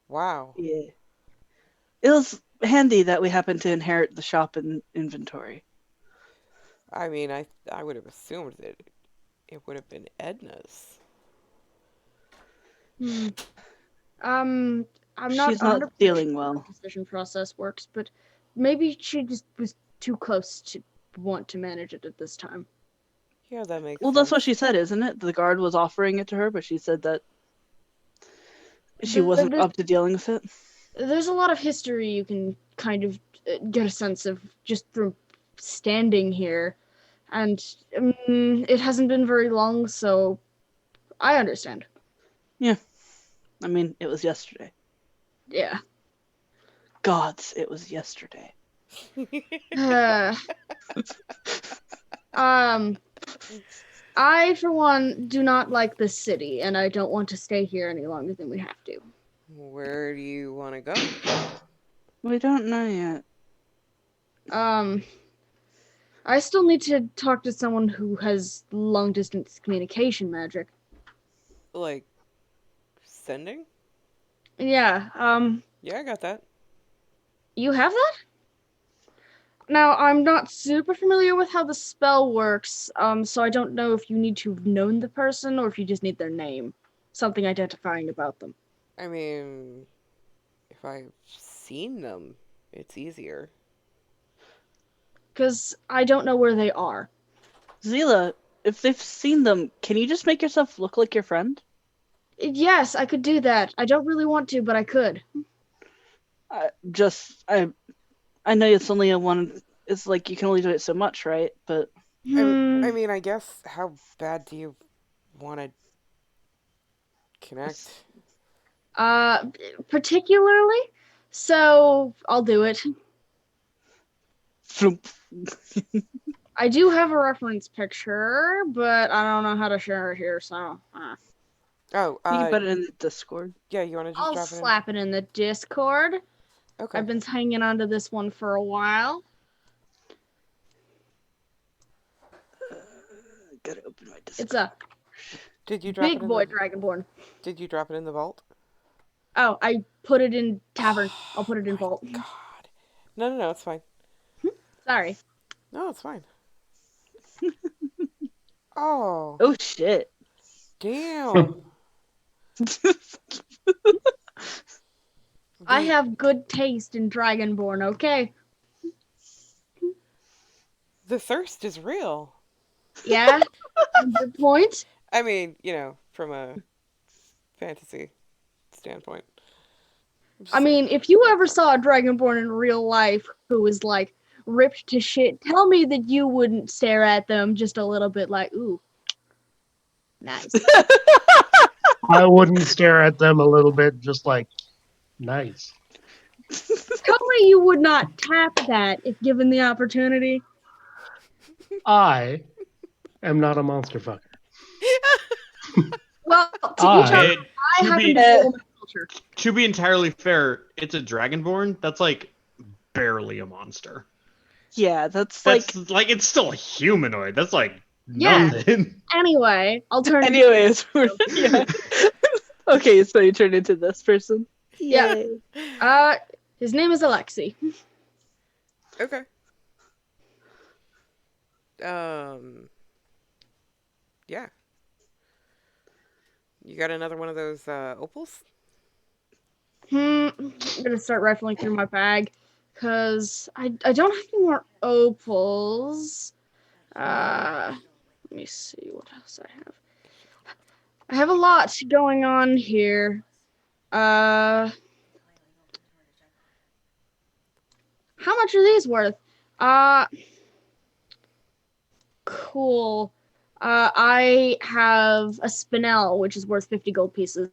Wow. Yeah. It was handy that we happened to inherit the shop and inventory. I mean, I would have assumed that it would have been Edna's. Hmm. I'm not She's not 100% dealing sure how well. the decision process works, but maybe she just was too close to want to manage it at this time. Yeah, that makes Well, sense. that's what she said, isn't it? The guard was offering it to her, but she said that she wasn't There's, up to dealing with it. there's a lot of history you can kind of get a sense of just from standing here, and it hasn't been very long, so I understand. Yeah. I mean, it was yesterday. Yeah. Gods, it was yesterday. Uh, um, I, for one, do not like this city, and I don't want to stay here any longer than we have to. Where do you want to go? We don't know yet. I still need to talk to someone who has long distance communication magic. Like sending? Yeah, Yeah, I got that. you have that? Now, I'm not super familiar with how the spell works, so I don't know if you need to have known the person or if you just need their name. Something identifying about them. I mean, if I've seen them, it's easier. Because I don't know where they are. Zila, if they've seen them, can you just make yourself look like your friend? Yes, I could do that. I don't really want to, but I could. I know it's only a one. It's like you can only do it so much, right? But I mean, I guess how bad do you want to connect? Particularly? So, I'll do it. Floop. I do have a reference picture, but I don't know how to share it here, so Oh, You can put it in the Discord. yeah, you want to just I'll drop it in? slap it in the Discord. Okay. I've been hanging onto this one for a while. Gotta open my Discord. It's a Did you drop big it in boy the Dragonborn. Did you drop it in the vault? Oh, I put it in Tavern. I'll put it in Vault. God. No, it's fine. Sorry. No, it's fine. Oh, Oh shit. damn. I Wait, have good taste in Dragonborn, okay? the thirst is real. Yeah? And your point? I mean, from a fantasy standpoint. I mean, if you ever saw a Dragonborn in real life who was like ripped to shit, tell me that you wouldn't stare at them just a little bit like, ooh, nice. I wouldn't stare at them a little bit, just like, nice. Tell me you would not tap that if given the opportunity. I am not a monster fucker. Well, to each I- other, It- I to happen be- to follow my culture. To be entirely fair, it's a Dragonborn. That's like barely a monster. Yeah, that's That's like. like it's still a humanoid. That's like Yeah. nothing. Anyway, I'll turn. Anyways, yeah. Okay, so you turned into this person. Yeah. Yay. His name is Alexi. Okay. Yeah. You got another one of those opals? I'm gonna start rifling through my bag because I don't have any more opals. Let me see what else I have. I have a lot going on here. How much are these worth? Cool. I have a spinel, which is worth 50 gold pieces.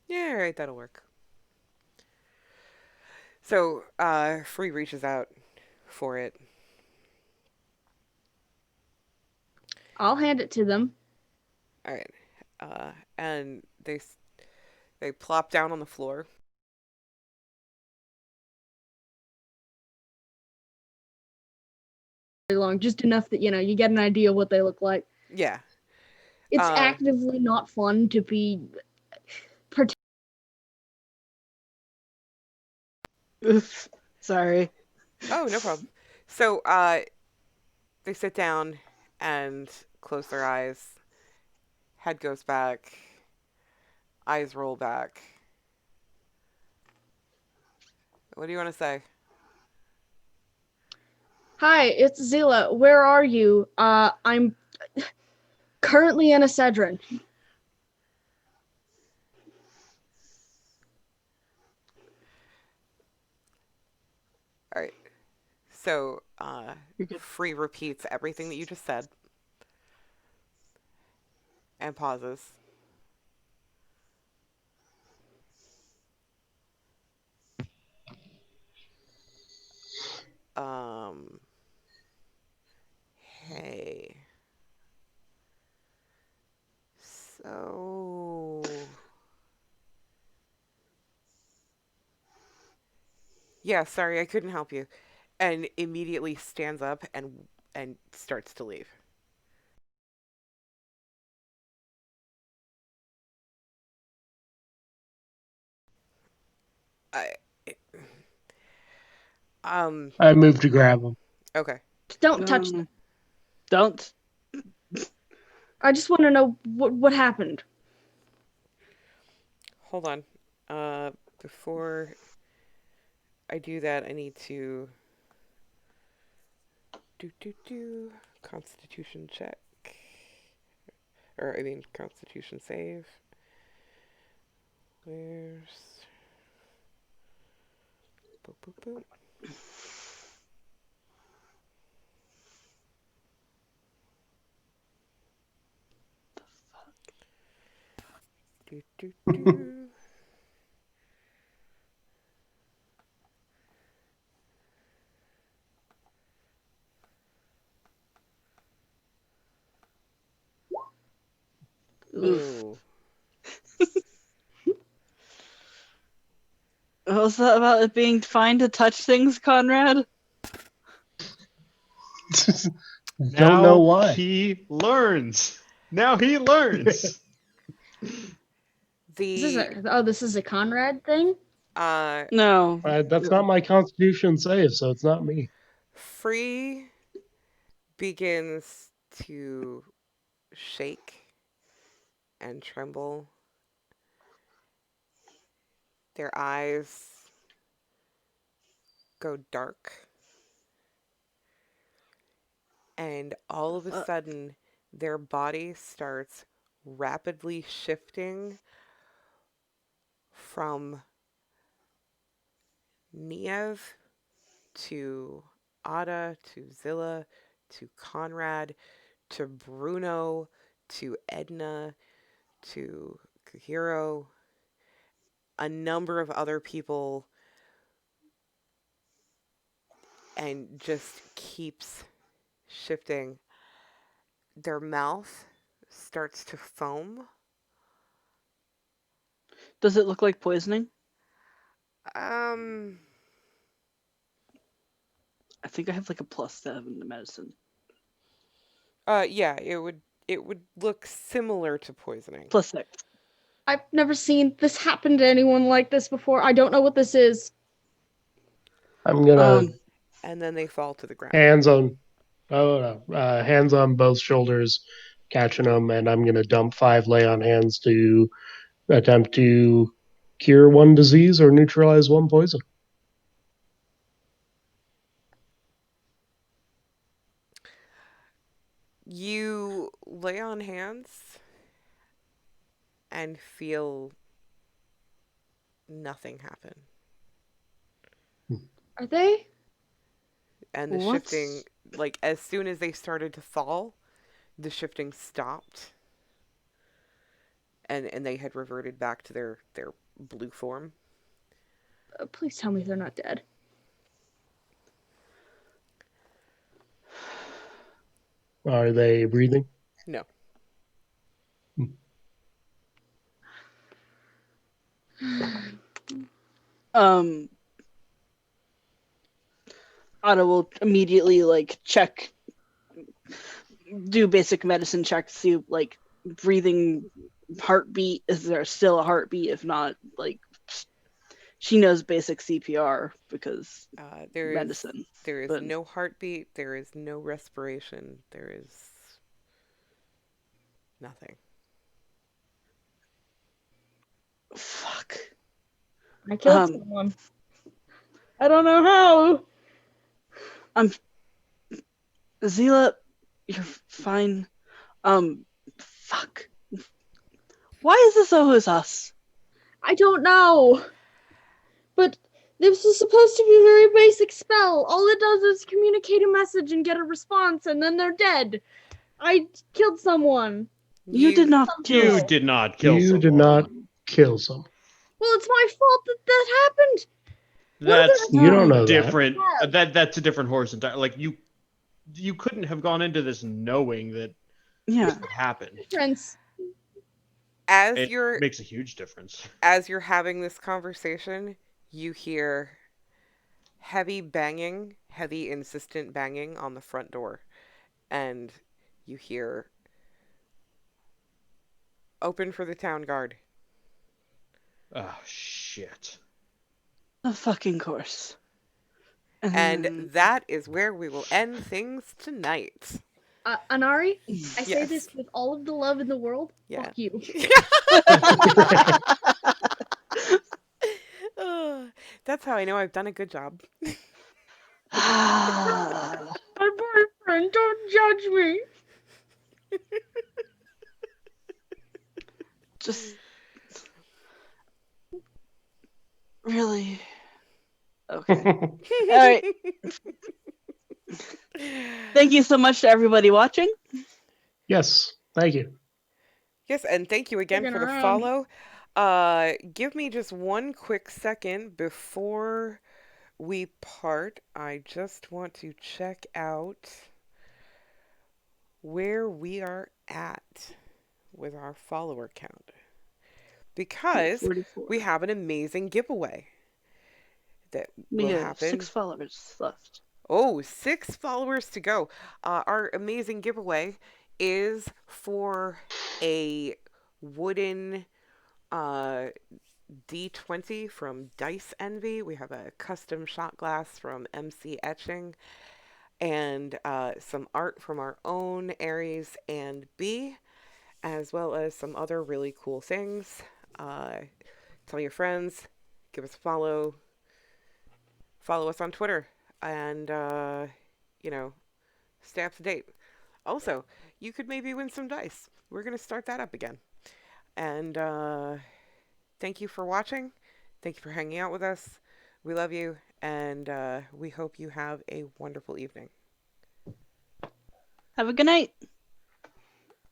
Yeah, all right, that'll work. So, Free reaches out for it. I'll hand it to them. All right. And they plop down on the floor. Very long, just enough that you get an idea what they look like. Yeah. It's actively not fun to be Oof. Sorry. Oh, no problem. So, they sit down and close their eyes. Head goes back. Eyes roll back. What do you want to say? Hi, it's Zila. Where are you? I'm currently in a Cedron. All right. So, You're good. Free repeats everything that you just said and pauses. Hey. So, yeah, sorry, I couldn't help you. And immediately stands up and starts to leave. I I moved to grab them. okay. Don't touch them. Don't. I just want to know what happened. Hold on. Before I do that, I need to do Constitution check. Or I mean Constitution save. Where's boop boop boop. Do. Oof. Ooh. What was that about it being fine to touch things, Conrad? Don't know Now why. he learns. Now he learns. This is a Conrad thing? Uh, No. That's not my constitution save, so it's not me. Free begins to shake and tremble. Their eyes go dark. And all of a Fuck. sudden, their body starts rapidly shifting from Niev to Ada to Zilla to Conrad to Bruno to Edna to Kuhiro, a number of other people, and just keeps shifting. Their mouth starts to foam. Does it look like poisoning? Um, I think I have like a +7 to medicine. yeah, it would look similar to poisoning. +6. I've never seen this happen to anyone like this before. I don't know what this is. I'm gonna And then they fall to the ground. hands on, hands on both shoulders, catching them, and I'm gonna dump 5 lay on hands to attempt to cure 1 disease or neutralize 1 poison. You lay on hands and feel nothing happen. Are they? And the What? shifting, like as soon as they started to fall, the shifting stopped. And they had reverted back to their blue form. Please tell me they're not dead. Are they breathing? No. Otto will immediately like check, do basic medicine check, see like breathing, heartbeat. Is there still a heartbeat? If not, like she knows basic CPR because There is medicine. there is But no heartbeat. There is no respiration. There is nothing. fuck. I killed someone. I don't know how. Zila, you're fine. Fuck. Why is this always us? I don't know. But this is supposed to be a very basic spell. All it does is communicate a message and get a response, and then they're dead. I killed someone. You did not kill. You did not kill You someone. did not kill someone. Well, it's my fault that happened. That's You don't know that. different. That's a different horse entirely. Like you couldn't have gone into this knowing that Yeah. this would happen. Prince. As It you're makes a huge difference. as you're having this conversation, you hear heavy banging, heavy insistent banging on the front door. And you hear open for the town guard. Oh shit. Of fucking course. And that is where we will end things tonight. Anari, I say Yes. this with all of the love in the world. Yeah. Fuck you. That's how I know I've done a good job. My boyfriend, don't judge me. Just really okay. All right. Thank you so much to everybody watching. Yes, thank you. Yes, and thank you again Sticking for the around. follow. Give me just one quick second before we part. I just want to check out where we are at with our follower count because 44. we have an amazing giveaway that We will have 6 happen. followers left. Oh, 6 followers to go. Our amazing giveaway is for a wooden uh, D20 from Dice Envy. We have a custom shot glass from MC Etching and some art from our own Aries and B, as well as some other really cool things. Uh, Tell your friends, give us a follow, follow us on Twitter, and, you know, stay up to date. Also, you could maybe win some dice. We're going to start that up again. And thank you for watching. Thank you for hanging out with us. We love you, and we hope you have a wonderful evening. Have a good night.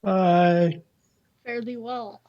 Bye. Fare thee well.